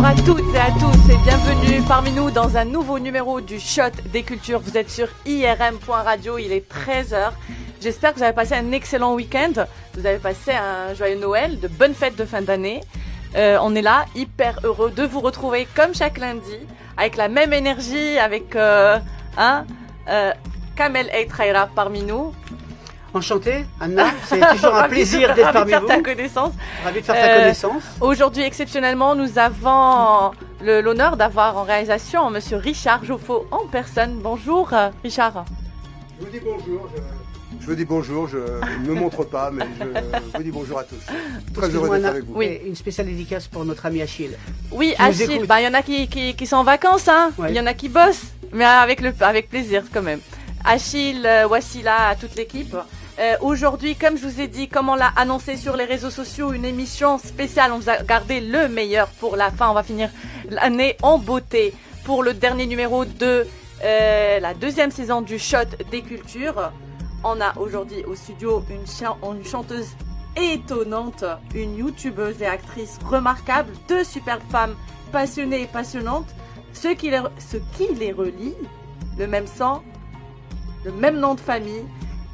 à toutes et à tous et bienvenue parmi nous dans un nouveau numéro du Shot des Cultures. Vous êtes sur IRM.radio, il est 13h. J'espère que vous avez passé un excellent week-end, vous avez passé un joyeux Noël, de bonnes fêtes de fin d'année. On est là, hyper heureux de vous retrouver comme chaque lundi, avec la même énergie, avec Kamel Eitraïra parmi nous. Enchanté, Anna, c'est toujours un plaisir d'être parmi vous. Ta connaissance. Ravi de faire ta connaissance. Aujourd'hui, exceptionnellement, nous avons l'honneur d'avoir en réalisation Monsieur Richard Joffo en personne. Bonjour Richard. Je vous dis bonjour, je vous dis bonjour, je ne me montre pas, mais je vous dis bonjour à tous. Très heureux d'être avec vous. Oui, une spéciale dédicace pour notre ami Achille. Oui, Achille, il y en a qui sont en vacances, hein. Ouais. Il y en a qui bossent, mais avec plaisir quand même. Achille, Wassila, à toute l'équipe. Aujourd'hui, comme je vous ai dit, comme on l'a annoncé sur les réseaux sociaux, une émission spéciale. On vous a gardé le meilleur pour la fin. On va finir l'année en beauté pour le dernier numéro de la deuxième saison du Shot des Cultures. On a aujourd'hui au studio une chanteuse étonnante, une youtubeuse et actrice remarquable, deux superbes femmes passionnées et passionnantes. Ce qui les relie, le même sang, le même nom de famille.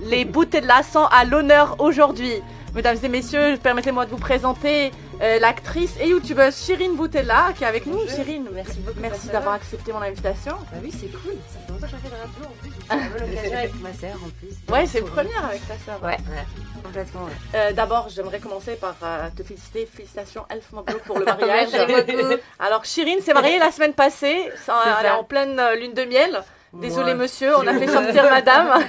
Les Boutella sont à l'honneur aujourd'hui. Mesdames et messieurs, permettez-moi de vous présenter l'actrice et youtubeuse Chirine Boutella qui est avec nous. Chirine, merci d'avoir accepté mon invitation. Bah oui, c'est cool. Ça fait longtemps que je fais de radio en plus. J'ai la bonne occasion avec ma sœur en plus. Ouais, c'est une première avec ta sœur. Ouais, complètement. Ouais. D'abord, j'aimerais commencer par te féliciter. Félicitations, Elf Mabrouk, pour le mariage. Merci beaucoup. Alors, Chirine s'est mariée la semaine passée. Elle est en pleine lune de miel. Désolé monsieur, on a fait sortir madame.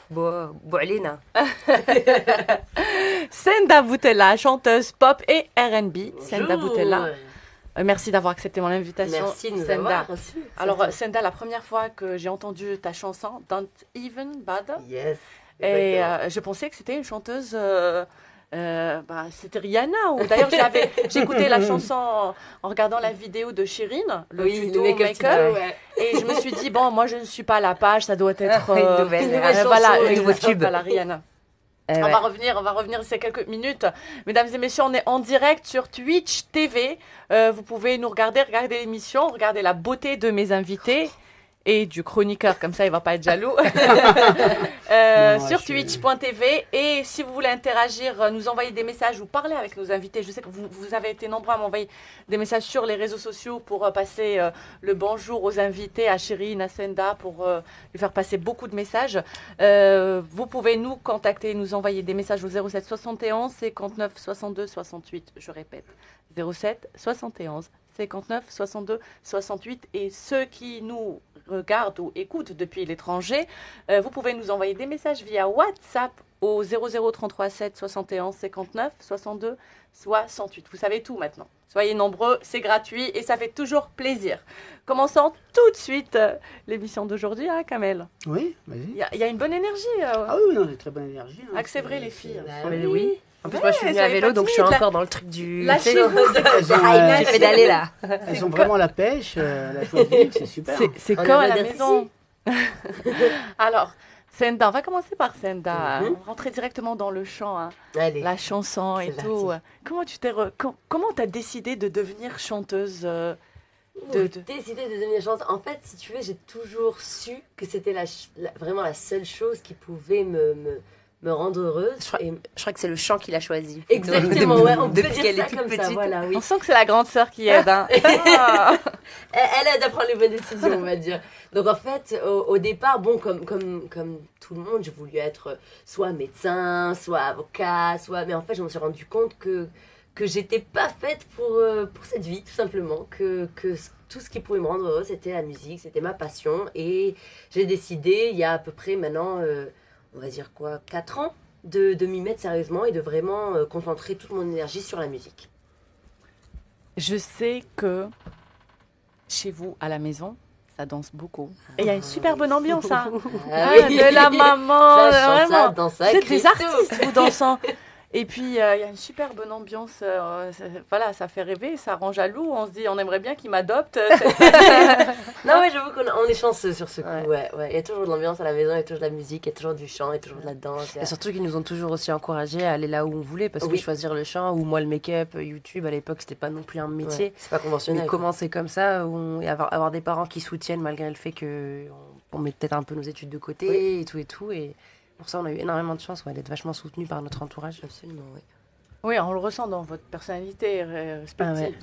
Bon, Alina. Senda Boutella, chanteuse pop et R&B. Senda Boutella. Merci d'avoir accepté mon invitation. Merci de nous Senda. avoir reçus. Alors Senda, la première fois que j'ai entendu ta chanson Don't Even Bother, Yes. et je pensais que c'était une chanteuse... c'était Rihanna. D'ailleurs, j'écoutais la chanson en regardant la vidéo de Chirine, le tuto make-up. Ouais. Et je me suis dit, bon, moi je ne suis pas à la page, ça doit être une nouvelle chanson, voilà, un une nouveau chanson tube. à la Rihanna. On va revenir ces quelques minutes. Mesdames et messieurs, on est en direct sur Twitch TV. Vous pouvez nous regarder l'émission, regarder la beauté de mes invités. Et du chroniqueur, comme ça il va pas être jaloux, sur twitch.tv. Et si vous voulez interagir, nous envoyer des messages ou parler avec nos invités, je sais que vous avez été nombreux à m'envoyer des messages sur les réseaux sociaux pour passer le bonjour aux invités, à Chirine, à Senda, pour lui faire passer beaucoup de messages. Vous pouvez nous contacter, nous envoyer des messages au 07 71 59 62 68, je répète, 07 71 59 62 68. Et ceux qui nous regardent ou écoutent depuis l'étranger, vous pouvez nous envoyer des messages via WhatsApp au 0033 7 71 59 62 68. Vous savez tout maintenant. Soyez nombreux, c'est gratuit et ça fait toujours plaisir. Commençons tout de suite l'émission d'aujourd'hui, hein, Kamel. Oui, vas-y. Il y a une bonne énergie. Ah oui, non, j'ai très bonne énergie. Hein. C'est vrai, les filles. Oui. En plus, moi, je suis venue à vélo, donc je suis encore dans le truc du... Lâchez J'ai fait d'aller là. Elles ont vraiment la pêche, la joie de vivre, c'est super. C'est On quand à va la dire maison. Alors, Senda, on va commencer par Senda. On va rentrer directement dans le chant, hein. Allez. La chanson et C'est tout. parti. Comment t'as décidé de devenir chanteuse J'ai décidé de devenir chanteuse. En fait, si tu veux, j'ai toujours su que c'était vraiment la seule chose qui pouvait me rendre heureuse. Je crois que c'est le chant qu'il a choisi. Exactement, ouais, on peut Depuis dire qu'elle ça est toute comme ça, petite. voilà, oui. On sent que c'est la grande sœur qui aide. Hein. Ah. Elle aide à prendre les bonnes décisions, on va dire. Donc en fait, au départ, bon, comme tout le monde, j'ai voulu être soit médecin, soit avocat, mais en fait, je me suis rendu compte que j'étais pas faite pour cette vie, tout simplement, que tout ce qui pouvait me rendre heureuse, c'était la musique, c'était ma passion. Et j'ai décidé, il y a à peu près maintenant, on va dire quoi, 4 ans, de m'y mettre sérieusement et de vraiment concentrer toute mon énergie sur la musique. Je sais que chez vous, à la maison, ça danse beaucoup. Et il y a une super bonne ambiance, hein. Ah oui. De la maman, Ça chante, ça vraiment. danse, ça C'est crie des artistes, vous dansant. Et puis, il y a une super bonne ambiance. Voilà, ça fait rêver, ça rend jaloux. On se dit, on aimerait bien qu'il m'adopte. Non, ouais, j'avoue qu'on est chanceux sur ce coup. Ouais. Il y a toujours de l'ambiance à la maison, il y a toujours de la musique, il y a toujours du chant, il y a toujours de la danse. Et surtout qu'ils nous ont toujours aussi encouragés à aller là où on voulait, parce que choisir le chant ou moi le make-up, YouTube, à l'époque, c'était pas non plus un métier. C'est pas conventionnel. Mais commencer comme ça, et avoir des parents qui soutiennent malgré le fait qu'on met peut-être un peu nos études de côté et tout. Et pour ça, on a eu énormément de chance d'être vachement soutenus par notre entourage. Absolument, oui. Oui, on le ressent dans votre personnalité respective.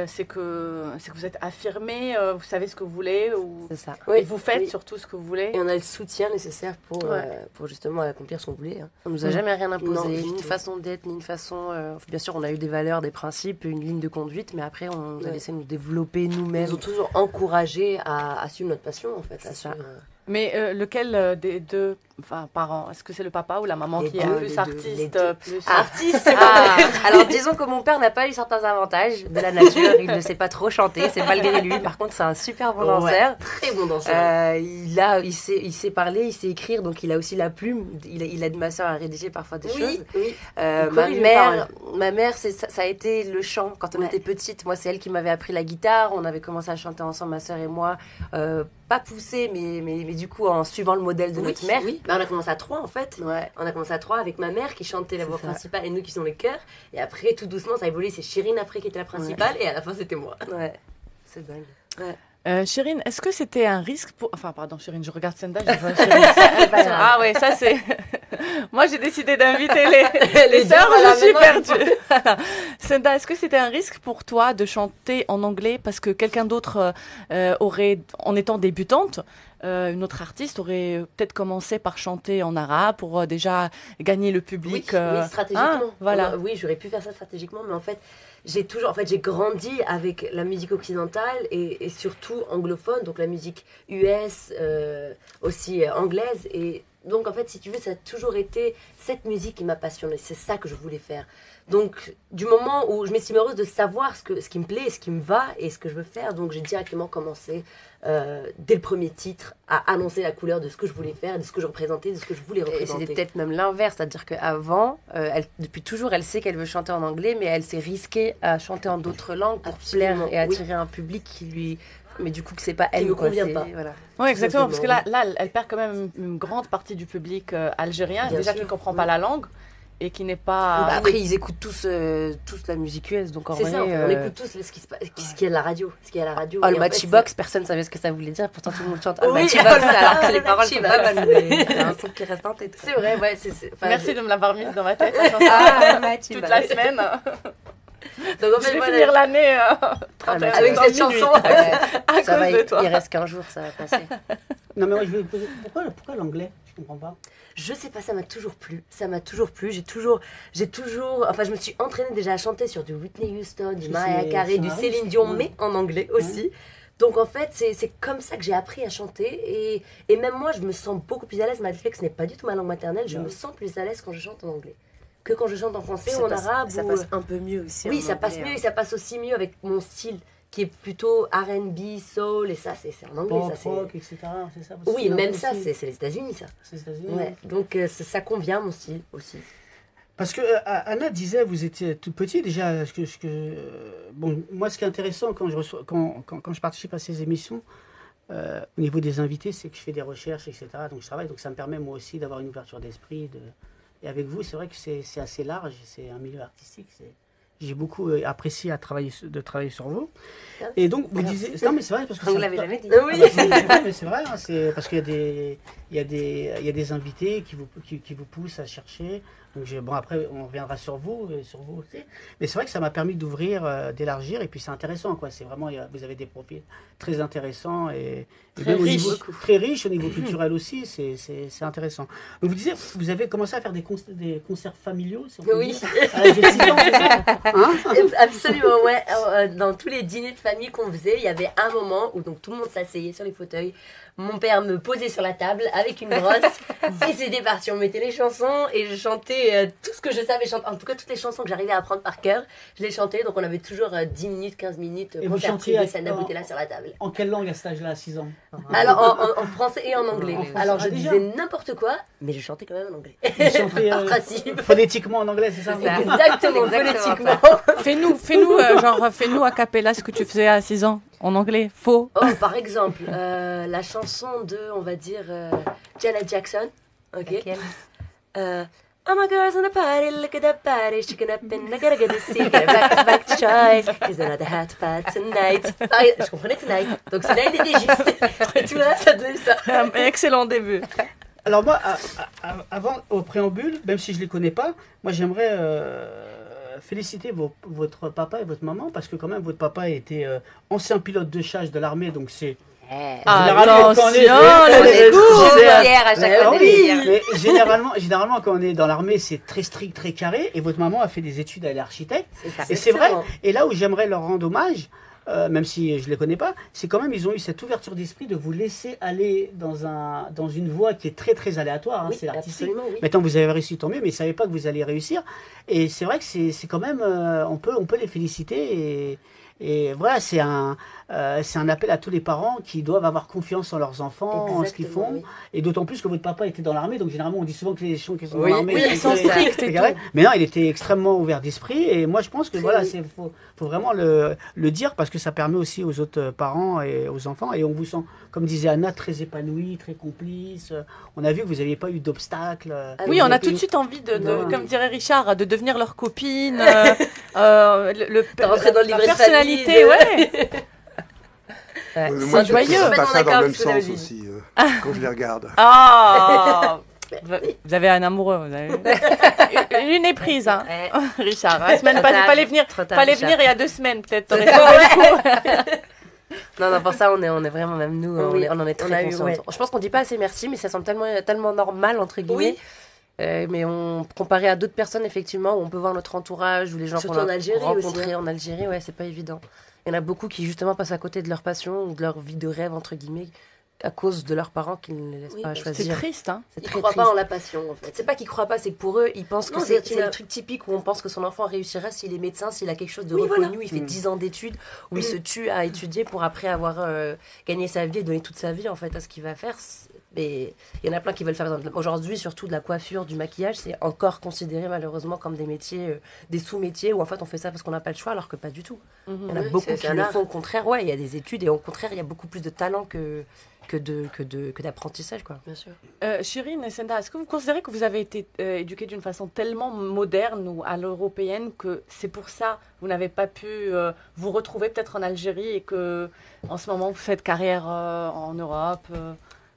C'est que vous êtes affirmé, vous savez ce que vous voulez, c'est ça. Et vous faites surtout ce que vous voulez. Et on a le soutien nécessaire pour justement accomplir ce qu'on voulait. Hein. On nous a jamais rien imposé, Non, ni une façon d'être, ni une façon... bien sûr, on a eu des valeurs, des principes, une ligne de conduite, mais après, on nous a laissé nous développer nous-mêmes. Ils nous ont toujours encouragés à suivre notre passion, en fait. C'est ça. Mais lequel des deux parents, est-ce que c'est le papa ou la maman qui est plus artiste Artiste Alors disons que mon père n'a pas eu certains avantages de la nature, il ne sait pas trop chanter, c'est malgré lui. Par contre, c'est un super bon danseur. Très bon danseur. Il sait parler, il sait écrire, donc il a aussi la plume. Il aide ma soeur à rédiger parfois des choses. Oui. Ma mère, ça a été le chant. Quand on était petite, moi, c'est elle qui m'avait appris la guitare. On avait commencé à chanter ensemble, ma soeur et moi. Pas poussé, mais du coup, en suivant le modèle de notre mère. Oui. On a commencé à 3 en fait. Ouais. On a commencé à 3 avec ma mère qui chantait la voix principale et nous qui sont les chœurs. Et après, tout doucement, ça a évolué. C'est Chérine après qui était la principale et à la fin, c'était moi. Ouais, c'est dingue. Ouais. Chérine, est-ce que c'était un risque pour... Enfin, pardon, Chérine, je regarde Senda, je vois Chérine. Ah ouais, ça c'est... Moi, j'ai décidé d'inviter les sœurs, je suis perdue. Senda, est-ce que c'était un risque pour toi de chanter en anglais parce que quelqu'un d'autre aurait, en étant débutante, une autre artiste aurait peut-être commencé par chanter en arabe pour déjà gagner le public. Oui, stratégiquement. Voilà. Oui, j'aurais pu faire ça stratégiquement, mais en fait, j'ai grandi avec la musique occidentale et surtout anglophone, donc la musique US, aussi anglaise. Et donc, en fait, si tu veux, ça a toujours été cette musique qui m'a passionnée. C'est ça que je voulais faire. Donc, du moment où je m'estime heureuse de savoir ce qui me plaît, ce qui me va et ce que je veux faire, donc j'ai directement commencé, dès le premier titre, à annoncer la couleur de ce que je voulais faire, de ce que je représentais, de ce que je voulais représenter. Et c'était peut-être même l'inverse, c'est-à-dire qu'avant, depuis toujours, elle sait qu'elle veut chanter en anglais, mais elle s'est risquée à chanter en d'autres langues pour plaire et attirer un public qui lui... Mais du coup, que c'est pas elle, qui ne convient pas. Voilà. Oui, exactement, parce que là, elle perd quand même une grande partie du public algérien, déjà qui ne comprend pas la langue. Et qui n'est pas... après, ils écoutent tous la musique US, donc en vrai... C'est ça, on écoute tous ce qui est à la radio. Le Matchy-Box, personne ne savait ce que ça voulait dire, pourtant tout le monde chante le Matchy-Box, alors que les paroles sont pas bonnes, mais c'est un son qui reste en tête. C'est vrai, ouais. Merci de me l'avoir mise dans ma tête, toute la semaine. Donc en fait, je vais finir l'année avec cette chanson. À cause de toi. Il reste qu'un jour, ça va passer. Non mais moi je vais poser... Pourquoi l'anglais? Je comprends pas. Je sais pas, ça m'a toujours plu. J'ai toujours... Enfin, je me suis entraînée déjà à chanter sur du Whitney Houston, du Mariah Carey, du Céline Dion, mais en anglais aussi. Donc en fait, c'est comme ça que j'ai appris à chanter. Et même moi, je me sens beaucoup plus à l'aise, malgré que ce n'est pas du tout ma langue maternelle. Je me sens plus à l'aise quand je chante en anglais que quand je chante en français ou en arabe. Ça passe un peu mieux aussi. Oui, ça passe mieux et ça passe aussi mieux avec mon style qui est plutôt R&B, soul, et ça, c'est en anglais. Pop, ça, c'est... rock, etc. C'est ça, oui, même ça, c'est les États-Unis, ça. C'est les États-Unis. Ouais, donc ça convient, mon style aussi. Parce que Anna disait, vous étiez tout petit déjà. Bon, moi, ce qui est intéressant quand je participe à ces émissions, au niveau des invités, c'est que je fais des recherches, etc. Donc je travaille, donc ça me permet moi aussi d'avoir une ouverture d'esprit. Et avec vous, c'est vrai que c'est assez large, c'est un milieu artistique. J'ai beaucoup apprécié de travailler sur vous. Et donc, vous disiez... Non, mais c'est vrai, parce que... Vous l'avez jamais dit. Oui, mais c'est vrai, c'est parce qu'il y a des invités qui vous poussent à chercher. Donc, bon, après, on reviendra sur vous aussi. Mais c'est vrai que ça m'a permis d'ouvrir, d'élargir, et puis c'est intéressant, quoi. C'est vraiment, vous avez des profils très intéressants et très riches. Très riches au niveau culturel aussi. C'est intéressant. Donc, vous disiez, vous avez commencé à faire des concerts familiaux, si on peut dire. À l'âge de 6 ans, c'est ça, hein? Absolument, ouais. Dans tous les dîners de famille qu'on faisait, il y avait un moment où donc tout le monde s'asseyait sur les fauteuils. Mon père me posait sur la table avec une brosse et c'était parti. On mettait les chansons et je chantais chanté tout ce que je savais chanter. En tout cas, toutes les chansons que j'arrivais à apprendre par cœur, je les chantais. Donc, on avait toujours 10 minutes, 15 minutes Et vous concertés chantiez de Sanda Boutella sur la table. En quelle langue à cet âge-là, à 6 ans? Alors, en français et en anglais. En français. Alors, je Ah, déjà. disais n'importe quoi, mais je chantais quand même en anglais. Vous chantez Par principe. phonétiquement en anglais, c'est ça? C'est ça. Exactement, Exactement phonétiquement. Fais-nous a cappella ce que tu faisais à 6 ans en anglais. Faux. Oh, par exemple, la chanson de, on va dire, Janet Jackson. Ok. Laquelle? Oh my girl's in the party, look at that body, shaking up and I gotta get to see, get back to choice, is another hot pot tonight. Ah, je comprenais tonight, donc celui-là il était juste. Tu vois, ça donnait ça. Un excellent début. Alors moi, avant, au préambule, même si je ne les connais pas, moi j'aimerais féliciter votre papa et votre maman, parce que quand même votre papa était ancien pilote de chasse de l'armée, donc c'est... Généralement, quand on est- On est trop Général- fiers à chaque fois de Oui, le dire. mais généralement, quand on est dans l'armée, c'est très strict, très carré, et votre maman a fait des études, elle est architecte, C'est ça. et c'est vrai, Exactement. et là où j'aimerais leur rendre hommage, même si je ne les connais pas, c'est quand même, ils ont eu cette ouverture d'esprit de vous laisser aller dans une voie qui est très très aléatoire, hein, Oui, c'est l'artistique. absolument, oui. Maintenant, vous avez réussi, tant mieux, mais ils ne savaient pas que vous alliez réussir. Et c'est vrai que c'est quand même, on peut les féliciter. Et voilà, c'est un appel à tous les parents qui doivent avoir confiance en leurs enfants, en ce qu'ils Exactement, font. oui. Et d'autant plus que votre papa était dans l'armée, donc généralement on dit souvent que les gens qui sont Oui, dans l'armée oui, sont ils sont très- stricts très et carrés. tout. Mais non, il était extrêmement ouvert d'esprit. Et moi, je pense que Très voilà, oui. faut vraiment le dire parce que ça permet aussi aux autres parents et aux enfants. Et on vous sent, comme disait Anna, très épanoui, très complice. On a vu que vous n'aviez pas eu d'obstacles. Oui, Vous on a avez tout de eu- suite envie Non. comme dirait Richard, de devenir leur copine. De rentrer dans le la livret de personnalité, famille, ouais. Moi, je joyeux. ne pas Complètement ça dans d'accord le même avec ce que vous avez sens dit. aussi, quand je les regarde. Ah Vous avez un amoureux, vous avez... Une est prise, hein, Ouais. Richard. La semaine Trop passée, tard, fallait venir, trop tard, fallait Richard. venir il y a 2 semaines, peut-être. t'aurais sauvé le coup. Non, pour ça, on est vraiment, même nous, Oui, on en est on très a eu, conscients. ouais. Je pense qu'on dit pas assez merci, mais ça semble tellement normal, entre guillemets. Oui. Mais comparé à d'autres personnes, effectivement, où on peut voir notre entourage ou les gens Surtout qu'on en a Algérie rencontrés aussi, hein. en Algérie, ouais, c'est pas évident. Il y en a beaucoup qui, justement, passent à côté de leur passion ou de leur vie de rêve, entre guillemets, à cause de leurs parents qui ne les laissent Oui, pas parce que C'est choisir. triste, hein. C'est Ils très croient triste. pas en la passion, en fait. C'est pas qu'ils croient pas, c'est que pour eux, ils pensent que Non, c'est c'est le une- truc typique où on pense que son enfant réussira s'il est médecin, s'il a quelque chose de Oui, reconnu, voilà. il fait 10 ans d'études, où il se tue à étudier pour après avoir gagné sa vie et donné toute sa vie en fait à ce qu'il va faire. Mais il y en a plein qui veulent faire. Aujourd'hui, surtout de la coiffure, du maquillage, c'est encore considéré malheureusement comme des métiers, des sous-métiers où en fait on fait ça parce qu'on n'a pas le choix, alors que pas du tout. Il y en a Oui, beaucoup c'est qui un le art. font au contraire. Ouais, il y a des études et au contraire, il y a beaucoup plus de talent que d'apprentissage, quoi. Bien sûr. Chirine et Senda, est-ce que vous considérez que vous avez été éduqués d'une façon tellement moderne ou à l'européenne que c'est pour ça que vous n'avez pas pu vous retrouver peut-être en Algérie et que en ce moment vous faites carrière en Europe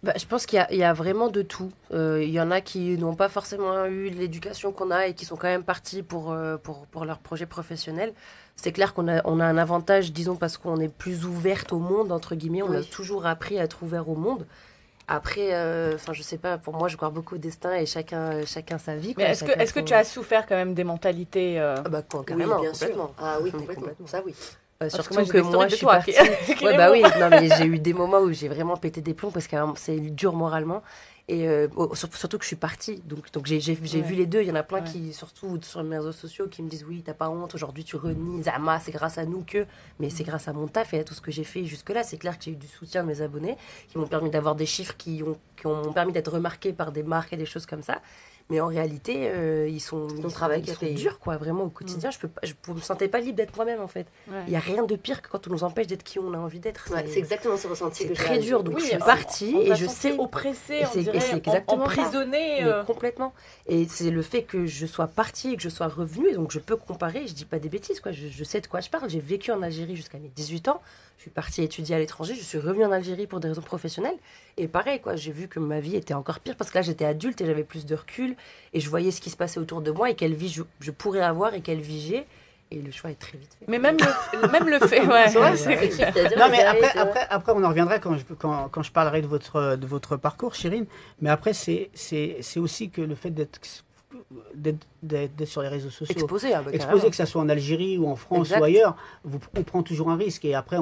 Bah, je pense qu'il y a vraiment de tout. Il y en a qui n'ont pas forcément eu l'éducation qu'on a et qui sont quand même partis pour leur projet professionnel. C'est clair qu'on a un avantage, disons, parce qu'on est plus ouverte au monde, entre guillemets. On a Oui. toujours appris à être ouvert au monde. Après, je sais pas, pour moi, je crois beaucoup au destin et chacun sa vie. Mais quoi. est-ce Chacun que son- tu as souffert quand même des mentalités Ah bah, carrément, oui, bien complètement. sûr. Ah oui, Mais complètement. Ça, oui. Parce Surtout que moi, j'ai que des moi, stories je de suis toi partie. qui Ouais, les bah mots. oui, non, mais j'ai eu des moments où j'ai vraiment pété des plombs parce que c'est dur moralement. Et surtout que je suis partie. Donc j'ai vu les deux. Il y en a plein Ouais. qui, surtout sur mes réseaux sociaux, qui me disent oui, t'as pas honte, aujourd'hui tu renies, Zama, c'est grâce à nous que. Mais c'est grâce à mon taf et à tout ce que j'ai fait jusque-là. C'est clair que j'ai eu du soutien de mes abonnés qui m'ont permis d'avoir des chiffres qui m'ont permis d'être remarqués par des marques et des choses comme ça. Mais en réalité, ils sont travail qui a payé. durs, quoi, vraiment au quotidien. Je me sentais pas libre d'être moi-même, en fait. Ouais. Il n'y a rien de pire que quand on nous empêche d'être qui on a envie d'être. Ouais, c'est exactement ce ressenti c'est que j'ai très à dur. Alger. Donc Oui, je suis on- partie on et t'a je senti sais. oppressé, Et on c'est dirait, exactement ça. emprisonné. Mais complètement. Et c'est le fait que je sois partie et que je sois revenue, et donc je peux comparer, je dis pas des bêtises, quoi. Je sais de quoi je parle. J'ai vécu en Algérie jusqu'à mes 18 ans. Je suis partie étudier à l'étranger, je suis revenue en Algérie pour des raisons professionnelles. Et pareil, quoi, j'ai vu que ma vie était encore pire parce que là, j'étais adulte et j'avais plus de recul. Et je voyais ce qui se passait autour de moi et quelle vie je pourrais avoir et quelle vie j'ai. Et le choix est très vite fait. Mais même le fait, ouais. C'est triste à dire, Non, mais c'est vrai, après, on en reviendra quand je parlerai de votre parcours, Chirine. Mais après, c'est aussi que le fait d'être sur les réseaux sociaux, Exposé, hein, bah, exposé, carrément. que ce soit en Algérie ou en France Exact. ou ailleurs, on prend toujours un risque. Et après,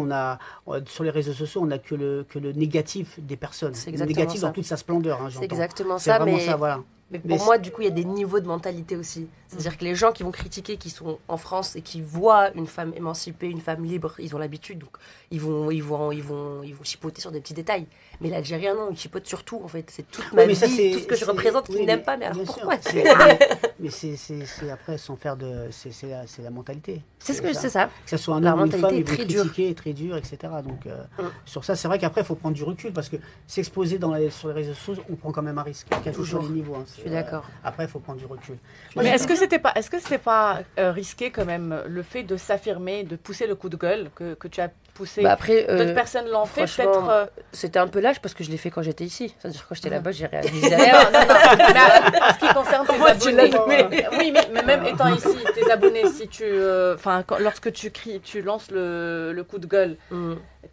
sur les réseaux sociaux, on n'a que le négatif des personnes. C'est Le exactement négatif ça. dans toute sa splendeur. Hein, C'est j'entends. exactement C'est ça, vraiment mais ça, voilà. Mais Mais pour moi, du coup, il y a des niveaux de mentalité aussi. C'est-à-dire que les gens qui vont critiquer, qui sont en France et qui voient une femme émancipée, une femme libre, ils ont l'habitude, donc ils vont chipoter sur des petits détails. Mais l'Algérien, non, il chipote sur tout, en fait. C'est toute ma mais ça, vie, tout ce que je représente oui, qu'ils n'aiment pas. Mais alors bien pourquoi sûr. Mais c'est après, sans faire de... C'est la mentalité. C'est ce que ça. c'est ça. Que ce soit un La homme ou une mentalité femme, est ils vont très dure. critiquer, très dur, etc. Donc, sur ça, c'est vrai qu'après, il faut prendre du recul parce que s'exposer sur les réseaux sociaux, on prend quand même un risque, quel que soit Toujours. le niveau. Hein. Je suis d'accord. Après, il faut prendre du recul. Mais est-ce que c'était pas risqué quand même le fait de s'affirmer, de pousser le coup de gueule que tu as poussé? Bah après, D'autres personnes l'ont fait franchement, peut-être. C'était un peu lâche parce que je l'ai fait quand j'étais ici. C'est-à-dire quand j'étais là-bas, j'ai réalisé. Mais en ce qui concerne tes Comment tu l'as abonnés, oui, mais même étant ici, tes abonnés, si lorsque tu lances le coup de gueule,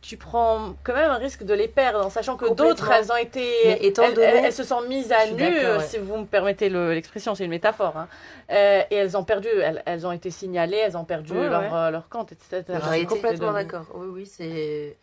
tu prends quand même un risque de les perdre, en sachant que Complètement. d'autres, elles ont été, Mais étant donné- elles se sont mises à Je suis nu, d'accord, ouais. si vous me permettez l'expression, c'est une métaphore, hein. Et elles ont perdu, elles ont été signalées, elles ont perdu Ouais, leur compte, etc. Je suis complètement d'accord. Oui, c'est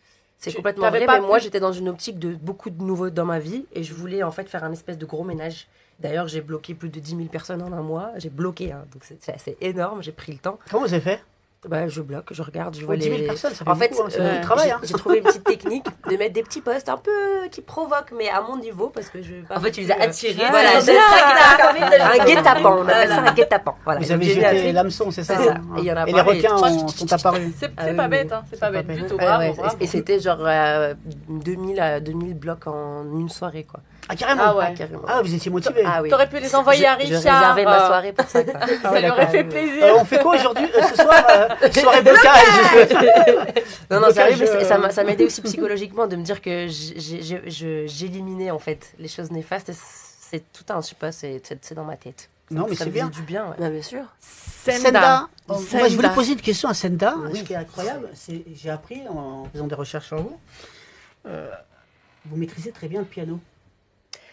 Tu- complètement t'avais vrai. pas Mais moi, pu- j'étais dans une optique de beaucoup de nouveaux dans ma vie et je voulais en fait faire un espèce de gros ménage. D'ailleurs, j'ai bloqué plus de 10 000 personnes en un mois. J'ai bloqué, hein, donc c'est assez énorme. J'ai pris le temps. Comment vous avez fait? Bah, je bloque, je regarde, je vois 10 000 les. personnes, ça fait En fait, beaucoup, hein, c'est du travail. Hein. j'ai trouvé une petite technique de mettre des petits posts un peu qui provoquent, mais à mon niveau, parce que je. En fait, tu les as attirés. Voilà, c'est ça qui t'a un guet-apens. On appelle ça un guet-apens. Voilà. Vous avez Donc, j'ai mis un jeté truc. l'hameçon, c'est ça? C'est ça. hein. Et il y en a Et les pareil. requins Trois- sont apparus. C'est Ah pas oui, bête, hein, c'est pas bête du tout. Ouais, Bravo, ouais. bravo. Et c'était genre 2000 à 2000 blocs en une soirée, quoi. Ah, carrément? Ah ouais. Carrément. Ah, vous étiez motivé. Ah oui. T'aurais pu les envoyer à Je Richard. réservais ma soirée pour ça, quoi. Ça lui aurait fait plaisir. On fait quoi aujourd'hui, ce soir? Soirée blocage. Non, non, sérieux, mais Blocage, ça m'a aidé aussi psychologiquement de me dire que j'éliminais en fait les choses néfastes. C'est tout un, je sais pas, c'est dans ma tête. Non, mais Ça c'est me bien. faisait du bien. Ouais. Bah, bien sûr. Senda. Moi, je voulais poser une question à Senda. Ce qui est incroyable, j'ai appris en faisant des recherches sur vous, vous maîtrisez très bien le piano.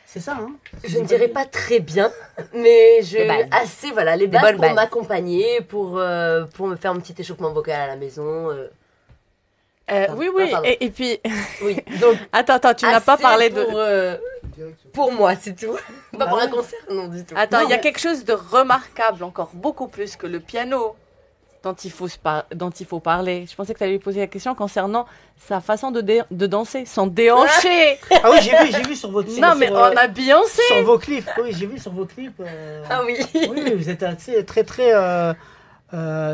C'est ça, hein? Je ne dirais pas très bien, mais Les bases. assez, voilà, les Des bases bonnes pour bases. m'accompagner, pour me faire un petit échauffement vocal à la maison. Oui, Ah, pardon. et puis... Oui, donc Attends, tu n'as pas assez parlé pour, de... pour moi, c'est tout. Pas pour Ah un ouais. concert, non, du tout. Attends, Non, il y a mais- quelque chose de remarquable, encore beaucoup plus que le piano, dont il faut parler. Je pensais que tu allais lui poser la question concernant sa façon de danser, son déhanché. Ah oui, j'ai vu sur votre Non, mais on a Beyoncé. sur vos clips. Oui, j'ai vu sur vos clips. Ah oui. Oui, vous êtes assez, très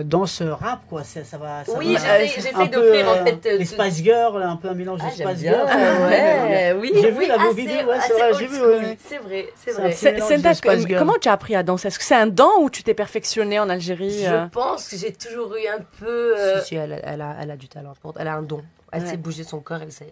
danse rap, quoi. Ça va. Ça Oui, va- j'essaie un peu, d'offrir, en fait, les Spice Girls, un peu un mélange de Ah, j'aime Spice bien. Girls. Ouais, oui, J'ai vu oui, la vos assez- vidéos, ouais, c'est assez vrai, old j'ai vu. school. Ouais. C'est vrai, c'est C'est vrai. un petit mélange Senda, de Spice Girls. comment tu as appris à danser? Est-ce que c'est un don ou tu t'es perfectionné en Algérie? Je pense que j'ai toujours eu un peu. Si, elle a du talent. Elle a un don. Elle Ouais. sait bouger son corps. Elle sait.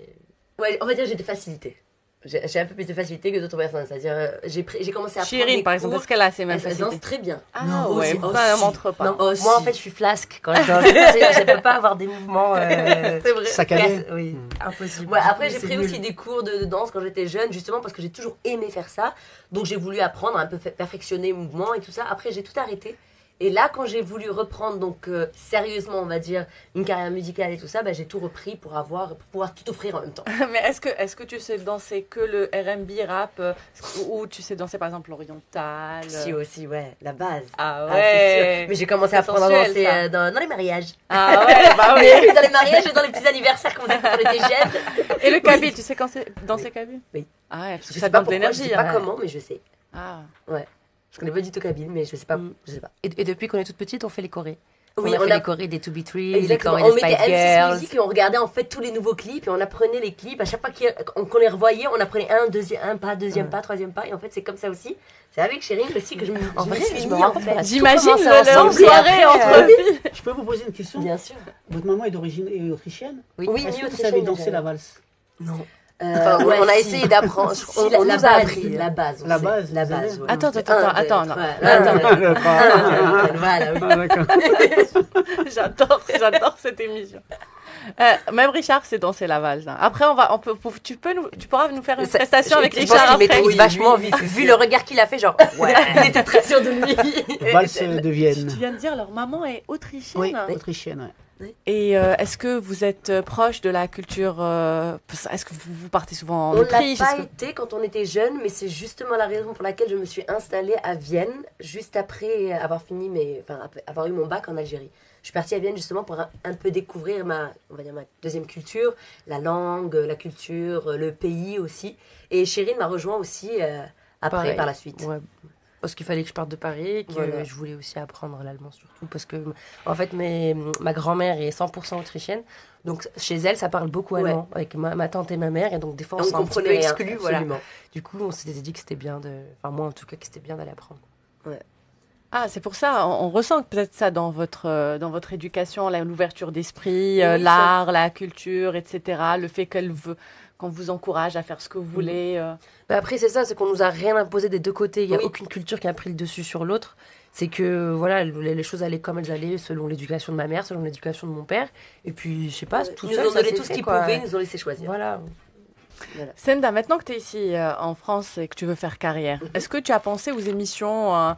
Ouais, on va dire que j'ai des facilités. J'ai un peu plus de facilité que d'autres personnes. C'est-à-dire, j'ai commencé à prendre Chirine, des par exemple, cours. est-ce qu'elle a ces mêmes Elle danse facilités? très bien. Ah Non, ouais, aussi, pourquoi elle ne aussi. montre pas? Non, aussi. Moi, en fait, je suis flasque quand je danse. Je peux pas avoir des mouvements. C'est vrai. Saccadé. Oui, impossible. Ouais, après, j'ai C'est pris nul. aussi des cours de danse quand j'étais jeune, justement parce que j'ai toujours aimé faire ça. Donc, j'ai voulu apprendre, un peu perfectionner les mouvements et tout ça. Après, j'ai tout arrêté. Et là, quand j'ai voulu reprendre, donc sérieusement, on va dire, une carrière musicale et tout ça, bah, j'ai tout repris pour pouvoir tout offrir en même temps. Mais est-ce que tu sais danser que le R&B rap ou tu sais danser par exemple l'oriental? Si aussi, ouais, la base. Ah Ah, c'est sûr. ouais. Mais j'ai commencé à C'est apprendre à sensuel, danser ça. dans les mariages. Ah ouais, bah oui. Oui, dans les mariages et dans les petits anniversaires comme ça quand on était jeunes. Et le kabyle, tu sais quand c'est danser kabyle? Oui. Ah ouais, parce que Je ça sais pas demande de pourquoi, je l'énergie. sais pas hein. comment, mais je sais. Ah. Je connais pas du tout kabyle, mais je sais pas. Je sais pas. Et depuis qu'on est toute petite, on fait les chorés. Oui, on a fait les chorés des 2B3, les Exactement. chorés On des mettait Spice M6 Girls. Music et on regardait en fait tous les nouveaux clips et on apprenait les clips. À chaque fois qu'on les revoyait, on apprenait un pas, deuxième pas, troisième pas. Et en fait, c'est comme ça aussi. C'est avec Chérine aussi que je me En vrai, suis je mis me rends en compte fait. qu'on a J'imagine commencé leur ensemble, et soirée après, entre filles. Je peux vous poser une question? Bien sûr. Votre maman est d'origine autrichienne? Oui. Oui, Est-ce ni que vous autrichienne, savez ni danser la algérienne. valse? Non. Enfin, Ouais, on a si. essayé d'apprendre. Si, On la nous a base, appris. la base. on La sait. base, La vous avez- base. ouais. Attends. Voilà, oui. Ah, d'accord. J'adore cette émission. Même Richard sait danser la valse. hein. Après, tu pourras nous faire une Ça- prestation avec je pense Richard qu'il après. maîtrise Oui, vachement, oui, vu le regard qu'il a fait, genre, ouais. Il était très sûr de lui. Valse de Vienne. Tu viens de dire leur maman est autrichienne. Oui, autrichienne, ouais. Oui. Et est-ce que vous êtes proche de la culture est-ce que vous partez souvent en On l'a Autriche? pas été quand on était jeune, mais c'est justement la raison pour laquelle je me suis installée à Vienne, juste après avoir avoir eu mon bac en Algérie. Je suis partie à Vienne justement pour un peu découvrir ma deuxième culture, la langue, la culture, le pays aussi. Et Chérine m'a rejoint aussi après, Pareil. par la suite. Ouais. Parce qu'il fallait que je parte de Paris et que Voilà. je voulais aussi apprendre l'allemand surtout. Parce que, en fait, ma grand-mère est 100% autrichienne. Donc, chez elle, ça parle beaucoup allemand. Avec ma tante et ma mère. Et donc, des fois, on On s'est un petit peu comprenait rien, exclus. Voilà. absolument. Du coup, on s'était dit que c'était bien de... Enfin, moi, en tout cas, que c'était bien d'aller apprendre. Ah, c'est pour ça, on ressent peut-être ça dans votre éducation, l'ouverture d'esprit, Oui, l'art, la culture, etc. Le fait qu'on vous encourage à faire ce que vous voulez. Mais après, c'est ça, c'est qu'on nous a rien imposé des deux côtés. Il n'y a Oui. aucune culture qui a pris le dessus sur l'autre. C'est que, voilà, les choses allaient comme elles allaient, selon l'éducation de ma mère, selon l'éducation de mon père. Et puis, je sais pas, tout Ils ça, nous ont ça donné s'est tout ce fait, qu'ils quoi. pouvaient, ils nous ont laissé choisir. Voilà. Senda, maintenant que tu es ici en France et que tu veux faire carrière, est-ce que tu as pensé aux émissions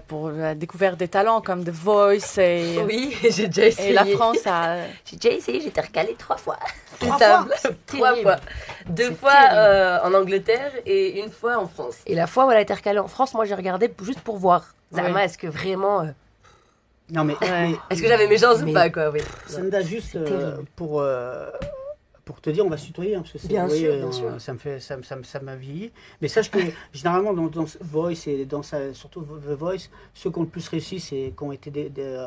pour la découverte des talents comme The Voice Oui, j'ai déjà essayé. et la France a... J'ai déjà essayé, j'ai été recalée 3 fois. Trois C'est fois 3 fois. 2 C'est fois terrible. en Angleterre et 1 fois en France. Et la fois où elle a été recalée en France, moi, j'ai regardé juste pour voir. Zama, Oui. est-ce que vraiment... Non, mais Est-ce que j'avais mes chances ou Mais- pas, quoi, oui. Senda, juste terrible. pour te dire, on va se tutoyer, hein, parce que c'est Bien sûr, bien sûr. ça m'a vieilli. Mais sache que généralement dans Voice et surtout The Voice, ceux qui ont le plus réussi, c'est qui ont été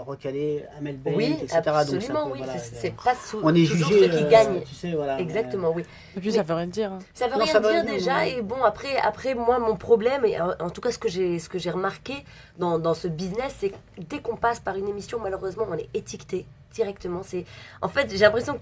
recalés, Amel Bent, Oui, etc. Donc, absolument, ça peut, oui. voilà, C'est pas on est toujours jugé, ceux qui gagnent. tu sais, voilà. Exactement, oui. Et puis ça veut rien dire. Ça veut Non, rien ça veut dire rien dire, déjà. non. Et bon, après moi, mon problème, et en tout cas ce que j'ai remarqué dans ce business, c'est que dès qu'on passe par une émission, malheureusement, on est étiqueté directement. En fait, j'ai l'impression que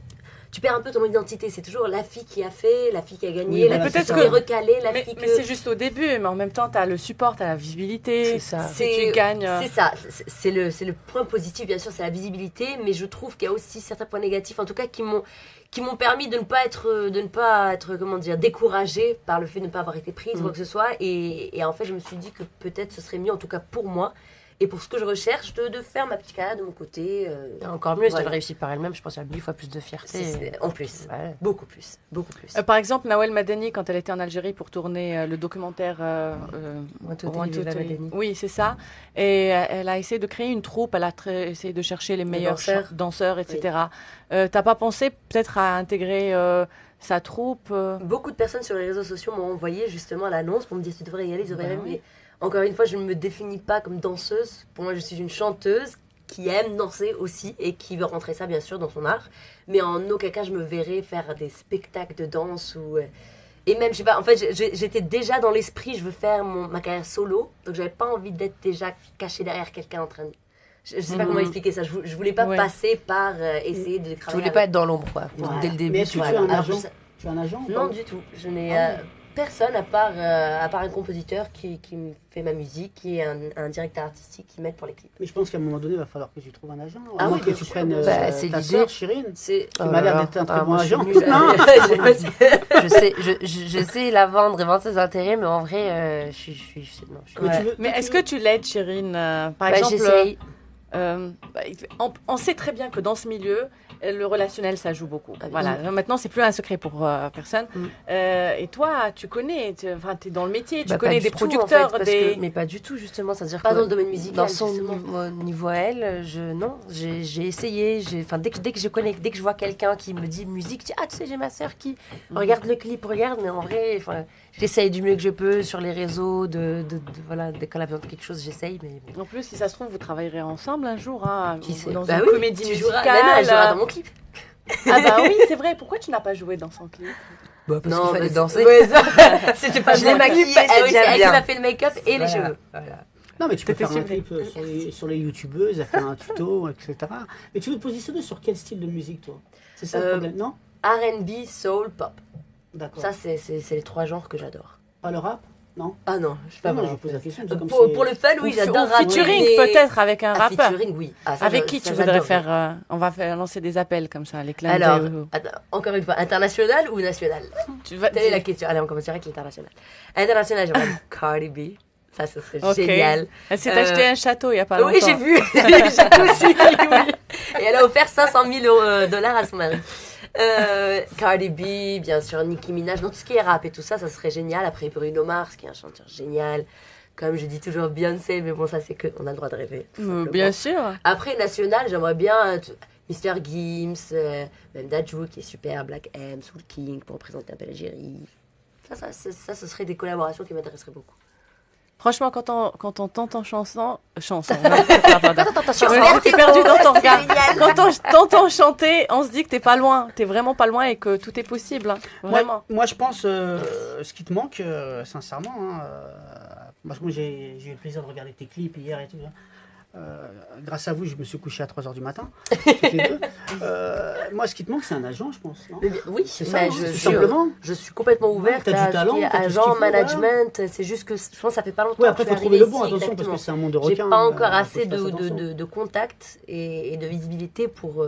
tu perds un peu ton identité. C'est toujours la fille qui a fait, la fille qui a gagné, Oui, la voilà, fille c'est qui ça. est recalée, la Mais fille que... c'est juste au début, mais en même temps, tu as le support, tu as la visibilité. C'est ça. Si tu gagnes... C'est ça, c'est le point positif, bien sûr, c'est la visibilité, mais je trouve qu'il y a aussi certains points négatifs, en tout cas, qui m'ont permis de ne pas être, comment dire, découragée par le fait de ne pas avoir été prise ou quoi que ce soit. Et en fait, je me suis dit que peut-être ce serait mieux, en tout cas pour moi, et pour ce que je recherche, de faire ma petite carrière de mon côté. Encore mieux, si Voilà. elle réussit par elle-même, je pense qu'il y a 1000 fois plus de fierté. En plus, Ouais. beaucoup plus, beaucoup plus. Par exemple, Nawel Madani, quand elle était en Algérie pour tourner le documentaire One to One to Viva Three. Madani. Oui, c'est ça. Et elle a essayé de créer une troupe, elle a essayé de chercher les meilleurs danseurs, etc. T'as pas pensé peut-être à intégrer sa troupe Beaucoup de personnes sur les réseaux sociaux m'ont envoyé justement l'annonce pour me dire tu devrais y aller, tu devrais y aller. oui. Mais encore une fois, je ne me définis pas comme danseuse. Pour moi, je suis une chanteuse qui aime danser aussi et qui veut rentrer ça bien sûr dans son art. Mais en aucun cas, je me verrais faire des spectacles de danse ou... Et même, je sais pas, en fait, j'étais déjà dans l'esprit, je veux faire ma carrière solo. Donc, j'avais pas envie d'être déjà cachée derrière quelqu'un en train de... Je sais pas comment expliquer ça. Je voulais pas Ouais. passer par essayer de Je travailler voulais pas être dans l'ombre, quoi. Voilà. Dès le début. Mais est-ce que tu as Voilà. un Alors, agent ça- Tu as un agent ou Non, pas du tout. Je n'ai Ah personne à part un compositeur qui me fait ma musique, qui est un directeur artistique qui m'aide pour les clips. Mais je pense qu'à un moment donné, il va falloir que tu trouves un agent. Ah À moins oui, que bien tu sûr, prennes bien sûr. Bah, c'est ta l'idée. sœur, Chérine. C'est... Qui m'a l'air d'être un très bon moi, je suis agent. nulle. Non. Je sais la vendre et vendre ses intérêts, mais en vrai, je suis non, je suis- Mais tu veux- Mais est-ce que tu l'aides, Chérine Par Bah, exemple, j'essaye. on sait très bien que dans ce milieu, le relationnel, ça joue beaucoup. Ah, Voilà. Maintenant, c'est plus un secret pour personne. Mm. Et toi, tu connais, tu es dans le métier, tu Bah, connais pas des du tout, en producteurs, fait, parce des... que- mais pas du tout, justement. C'est-à-dire Pas que dans le domaine musical, dans son justement. niveau à elle, non, j'ai essayé. Dès que je connais, dès que je vois quelqu'un qui me dit musique, je dis, ah, tu sais, j'ai ma sœur qui regarde le clip, regarde, mais en vrai, j'essaye du mieux que je peux sur les réseaux, voilà, dès qu'elle a besoin de quelque chose, j'essaye, mais bon. En plus, si ça se trouve, vous travaillerez ensemble un jour, hein, Qui sait dans Bah une oui, comédie tu joueras, musicale. Nana, elle jouera dans mon clip. Ah bah oui, c'est vrai. Pourquoi tu n'as pas joué dans son clip Parce Non, qu'il fallait mais danser. ouais, c'était pas Je l'ai mon maquillée, clip, c'est oui, déjà elle qui bien. m'a fait le make-up et les Voilà, cheveux. voilà. Non, mais tu peux T'étais faire un sublime. clip sur les youtubeuses, à faire un tuto, etc. Mais tu veux te positionner sur quel style de musique, toi? C'est ça le problème, non? R&B, soul, pop. D'accord. Ça, c'est les 3 genres que j'adore. Pas le rap? Non? Ah non, je sais pas Non, vraiment. je pose la question. c'est comme Pour si- le fun, oui, Ou j'adore ou featuring rapper. peut-être avec un Ah, rappeur. featuring, oui. Ah, ça, Avec ça, qui tu ça, voudrais j'adore. faire on va faire lancer des appels comme ça, les clins Alors, d'œil. attends, encore une fois, international ou national? Tu vas Telle est la question. Allez, on commence direct avec l'international. International, j'aimerais Cardi B. Ça, ce serait Ok. génial. Elle s'est acheté un château il y a pas longtemps. Oui, j'ai vu. J'ai aussi, oui. Et elle a offert 500 000 dollars à son mari. Cardi B, bien sûr, Nicki Minaj, donc tout ce qui est rap et tout ça, ça serait génial. Après Bruno Mars, qui est un chanteur génial. Comme je dis toujours Beyoncé, mais bon, ça c'est que on a le droit de rêver. Bien sûr. Après national, j'aimerais bien Mr Gims, même Dadju qui est super, Black M, Soul King pour représenter un peu l'Algérie. Ça, ce serait des collaborations qui m'intéresseraient beaucoup. Franchement, quand on t'entend chanson, on t'es perdu dans ton regard. Quand on t'entend chanter, on se dit que t'es pas loin, t'es vraiment pas loin et que tout est possible, hein. Vraiment. Moi, je pense, ce qui te manque, sincèrement, hein, moi j'ai eu le plaisir de regarder tes clips hier et tout. Grâce à vous, je me suis couché à 3h du matin. Toutes les deux. Moi, ce qui te manque, c'est un agent, je pense. Non, oui, c'est ça, tout tout simplement. Je suis complètement ouverte t'as à du talent, ce qui est t'as tout ce qu'il agent, faut, management. C'est juste que je pense que ça fait pas longtemps Oui, que après, je il suis faut trouver le arrivée bon, ici, attention, parce que exactement. c'est un monde de J'ai requins. pas encore faut assez que je fasse attention. de contacts et de visibilité pour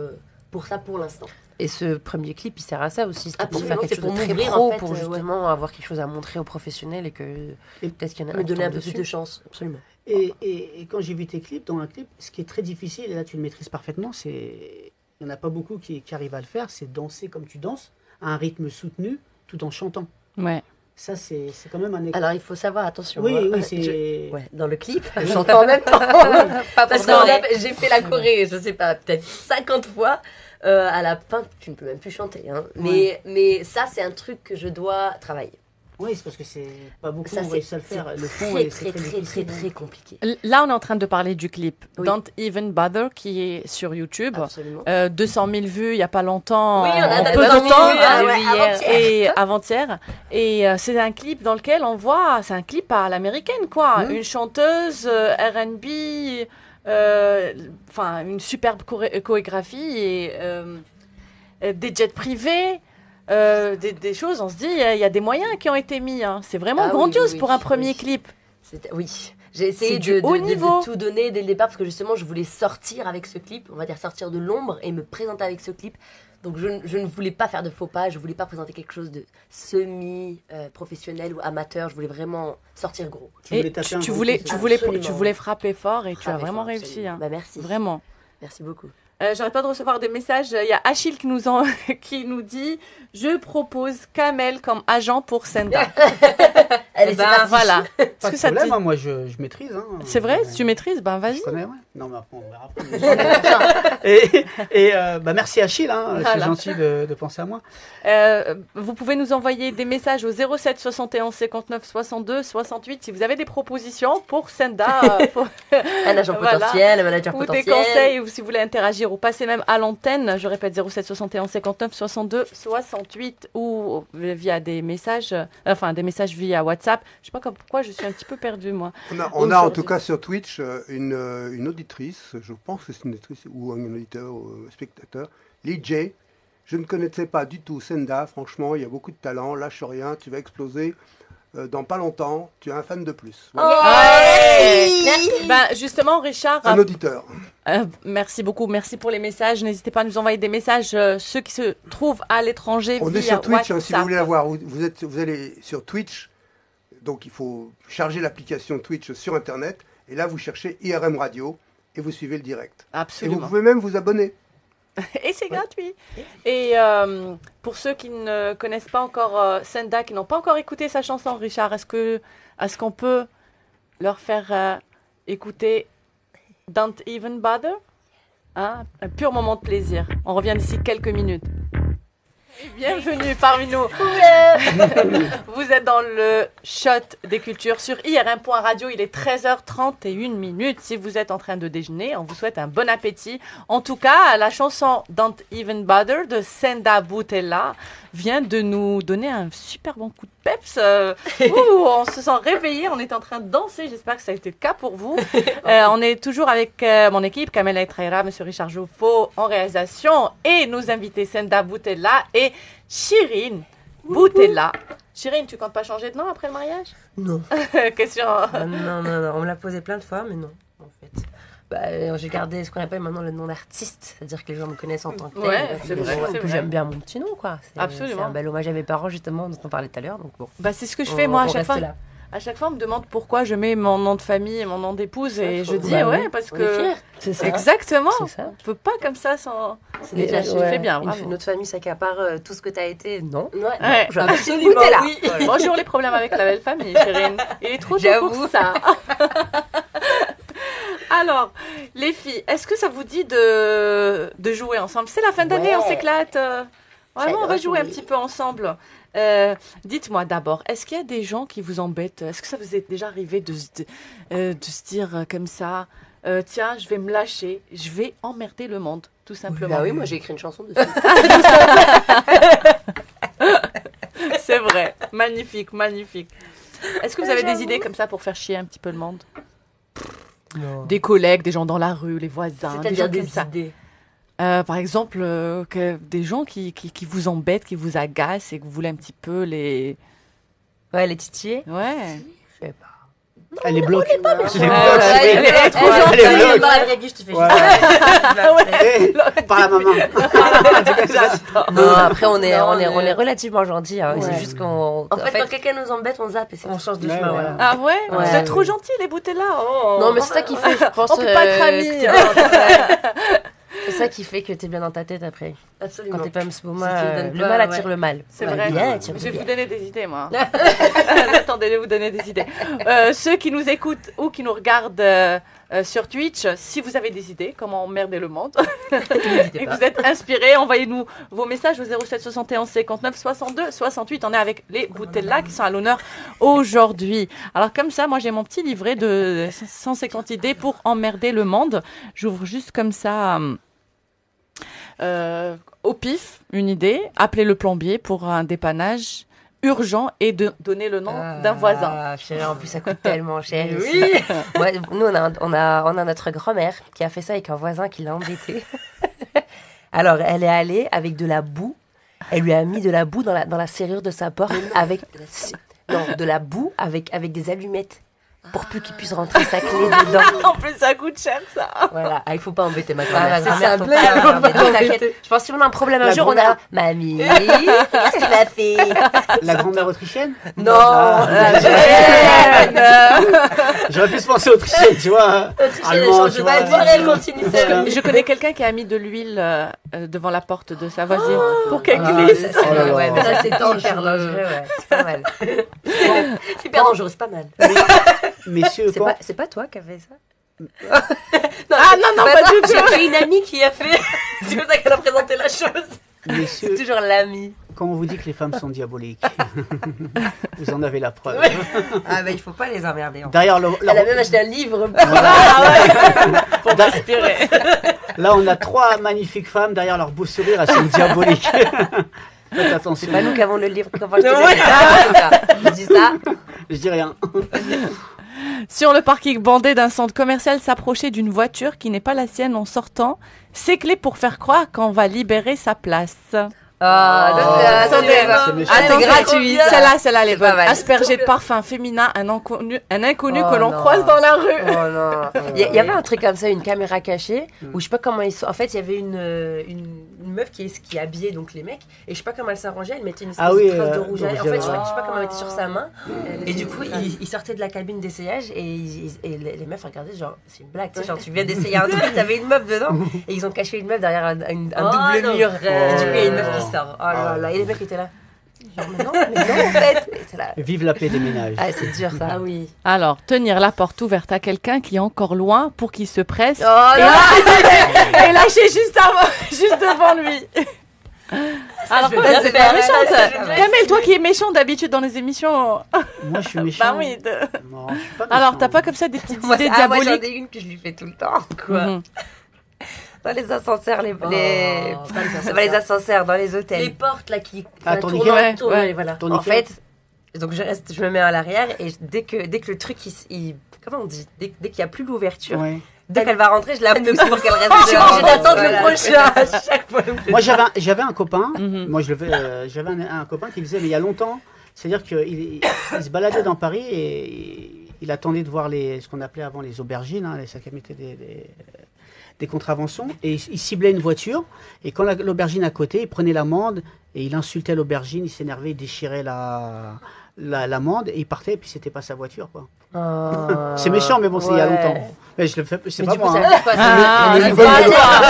ça pour l'instant. Et ce premier clip, il sert à ça aussi. C'était pour Absolument, faire quelque c'est chose de pour très m'ouvrir, pro, en fait, pour justement avoir quelque chose à montrer aux professionnels et que peut-être qu'il y en a Me donner un peu dessus. plus de chance, absolument. Et quand j'ai vu tes clips, dans un clip, ce qui est très difficile, et là tu le maîtrises parfaitement, c'est il n'y en a pas beaucoup qui arrivent à le faire, c'est danser comme tu danses, à un rythme soutenu, tout en chantant. Ouais. Ça, c'est quand même un... Alors il faut savoir, attention. Oui, hein, oui, c'est... Ouais, dans le clip, je chante en même temps. Parce que j'ai fait la choré, je sais pas, peut-être 50 fois. À la fin, tu ne peux même plus chanter. Hein. Mais ça, c'est un truc que je dois travailler. Oui, c'est parce que c'est pas beaucoup Ça, qui réussissent à le faire. Le fond, très, c'est très compliqué. Là, on est en train de parler du clip Oui. Don't Even Bother qui est sur YouTube. Absolument. 200 000 vues il n'y a pas longtemps, Oui, on a en 200 peu 000 de temps, vues, hein, ouais, avant-hier. et avant-hier. Et c'est un clip dans lequel on voit, c'est un clip à l'américaine, quoi. Une chanteuse R&B, enfin une superbe chorégraphie et des jets privés. Des choses, on se dit, il y a des moyens qui ont été mis. Hein. C'est vraiment Ah oui, grandiose oui, pour un oui. premier clip. Oui, j'ai essayé C'est du haut niveau. de tout donner dès le départ parce que justement je voulais sortir avec ce clip, on va dire sortir de l'ombre et me présenter avec ce clip. Donc je ne voulais pas faire de faux pas, je voulais pas présenter quelque chose de semi-professionnel ou amateur, je voulais vraiment sortir gros. Et tu voulais frapper fort et tu as Frapper vraiment fort, réussi. absolument. Hein. Bah, merci. Vraiment. Merci beaucoup. J'arrête pas de recevoir des messages. Il y a Achille qui nous dit « Je propose Kamel comme agent pour Senda. » Allez, c'est parti. Voilà. Pas Est-ce de que ça te problème, dit moi je maîtrise. Hein. C'est vrai, si tu maîtrises, ben vas-y. Je connais, ouais. Non, mais après, on verra. Et bah, merci Achille, hein. C'est Voilà. gentil de penser à moi. Vous pouvez nous envoyer des messages au 07 71 59 62 68 si vous avez des propositions pour Senda, pour Un agent Voilà. potentiel, un manager ou des potentiel. conseils, ou si vous voulez interagir ou passer même à l'antenne. Je répète 07 71 59 62 68 ou via des messages, des messages via WhatsApp. Je sais pas pourquoi je suis un petit peu perdue moi. On a en tout cas sur Twitch une auditrice, je pense que c'est une auditrice ou un auditeur ou un spectateur, Lee J. Je ne connaissais pas du tout Senda, franchement, il y a beaucoup de talent, lâche rien, tu vas exploser. Dans pas longtemps, tu es un fan de plus. Voilà. Ben, justement, Richard, Un auditeur. merci beaucoup. Merci pour les messages. N'hésitez pas à nous envoyer des messages, ceux qui se trouvent à l'étranger. On via est sur Twitch, hein, si WhatsApp. vous voulez la voir. Vous allez sur Twitch, donc il faut charger l'application Twitch sur Internet, et là vous cherchez IRM Radio, et vous suivez le direct. Et vous Absolument. pouvez même vous abonner. Et c'est gratuit. Et pour ceux qui ne connaissent pas encore Senda, qui n'ont pas encore écouté sa chanson, Richard, est-ce qu'on peut leur faire écouter Don't Even Bother, hein? Un pur moment de plaisir. On revient d'ici quelques minutes. Et bienvenue parmi nous. Vous êtes dans le Shot des Cultures sur IRM.radio. Il est 13h31. Si vous êtes en train de déjeuner, on vous souhaite un bon appétit. En tout cas, la chanson Don't Even Bother de Senda Boutella vient de nous donner un super bon coup de peps. On se sent réveillé, on est en train de danser. J'espère que ça a été le cas pour vous. On est toujours avec mon équipe, Kamel Etraira, Monsieur Richard Jouffaut en réalisation et nos invités Senda Boutella et Chirine Boutella. Chirine, tu comptes pas changer de nom après le mariage? Non. Question. Non, on me l'a posé plein de fois, mais non, en fait. J'ai gardé ce qu'on appelle maintenant le nom d'artiste, c'est-à-dire que les gens me connaissent en tant que tel. Ouais, Donc, c'est vrai, bon, c'est et puis vrai. j'aime bien mon petit nom, quoi. C'est Absolument. un bel hommage à mes parents, justement, dont on parlait tout à l'heure, donc bon. Bah, c'est ce que je fais moi à chaque fois. Là. À chaque fois, on me demande pourquoi je mets mon nom de famille et mon nom d'épouse. Et je dis, bah oui, parce On est que. fiers. C'est ça. Exactement. C'est ça. On peut pas comme ça sans. C'est Et déjà tu fais bien, bravo. Notre famille s'accapare tout ce que tu as été. Non. Ouais, Ouais. Je- absolument, Tout est là. oui. Bonjour les problèmes avec la belle famille, Chérine. Il est trop tôt pour J'avoue. ça. Alors, les filles, est-ce que ça vous dit de jouer ensemble? C'est la fin d'année, Ouais. on s'éclate. Vraiment, on va J'adore jouer un jouer. petit peu ensemble. Dites-moi d'abord, est-ce qu'il y a des gens qui vous embêtent? Est-ce que ça vous est déjà arrivé de se dire comme ça, tiens, je vais me lâcher, je vais emmerder le monde, tout simplement? Bah oui, moi j'ai écrit une chanson dessus. C'est vrai, magnifique, magnifique. Est-ce que vous avez des idées comme ça pour faire chier un petit peu le monde? Des collègues, des gens dans la rue, les voisins, des gens C'est-à-dire comme des ça. idées. Par exemple, des gens qui vous embêtent, qui vous agacent et que vous voulez un petit peu les... Ouais, les titillés. Ouais. Je sais pas. Elle est bloquée. Elle est bloque, trop oui. elle est trop Elle gentille. est bloque. Dans la vraie vie, je te fais Ouais. Eh, par la maman. Non, après on est relativement gentils. Hein. Ouais. C'est juste qu'on. En fait, quand quelqu'un nous embête, on zappe et c'est on change de Ouais, chemin. voilà. Voilà. Ah ouais, Ouais. Vous êtes trop gentils, les bouteilles là. Oh. Non, mais c'est ça qui fait, je pense. On peut pas être que amis. t'es bien dans ta- C'est ça qui fait que t'es bien dans ta tête après. Absolument. Quand t'es pas Msbouma, Si tu le donnes le pas, mal attire ouais. le mal. C'est Ouais, vrai. bien attire Je vais le vous bien. donner des idées, moi. Attendez, je vais vous donner des idées. Ceux qui nous écoutent ou qui nous regardent sur Twitch, si vous avez des idées, comment emmerder le monde, et que vous êtes inspirés, envoyez-nous vos messages au 07 71 59 62 68. On est avec les Boutella qui sont à l'honneur aujourd'hui. Alors comme ça, moi j'ai mon petit livret de 150 idées pour emmerder le monde. J'ouvre juste comme ça... au pif, une idée, appeler le plombier pour un dépannage urgent et de donner le nom d'un voisin. Ah, chérie, en plus ça coûte tellement cher. Mais ici. Ouais, nous on a notre grand-mère qui a fait ça avec un voisin qui l'a embêté. Alors elle est allée avec de la boue. Elle lui a mis de la boue dans la serrure de sa porte avec de la boue avec des allumettes pour plus qu'il puisse rentrer sa clé dedans. En plus, ça coûte cher, ça. Voilà. Ah, il faut pas embêter ma Ah, grand-mère. ma C'est grand-mère, simple. faut pas l'embêter, t'inquiète. Je pense que si on a un problème un La jour, on a mamie, qu'est-ce qu'il a fait? La grand-mère autrichienne? Non, Ah. J'aurais pu se penser autrichienne, tu vois. Allemand, tu vois. Elle continue seule. Je connais quelqu'un qui a mis de l'huile devant la porte de sa voisine pour qu'elle Ah, glisse. ça, c'est Oh là là. ouais, mais Ça, ça, c'est c'est dangereux. hyper dangereux, ouais. C'est pas mal. C'est hyper dangereux, c'est pas mal. Messieurs, C'est quand... pas, c'est pas toi qui as fait ça? Ah non, pas du tout. J'ai une amie qui a fait. C'est comme ça qu'elle a présenté la chose. Messieurs, Toujours l'ami. quand on vous dit que les femmes sont diaboliques, vous en avez la preuve. Ah bah il faut pas les emmerder. Derrière Elle a même acheté un livre. Pour m'inspirer. Là, on a 3 magnifiques femmes. Derrière leur beau sourire, elles sont diaboliques. Faites attention. C'est pas nous qui avons le livre quand je te Ouais. Je dis ça. Je dis rien. Sur le parking bandé d'un centre commercial, s'approcher d'une voiture qui n'est pas la sienne en sortant, c'est clé pour faire croire qu'on va libérer sa place. Attendez, c'est méchant. c'est gratuit. Celle-là, elle est C'est pas bonne. mal. Asperger de parfum féminin un inconnu Oh que l'on non. croise dans la rue. Oh non. Il y avait un truc comme ça, une caméra cachée, où je sais pas comment ils sont. En fait, il y avait une meuf qui habillait donc les mecs, et je sais pas comment elle s'arrangeait, elle mettait une espèce Ah oui, de trace de rouge de à lèvres. En rouge à fait, je lèvres. sais pas comment elle mettait sur sa main. Et du coup, il sortait de la cabine d'essayage, et les meufs regardaient, genre, c'est une blague, tu sais, genre, tu viens d'essayer un truc, t'avais une meuf dedans, et ils ont caché une meuf derrière un double mur. Et du coup, il y a une meuf qui sort. Oh là là. Et les mecs étaient là. Genre, mais non, en fait. Et c'est là. Vive la paix des ménages. Ah, c'est dur ça. Ah oui. Alors, tenir la porte ouverte à quelqu'un qui est encore loin pour qu'il se presse Oh là. et lâcher juste devant lui. Alors, je quoi, veux bien c'est faire, pas méchant, ça, ça. je veux bien Kamel, toi qui es méchant d'habitude dans les émissions. Moi, je suis méchant. Bah oui. Non, je suis pas Alors, méchant. t'as pas comme ça des petites Moi, idées moi j'en diaboliques? ai une que je lui fais tout le temps. Quoi Mhm. Dans les ascenseurs, pas les c'est pas les ascenseurs, dans les hôtels. Les portes là qui. Ah, tournent, tourniquet. tournent, Ouais. voilà. Tourniquet. En fait, donc je me mets à l'arrière et dès que le truc, comment on dit, dès qu'il n'y a plus l'ouverture, Ouais. dès qu'elle va rentrer, je la pousse pour qu'elle reste Je suis dehors. obligée d'attendre Voilà. le prochain à chaque fois. Moi, j'avais un copain. Mhm. Moi, j'avais un copain qui faisait, mais il y a longtemps, c'est-à-dire qu'il se baladait dans Paris et il attendait de voir ce qu'on appelait avant les aubergines, hein, les sacs à mettre des contraventions et il ciblait une voiture. Et quand l'aubergine à côté, il prenait l'amende et il insultait l'aubergine, il s'énervait, il déchirait l'amende et il partait et puis c'était pas sa voiture, quoi. C'est méchant, mais bon, c'est il y a longtemps. Mais je le fais, c'est pas du coup, moi. ça Hein. veut dire quoi,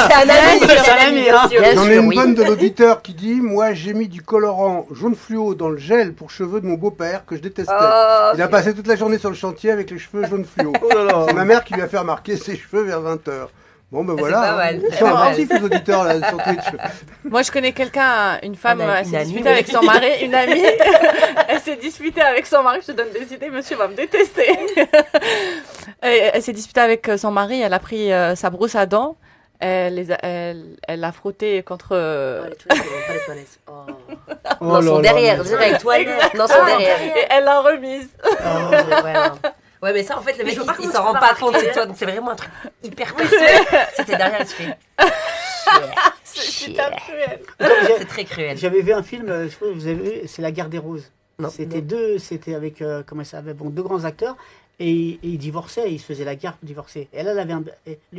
C'est un ami, hein. Bien J'en ai sûr, une oui. bonne de l'auditeur qui dit: moi, j'ai mis du colorant jaune fluo dans le gel pour cheveux de mon beau-père que je détestais. Il a passé toute la journée sur le chantier avec les cheveux jaune fluo. Oh là là. C'est ma mère qui lui a fait remarquer ses cheveux vers 20h. Bon, ben voilà. c'est pas mal, Ils c'est sont pas mal. attentifs, les auditeurs, là, sur Twitch. Moi, je connais quelqu'un, une femme, Une elle s'est amie, disputée oui. avec son mari, une amie. Elle s'est disputée avec son mari. Je te donne des idées, monsieur va me détester. Elle s'est disputée avec son mari. Elle a pris sa brosse à dents. Elle l'a frotté contre. Oh, les toilettes, pas les toilettes. Oh. Oh Non, là son là derrière, là. direct, toilette. Non, son Ah, derrière. et elle l'a remise. Ouais, non. Ouais, mais ça, en fait, le mec, il s'en rend pas compte, c'est toi. Donc, c'est vraiment un truc hyper personnel. C'était derrière, tu fais. C'est super cruel. C'est très cruel. J'avais vu un film, je sais pas, vous avez vu, c'est La Guerre des Roses. Non. C'était avec comment ça s'appelle, bon, deux grands acteurs et ils divorçaient, ils se faisaient la guerre pour divorcer. Et là, lui,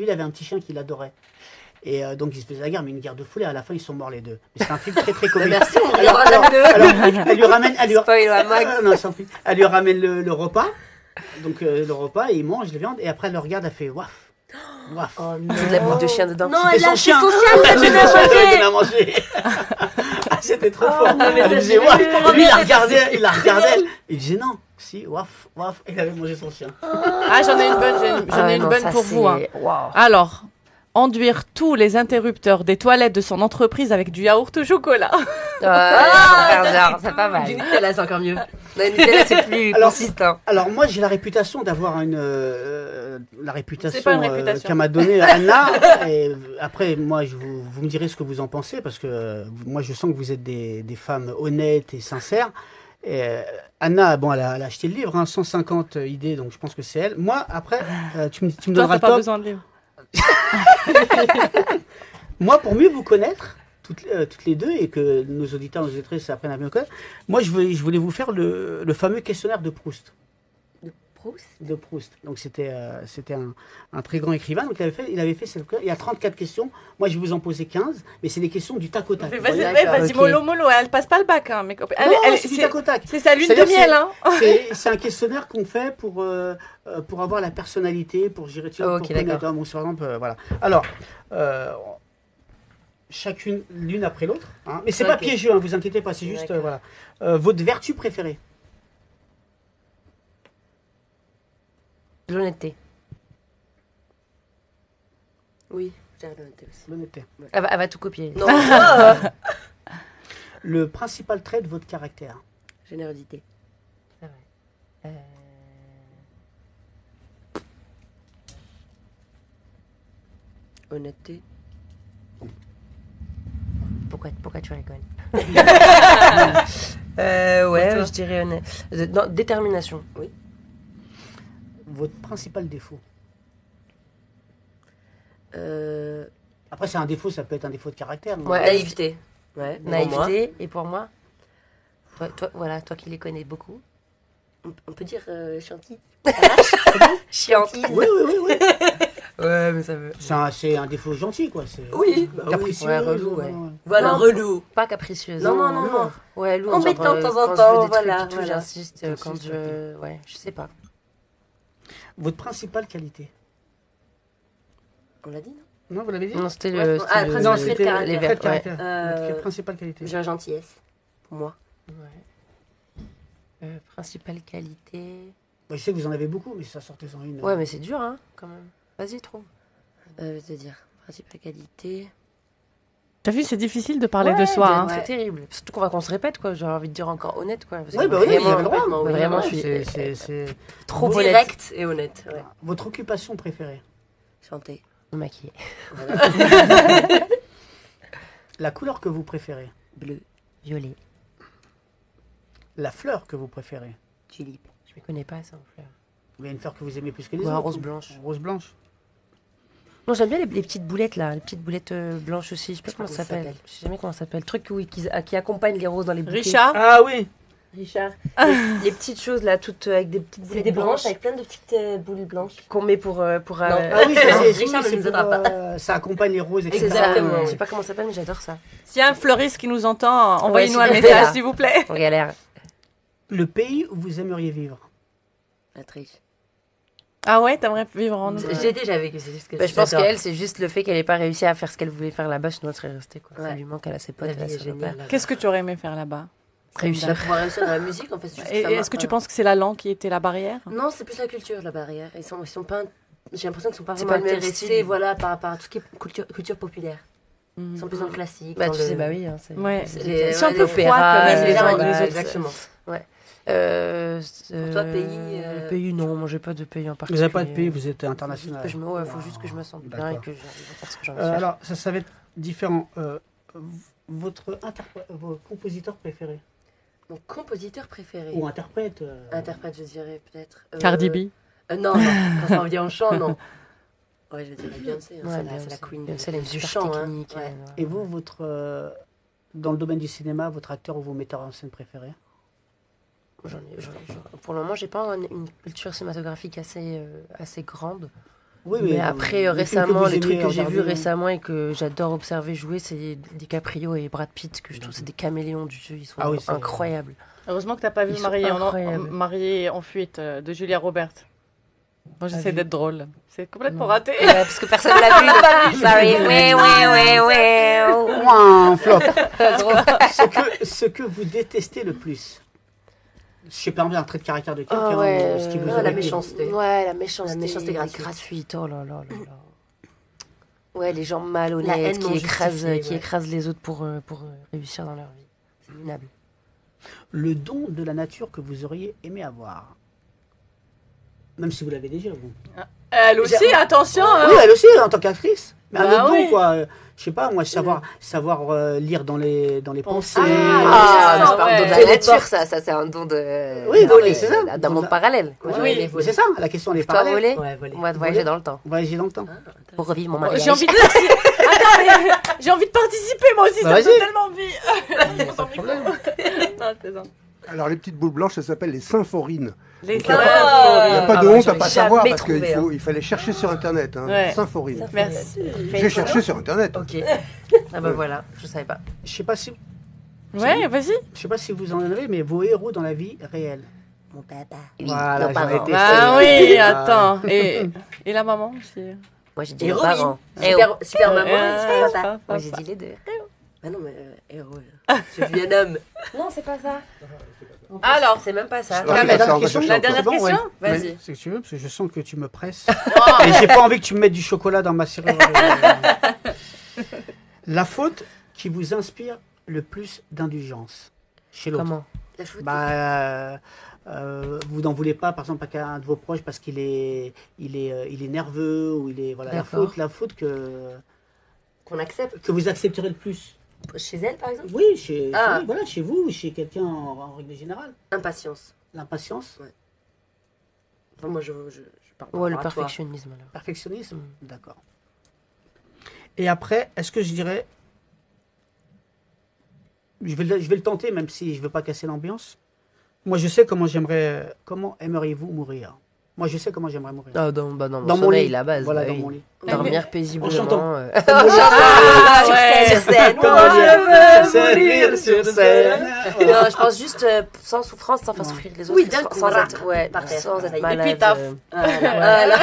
il avait un petit chien qu'il adorait. Et donc, ils se faisaient la guerre, mais une guerre de folie. À la fin, ils sont morts les deux. Mais c'est un film très très comique. Merci, on regardera jamais deux. Elle lui ramène, Spoil à Max. non, sans plus. Elle lui ramène le repas. Donc le repas, et il mange la viande et après elle le regarde, elle fait waf, waf. Oh non. C'est de la bouffe de chien dedans. Non, C'était elle a acheté son chien, Elle elle l'a l'a donné à mangé. Ah, c'était trop fort. non, mais Elle ça, disait j'ai waf. vu. Lui, il la regardait. Il disait non, si, waf, waf. Et il avait mangé son chien. Ah, j'en ai une bonne, j'en ai une bonne pour vous. Hein. Waouh. Alors, enduire tous les interrupteurs des toilettes de son entreprise avec du yaourt au chocolat. C'est pas mal. Du Nutella, c'est encore mieux. La Nutella, c'est plus Alors, consistant. Alors moi j'ai la réputation d'avoir la réputation, C'est pas une réputation. qu'elle m'a donnée Anna. Et après moi vous me direz ce que vous en pensez parce que moi je sens que vous êtes des femmes honnêtes et sincères. Et, Anna, bon, elle a acheté le livre, hein, 150 idées, donc je pense que c'est elle. Moi après tu me Toi, donneras t'as le pas top. besoin de livre. Moi pour mieux vous connaître toutes les deux et que nos auditeurs, nos auditrices apprennent à bien connaître, moi je voulais vous faire le fameux questionnaire de Proust. De Proust. Donc c'était un très grand écrivain. Donc il avait fait il y a 34 questions. Moi je vais vous en poser 15, mais c'est des questions du tac au tac. Mais Vous voyez vas-y, ok. mollo, elle passe pas le bac, hein, mes copains. Non, Elle- c'est du c'est- tac au tac. C'est sa lune de C'est-à-dire, miel, hein. C'est un questionnaire qu'on fait pour avoir la personnalité, pour gérer, tu vois, Ok, pour connaître, d'accord. bon, par exemple, voilà. Alors, chacune, l'une après l'autre. Hein. Mais c'est pas Ok. piégeux, hein, vous inquiétez pas, c'est juste, D'accord. voilà. Votre vertu préférée? L'honnêteté. Oui, j'ai l'honnêteté aussi. L'honnêteté. Elle va tout copier. Non, Le principal trait de votre caractère? générosité. Honnêteté. Pourquoi tu rigoles Ouais, je dirais honnête. Non, détermination. Oui. Votre principal défaut? Euh, Après, c'est un défaut, ça peut être un défaut de caractère. mais- Ouais. naïveté. Ouais, pour moi. Naïveté. Et pour moi toi qui les connais beaucoup. On peut dire chantilly. Chiante. Oui, oui, oui, oui. Ouais, mais ça veut. C'est un défaut gentil, quoi. Oui, Capricieux. ouais, relou, ouais. Voilà, Non. relou. Pas capricieuse. Non, non, non, non. Ouais, lourd. Embêtant de temps en quand temps, je veux des voilà, trucs et tout, voilà. j'insiste. Quand T'insistes, je. Ouais, je sais pas. Votre principale qualité? On l'a dit, non? Non, vous l'avez dit? Non, c'était Ouais, le. ah, le- après, Non, c'est c'était le les trait de verts, ouais. caractère. Votre principale qualité? J'ai la gentillesse. Pour moi. Ouais. Principale qualité. Bah, je sais que vous en avez beaucoup, mais ça sortait sans une. Ouais, mais c'est dur, hein, quand même. Vas-y, trouve. C'est-à-dire, principale qualité. T'as vu, c'est difficile de parler de Ouais, soi. Hein. C'est terrible. Surtout qu'on se répète, quoi. J'ai envie de dire encore honnête, quoi. Parce Ouais, que bah oui, vous vraiment, avez le droit. mais vraiment, je suis C'est trop honnête. Direct et honnête. Ouais. votre occupation préférée? Chanter. Me maquiller. La couleur que vous préférez? Bleu. Violet. La fleur que vous préférez? Tulipe. Je me connais pas, ça, en fleurs. Il y a une fleur que vous aimez plus que les Ouais, autres? rose blanche. Rose blanche. Non, j'aime bien les petites boulettes, là. Les petites boulettes blanches aussi. Je sais pas comment ça s'appelle. s'appelle. Je sais jamais comment ça s'appelle. Le truc qui accompagne les roses dans les bouquets. Richard, Ah oui. Richard. Les petites choses là, toutes avec des petites C'est boules des branches blanches avec plein de petites boules blanches. qu'on met pour Ah oui, Richard ne nous aidera pas. ça accompagne les roses, etc. Exactement. Je sais pas comment ça s'appelle, mais j'adore ça. S'il y a un fleuriste qui nous entend, envoyez-nous un s'il vous message, plaît. s'il vous plaît. On galère. Le pays où vous aimeriez vivre. La triche. Ah ouais, t'aimerais vivre en Australie? J'ai déjà vécu, c'est juste que Bah, je pense j'adore. qu'elle, c'est juste le fait qu'elle ait pas réussi à faire ce qu'elle voulait faire là-bas, sinon elle serait restée. Quoi. Ça Ouais. lui manque, elle a ses potes, La elle a vie est ses géniale. repères. là-bas. Qu'est-ce que tu aurais aimé faire là-bas? Réussir. Pouvoir réussir dans la musique, en fait. c'est juste Et ça est-ce que tu penses que c'est la langue qui était la barrière? Non, c'est plus la culture, la barrière. Ils sont pas. J'ai l'impression qu'ils sont pas C'est vraiment pas le même intéressés, style. voilà, par rapport à tout ce qui est culture populaire. Ils sont plus dans le classique. Bah, dans tu le- sais, bah oui. Hein, c'est... Ouais. Les- C'est un ouais, peu les froid opéras, quand même, c'est les les uns et gens, les autres. exactement. Pour toi, pays, Pays, non, moi j'ai pas de pays en Vous particulier. n'avez pas de pays, vous êtes international. Il faut juste que je me sente bien et D'accord. que j'arrive à faire ce que j'ai envie de faire. Alors, ça va être différent. Votre vos compositeurs préférés Mon compositeur préféré. ou interprète Interprète, je dirais peut-être. Cardi B. Non, quand ça revient au chant, non. Ouais, je dirais Beyoncé. hein, Ouais, c'est la queen Beyoncé, elle est du super chant. hein. technique. Ouais. Et vous, dans le domaine du cinéma, votre acteur ou vos metteurs en scène préférés? Pour le moment, j'ai pas une culture cinématographique assez grande. Oui, Mais après, les récemment, les trucs que j'ai vus récemment récemment et que j'adore observer jouer, c'est DiCaprio et Brad Pitt, que je trouve c'est des caméléons du jeu. Ils sont Ah oui, c'est- incroyables. Heureusement que t'as pas vu Ils sont Marié incroyables. Marié en fuite de Julia Roberts. Moi, j'essaie vu. d'être drôle. C'est complètement Non. raté. Ouais, parce que personne l'a vu. Sorry. Ouais. Ouah, flop. ce que vous détestez le plus. Je sais pas, un trait de caractère de quelqu'un. Ah ouais, ou ce qui vous la aurait été- méchanceté. Ouais, la méchanceté. La méchanceté gratuite. gratuite. Oh là là là là. Ouais, les gens La malhonnêtes haine non qui justifiée, écrasent les autres pour réussir dans leur vie. C'est minable. Le don de la nature que vous auriez aimé avoir. Même si vous l'avez déjà, vous. Elle aussi, attention. hein. Oui, elle aussi, en tant qu'actrice. Mais un Bah autre oui. don, quoi. Je sais pas, moi, savoir lire dans les pensées. Ah, Ah, c'est pas un don de la ouais. nature, ça c'est un don de. Oui, non, mais c'est ça. D'un monde parallèle. Moi, Oui, j'aurais aimé voler. c'est ça, la question elle est Toi, parallèle. voler, Ouais, voler. on va voyager dans le temps. Voyager dans le temps. Pour revivre mon Oh, mariage. j'ai envie de Attends, mais j'ai envie de participer moi aussi, Bah, ça me vas-y. donne tellement envie. Pas de problème. Non, je plaisante. Alors les petites boules blanches, ça s'appelle les symphorines. Les Il n'y a pas de bah, honte à j'aurais pas savoir jamais parce qu'il trouvé, il fallait chercher sur internet. Hein. Ouais. Symphorines. Merci. J'ai cherché sur internet. Ok. Ah bah voilà, je savais pas. Je sais pas si Ouais, vas-y. je sais pas si vous en avez, mais vos héros dans la vie réelle. Mon papa. Voilà, nos j'en parents. étais Ah sûr. oui, Ah. attends. Et la maman aussi. Moi j'ai dit nos Héroïne. parents. Super maman et super papa. papa. Moi j'ai dit les deux. Ah non, mais héros. J'ai vu un homme. Non, c'est pas ça. Alors, C'est même pas ça. Ah, Ah, c'est mais pas ça, dernière on va question. chercher la encore. dernière C'est bon, question ouais. Vas-y. Mais c'est que tu veux, parce que je sens que tu me presses. Et j'ai pas envie que tu me mettes du chocolat dans ma serrure. La faute qui vous inspire le plus d'indulgence chez l'autre. Comment? La faute. Vous n'en voulez pas, par exemple, à un de vos proches parce qu'il est nerveux ou il est voilà D'accord. la faute Qu'on accepte. que vous accepterez le plus. Chez elle, par exemple. Oui, chez Ah. oui, voilà, chez vous, ou chez quelqu'un en règle générale. Impatience. L'impatience, Enfin, moi, je parle par Ouais, le rapport à toi. perfectionnisme là. perfectionnisme, d'accord. Et après, est-ce que je dirais, je vais le tenter, même si je veux pas casser l'ambiance. Moi, je sais comment aimeriez-vous mourir? Moi, je sais comment j'aimerais mourir. Ah, dans mon Dans mon sommeil, lit. la base. Voilà, bah dans oui. mon lit. Dormir paisiblement. chantant. Ah, ouais. Sur scène. Comme Moi, on dit, je veux servir mourir sur scène. Non, je pense juste sans souffrance, sans faire souffrir les autres. Oui, d'un sans- coup, sans rac, être, ouais, par terre. sans Et être puis, malade. taf. Voilà.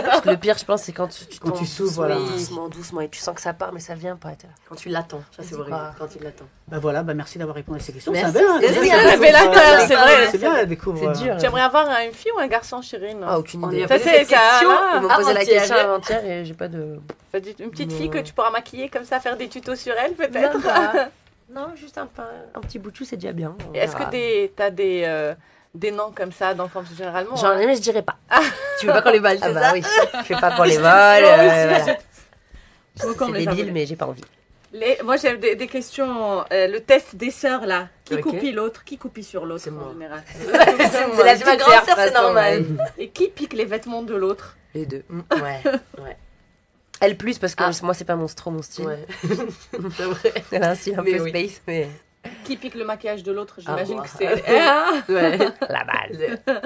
Parce que le pire, je pense, c'est quand tu Quand tombes tu souffres, voilà. doucement, et tu sens que ça part, mais ça vient pas. t'es là. Quand tu l'attends. Ça, c'est Vas-y, horrible. quoi. Quand tu l'attends. Bah voilà, bah merci d'avoir répondu à ces questions. Merci. C'est bien, C'est c'est bien, bien. révélateur, c'est vrai. C'est bien, elle découvre. C'est dur. J'aimerais avoir une fille ou un garçon, Chérine? Ah, aucune On idée. y a Ça, posé c'est cette ça. question. là. Ils m'ont posé la Avant-hier. question avant-hier et j'ai pas de. Une petite fille que Non. tu pourras maquiller comme ça, faire des tutos sur elle, peut-être. Non, juste un petit bout de chou, c'est déjà bien. On Et Est-ce verra. que t'as des noms comme ça d'enfants généralement? J'en ai, mais je dirais pas. Tu veux pas qu'on les balle, Ah c'est bah ça oui, je fais pas pour les vols. Moi aussi, Voilà. Faut qu'on C'est me les débile, envoie. mais j'ai pas envie. Moi j'ai des questions. Le test des sœurs là. Qui Ok. copie l'autre? Qui copie sur l'autre C'est moi. en général? C'est la ma grande sœur, c'est normal. Et qui pique les vêtements de l'autre? Les deux. Ouais. Elle plus parce que Ah. moi c'est pas trop mon style. Ouais. C'est vrai. Elle a un style un Mais peu oui. space, mais. qui pique le maquillage de l'autre, j'imagine moi. que c'est... Ouais, la base.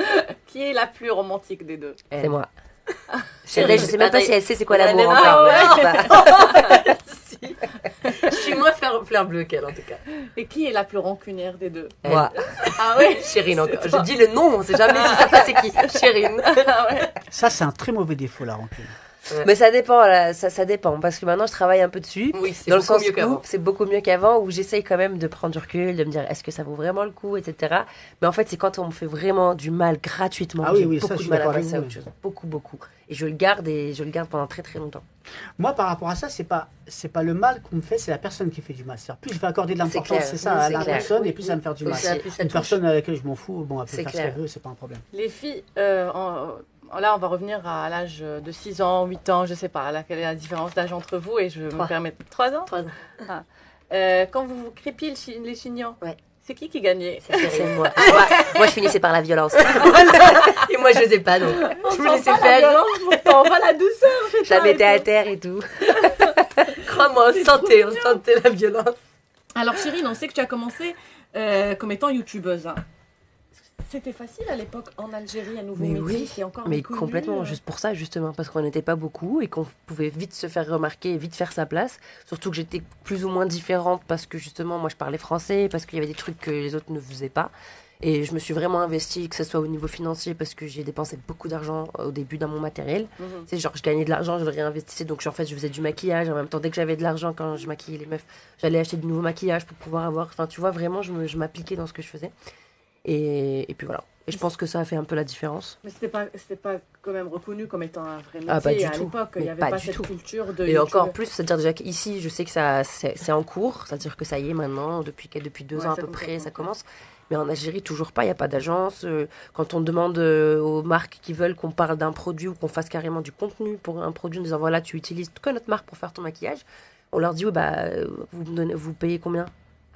Qui est la plus romantique des deux? C'est moi. Chérie, Je sais même pas si elle sait c'est quoi on a l'amour même- encore. Ah Je suis moins fleur bleue qu'elle en tout cas. Et qui est la plus rancunière des deux? Moi. Ah ouais? Chérine encore. Je dis le nom, on sait jamais si ça passe c'est qui. Chérine. Ah ouais. Ça, c'est un très mauvais défaut, la rancune. Mais ça dépend, là, ça dépend. Parce que maintenant, je travaille un peu dessus. Oui, c'est Dans le beaucoup sens mieux où qu'avant. c'est beaucoup mieux qu'avant, où j'essaye quand même de prendre du recul, de me dire est-ce que ça vaut vraiment le coup, etc. Mais en fait, c'est quand on me fait vraiment du mal gratuitement. Ah oui, j'ai oui, ça, beaucoup je suis de mal à d'accord avec passer à vous, autre oui. chose. Beaucoup, beaucoup. Et je le garde pendant très très longtemps. Moi, par rapport à ça, c'est pas le mal qu'on me fait, c'est la personne qui fait du mal. C'est-à-dire, plus je vais accorder de l'importance, clair. c'est ça, Oui, à c'est la clair. personne, Oui, et plus ça va me faire du mal. Plus ça Une touche. personne à laquelle je m'en fous, bon, elle peut C'est faire ce clair. qu'elle veut, c'est pas un problème. Les filles, là, on va revenir à l'âge de 6 ans, 8 ans, je sais pas, là, quelle est la différence d'âge entre vous, et je me 3. permets... 3 ans? 3 ans. Quand vous vous crépiez les chignons, Ouais. c'est qui gagnait? C'est moi. Moi, je finissais par la violence. Et moi je sais pas donc. Je me laissais La faire. violence, pourtant, on va la douceur, c'est Je la ça, mettais et à tout. terre et tout. Crois-moi, on sentait la violence. Alors Chérine, on sait que tu as commencé comme étant youtubeuse. Hein. C'était facile à l'époque en Algérie, un nouveau Mais métier oui, qui est encore mais inconnu. complètement, juste pour ça, justement, parce qu'on n'était pas beaucoup et qu'on pouvait vite se faire remarquer et vite faire sa place. Surtout que j'étais plus ou moins différente parce que justement, moi, je parlais français, parce qu'il y avait des trucs que les autres ne faisaient pas. Et je me suis vraiment investie, que ce soit au niveau financier, parce que j'ai dépensé beaucoup d'argent au début dans mon matériel. Mhm. Tu sais, genre, je gagnais de l'argent, je le réinvestissais. Donc, en fait, je faisais du maquillage. En même temps, dès que j'avais de l'argent, quand je maquillais les meufs, j'allais acheter du nouveau maquillage pour pouvoir avoir. Enfin, tu vois, vraiment, je m'appliquais dans ce que je faisais. Et puis voilà. Et je pense que ça a fait un peu la différence. Mais c'était pas quand même reconnu comme étant un vrai métier Ah, pas du à tout. l'époque. Il Mais n'y avait pas pas du cette tout. culture de Et YouTubeur. encore plus, c'est-à-dire déjà qu'ici, je sais que c'est en cours, c'est-à-dire que ça y est maintenant, depuis 2 Ouais, ans à ça peu commence près, à ça commencer. commence. Mais en Algérie, toujours pas, il n'y a pas d'agence. Quand on demande aux marques qui veulent qu'on parle d'un produit ou qu'on fasse carrément du contenu pour un produit en disant voilà, tu utilises que notre marque pour faire ton maquillage, on leur dit oui, bah, vous payez combien?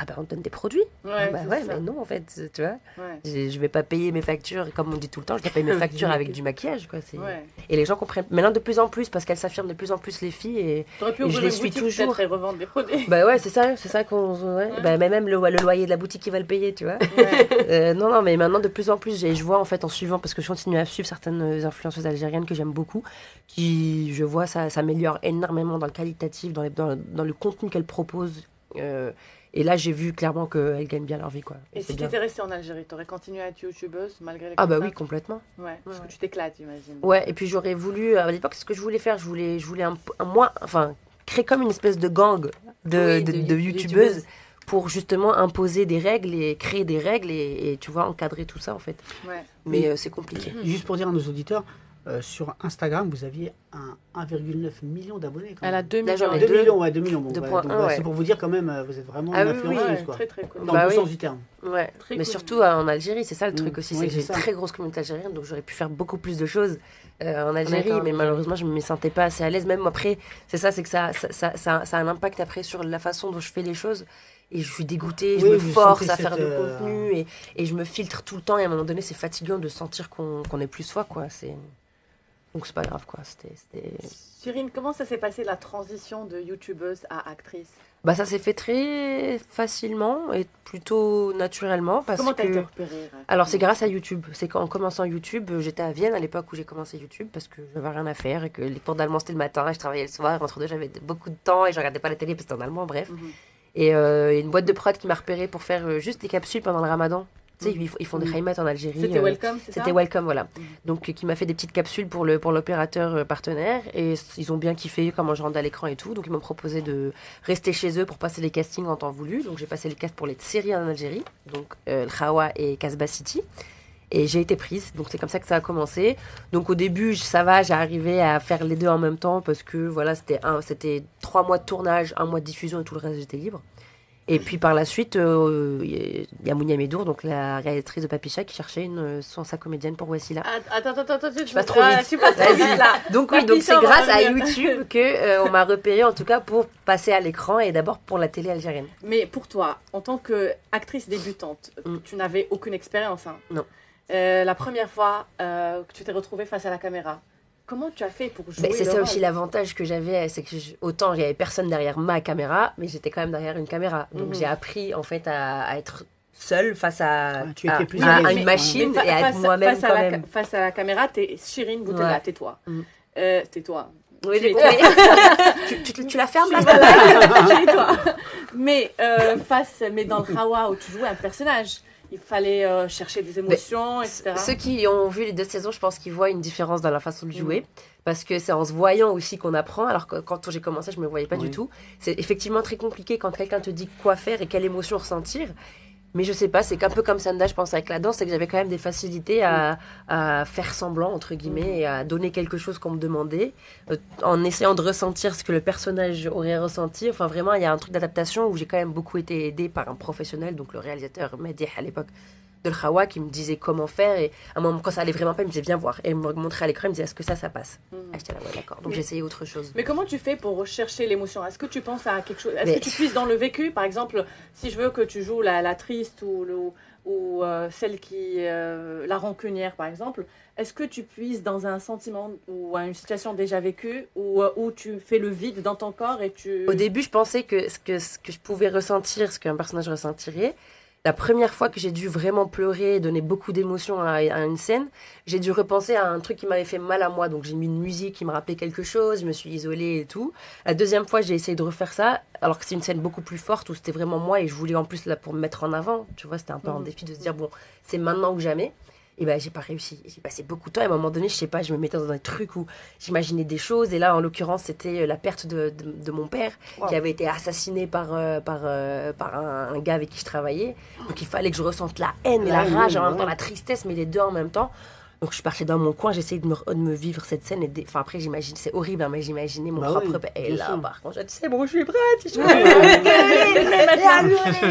Ah bah on te donne des produits. Ouais, Ah bah c'est ouais, ça. mais non en fait, tu vois. Ouais. Je vais pas payer mes factures, comme on dit tout le temps, je vais payer mes factures avec du maquillage. Quoi. Ouais. Et les gens comprennent maintenant de plus en plus, parce qu'elles s'affirment de plus en plus les filles. Et T'aurais pu Et je ouvrir les une suis boutique toujours. peut-être et revendre des produits. bah ouais, c'est ça qu'on. Ouais. Ouais. Bah, mais même le loyer de la boutique, qui va le payer, tu vois. Ouais. Non, mais maintenant de plus en plus, je vois en fait en suivant, parce que je continue à suivre certaines influenceuses algériennes que j'aime beaucoup, qui, je vois, ça s'améliore énormément dans le qualitatif, dans le contenu qu'elles proposent. Et là, j'ai vu clairement qu'elles gagnent bien leur vie, quoi. Et c'est si tu bien. étais restée en Algérie, t'aurais continué à être youtubeuse malgré les Ah bah oui, contraintes? complètement. Ouais, parce Ouais. que tu t'éclates, j'imagine. Ouais, et puis j'aurais voulu, à l'époque, c'est ce que je voulais faire, je voulais enfin, créer comme une espèce de gang Oui, de youtubeuses pour justement imposer des règles et créer des règles et tu vois, encadrer tout ça en fait. Ouais. Mais Oui. c'est compliqué. Juste pour dire à nos auditeurs, sur Instagram, vous aviez 1,9 million d'abonnés. quand Elle a même. 2 Là, j'en millions. ai 2 deux. millions, ouais, 2 millions. Bon, 2,1, donc, ouais. C'est pour vous dire quand même, vous êtes vraiment Ah une oui, oui, influenceuse, Ouais, quoi. très très cool. Dans Bah le oui. sens du terme. Ouais, Très mais cool. surtout en Algérie, c'est ça le truc aussi, Oui, c'est que j'ai c'est une ça. très grosse communauté algérienne, donc j'aurais pu faire beaucoup plus de choses en Algérie, D'accord, mais mais- malheureusement je ne me sentais pas assez à l'aise. Même après, c'est ça, c'est que ça a un impact après sur la façon dont je fais les choses. Et je suis dégoûtée, je Oui, me vous force sentez à faire cette, du contenu et je me filtre tout le temps. Et à un moment donné, c'est fatigant de sentir qu'on est plus soi, quoi. Donc c'est pas grave, quoi. C'était... Cyrine, comment ça s'est passé la transition de youtubeuse à actrice? Bah ça s'est fait très facilement et plutôt naturellement parce Comment t'as été que... repérée? Alors c'est grâce à YouTube. C'est qu'en commençant YouTube, j'étais à Vienne à l'époque où j'ai commencé YouTube parce que j'avais rien à faire et que les cours d'allemand c'était le matin et je travaillais le soir. Entre deux j'avais beaucoup de temps et je regardais pas la télé parce que c'était en allemand, bref. Mhm. Et une boîte de prod qui m'a repéré pour faire juste des capsules pendant le ramadan. Tu sais, ils font des highlights en Algérie. C'était Welcome, c'est ça? C'était Welcome, voilà. Mhm. Donc, qui m'a fait des petites capsules pour l'opérateur partenaire. Et ils ont bien kiffé comment je rendais à l'écran et tout. Donc, ils m'ont proposé de rester chez eux pour passer les castings en temps voulu. Donc, j'ai passé les casts pour les séries en Algérie. Donc, El Khawa et Casbah City. Et j'ai été prise. Donc, c'est comme ça que ça a commencé. Donc, au début, ça va, j'ai arrivé à faire les deux en même temps parce que, voilà, c'était 3 mois de tournage, 1 mois de diffusion et tout le reste, j'étais libre. Et puis par la suite, il y a Mounia Medour, donc la réalisatrice de Papicha, qui cherchait sa comédienne pour Wassila. Attends, Je passe trop vite. Tu passes trop Vas-y. vite là. Donc oui, Papicha, donc c'est on va grâce à revenir. YouTube que on m'a repéré en tout cas pour passer à l'écran et d'abord pour la télé algérienne. Mais pour toi, en tant qu'actrice débutante, tu n'avais aucune expérience. Hein. Non. La première fois que tu t'es retrouvée face à la caméra, comment tu as fait pour jouer C'est le ça rôle? aussi l'avantage que j'avais, c'est que autant il y avait personne derrière ma caméra, mais j'étais quand même derrière une caméra. Donc j'ai appris en fait à être seule face à, Ouais, tu étais plus à à l'aise. une machine Mais et à être moi-même face à quand la, même. face à la caméra, t'es Chirine Boutella, Ouais. tais-toi. Mm. Tais-toi. Oui, Tu es- tu la fermes là? Tais-toi. Mais mais dans le Hawa où tu jouais un personnage, il fallait chercher des émotions, etc. Ceux qui ont vu les 2 saisons, je pense qu'ils voient une différence dans la façon de jouer. Parce que c'est en se voyant aussi qu'on apprend. Alors que quand j'ai commencé, je ne me voyais pas du tout. C'est effectivement très compliqué quand quelqu'un te dit quoi faire et quelle émotion ressentir. Mais je sais pas, c'est qu'un peu comme Sanda, je pense, avec la danse, c'est que j'avais quand même des facilités à faire semblant, entre guillemets, et à donner quelque chose qu'on me demandait, en essayant de ressentir ce que le personnage aurait ressenti. Enfin, vraiment, il y a un truc d'adaptation où j'ai quand même beaucoup été aidée par un professionnel, donc le réalisateur Mehdi à l'époque de l'Hawa, qui me disait comment faire. Et à un moment, quand ça allait vraiment pas, il me disait viens voir. Et il me montrait à l'écran, il me disait est-ce que ça passe? Ah, j'étais là, ouais, d'accord. Donc j'ai essayé autre chose. Mais comment tu fais pour rechercher l'émotion? Est-ce que tu penses à quelque chose? Est-ce que tu puisses dans le vécu? Par exemple, si je veux que tu joues la triste ou celle qui... la rancunière, par exemple, est-ce que tu puisses dans un sentiment ou à une situation déjà vécue où tu fais le vide dans ton corps et tu... Au début, je pensais que ce que je pouvais ressentir, ce qu'un personnage ressentirait, la première fois que j'ai dû vraiment pleurer et donner beaucoup d'émotions à une scène, j'ai dû repenser à un truc qui m'avait fait mal à moi. Donc j'ai mis une musique qui me rappelait quelque chose, je me suis isolée et tout. La deuxième fois, j'ai essayé de refaire ça, alors que c'est une scène beaucoup plus forte où c'était vraiment moi et je voulais en plus là pour me mettre en avant. Tu vois, c'était un peu un défi de se dire, bon, c'est maintenant ou jamais. Et ben j'ai pas réussi. J'ai passé beaucoup de temps et à un moment donné, je sais pas, je me mettais dans un truc où j'imaginais des choses. Et là, en l'occurrence, c'était la perte de mon père qui avait été assassiné par un gars avec qui je travaillais. Donc il fallait que je ressente la haine et la rage, en même temps la tristesse, mais les deux en même temps. Donc je suis partie dans mon coin, j'essayais de me vivre cette scène. Enfin après, j'imagine, c'est horrible, hein, mais j'imaginais mon propre père. Et là, par contre, je disais, c'est bon, je suis prête.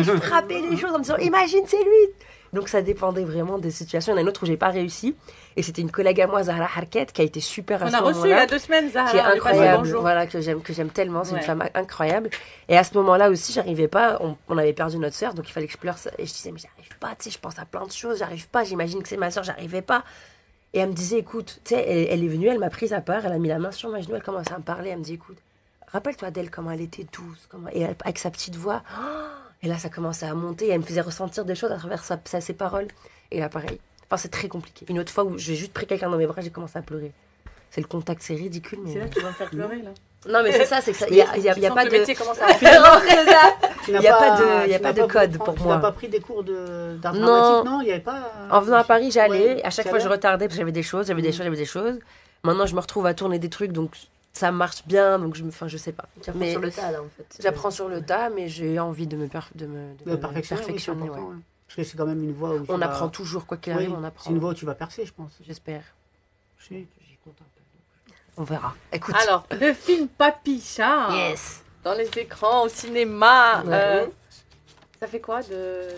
Je frappais les choses en me disant, imagine, c'est lui. Donc ça dépendait vraiment des situations. Il y en a une autre où j'ai pas réussi. Et c'était une collègue à moi, Zahra Harket, qui a été super à ce moment-là. On a reçu il y a 2 semaines, Zahra. Qui est on lui passe le incroyable. bonjour. Voilà, que j'aime tellement. C'est une femme incroyable. Et à ce moment-là aussi, j'arrivais pas. On avait perdu notre sœur, donc il fallait que je pleure. Et je disais, mais j'arrive pas, tu sais, je pense à plein de choses, j'arrive pas. J'imagine que c'est ma sœur, j'arrivais pas. Et elle me disait, écoute, tu sais, elle est venue, elle m'a prise à part, elle a mis la main sur ma genou, elle commençait à me parler. Elle me dit, écoute, rappelle-toi d'elle, comment elle était douce, et avec sa petite voix. Et là, ça commençait à monter, et elle me faisait ressentir des choses à travers ses paroles. Et là, pareil. Enfin, c'est très compliqué. Une autre fois où j'ai juste pris quelqu'un dans mes bras, j'ai commencé à pleurer. C'est le contact, c'est ridicule. Mais... C'est là que tu vas me faire pleurer, là. Non, mais c'est ça, c'est que ça. Il n'y a pas de. Il n'y a pas de code pour moi. Tu n'as pas pris des cours d'art Non. dramatique, non? Il n'y avait pas. En venant à Paris, j'allais. Ouais, À chaque fois, je retardais parce que j'avais des choses. Maintenant, je me retrouve à tourner des trucs, donc ça marche bien. Donc, je sais pas. Tu apprends sur le tas, là, en fait. J'apprends sur le tas, mais j'ai envie de me perfectionner. perfectionner. Ouais. Parce que c'est quand même une voie où On apprend toujours, quoi qu'il arrive, on apprend. C'est une voie où tu vas percer, je pense. J'espère. Si. On verra. Écoute. Alors, le film Papicha. Yes. Dans les écrans, au cinéma. Ouais. Ça fait quoi de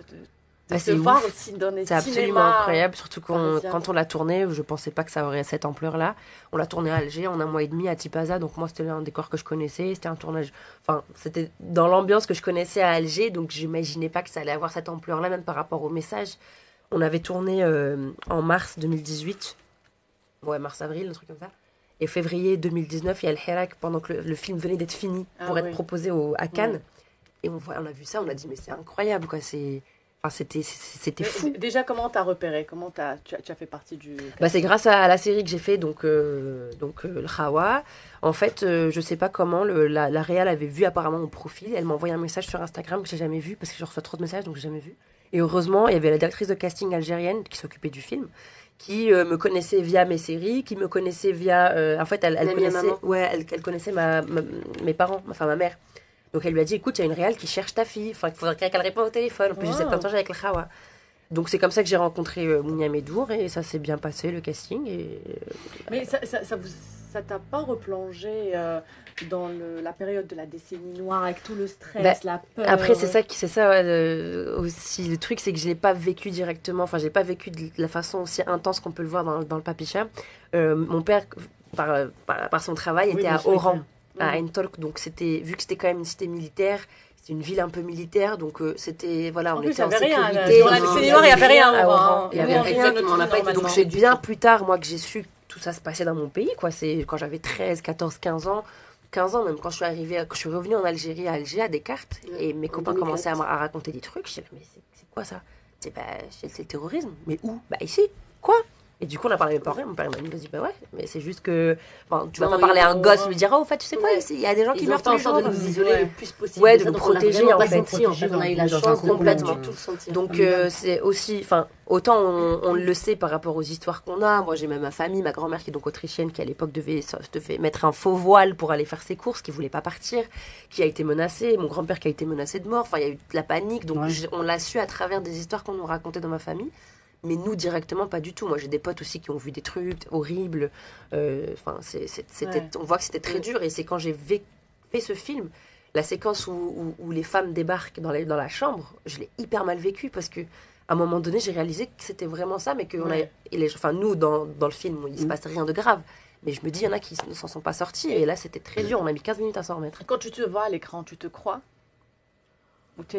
C'est se voir ouf. aussi dans les C'est absolument cinémas incroyable, surtout parisiens. quand on l'a tourné, je pensais pas que ça aurait cette ampleur-là. On l'a tourné à Alger en 1 mois et demi à Tipaza, donc moi c'était un décor que je connaissais, c'était un tournage, enfin c'était dans l'ambiance que je connaissais à Alger, donc j'imaginais pas que ça allait avoir cette ampleur-là, même par rapport au message. On avait tourné en mars 2018, mars-avril, un truc comme ça. Et février 2019, il y a le Hirak, pendant que le film venait d'être fini pour être proposé à Cannes. Et on a vu ça, on a dit mais c'est incroyable quoi, c'était fou. Déjà, comment t'as repéré? Comment tu as fait partie du... C'est grâce à la série que j'ai fait, donc le Hawa. En fait, je sais pas comment, la réal avait vu apparemment mon profil. Elle m'a envoyé un message sur Instagram que j'ai jamais vu, parce que je reçois trop de messages, donc j'ai jamais vu. Et heureusement, il y avait la directrice de casting algérienne qui s'occupait du film, qui me connaissait via mes séries, qui me connaissait via... en fait, elle connaissait mes parents, enfin ma mère. Donc elle lui a dit, écoute, il y a une réal qui cherche ta fille, il faudrait qu'elle réponde au téléphone. En plus, j'étais en avec le Hawa. Donc c'est comme ça que j'ai rencontré Mounia Medour et ça s'est bien passé, le casting. Mais ça t'a pas replongé dans la période de la décennie noire avec tout le stress, la peur? Après, c'est ça aussi. Le truc, c'est que je l'ai pas vécu directement, enfin, j'ai pas vécu de la façon aussi intense qu'on peut le voir dans le Papicha. Mon père, par son travail, était à Oran. À Entork, donc vu que c'était quand même une cité militaire, c'était une ville un peu militaire, donc c'était, voilà, on était en sécurité. Dans la décennie noire, il n'y avait rien. Il y avait rien, on n'a pas été. Donc c'est bien plus tard, moi, que j'ai su tout ça se passait dans mon pays, quoi. C'est quand j'avais 13, 14, 15 ans même, quand je suis revenue en Algérie, à Alger, à Descartes, et mes copains commençaient à raconter des trucs. Je disais, mais c'est quoi ça? C'est le terrorisme. Mais où? Bah ici. Quoi? Et du coup, on a parlé à mes parents. Mon père m'a dit, bah ouais, mais c'est juste que. Tu vas pas parler à un gosse, lui dire, oh, en fait, tu sais quoi, il y a des gens qui meurent tous les jours. De nous isoler le plus possible. Ouais, de nous protéger, en fait. On a eu la chance complètement. de tout sentir. Donc, c'est aussi. Enfin, autant on le sait par rapport aux histoires qu'on a. Moi, j'ai même ma famille, ma grand-mère qui est donc autrichienne, qui à l'époque devait mettre un faux voile pour aller faire ses courses, qui voulait pas partir, qui a été menacée. Mon grand-père qui a été menacé de mort. Enfin, il y a eu de la panique. Donc, on l'a su à travers des histoires qu'on nous racontait dans ma famille. Mais nous, directement, pas du tout. Moi, j'ai des potes aussi qui ont vu des trucs horribles. Enfin, on voit que c'était très dur. Et c'est quand j'ai fait ce film, la séquence où les femmes débarquent dans la chambre, je l'ai hyper mal vécu parce que à un moment donné, j'ai réalisé que c'était vraiment ça, mais que nous, dans le film, il se passe rien de grave. Mais je me dis, il y en a qui ne s'en sont pas sortis. Et là, c'était très dur. On a mis 15 minutes à s'en remettre. Quand tu te vois à l'écran, tu te crois?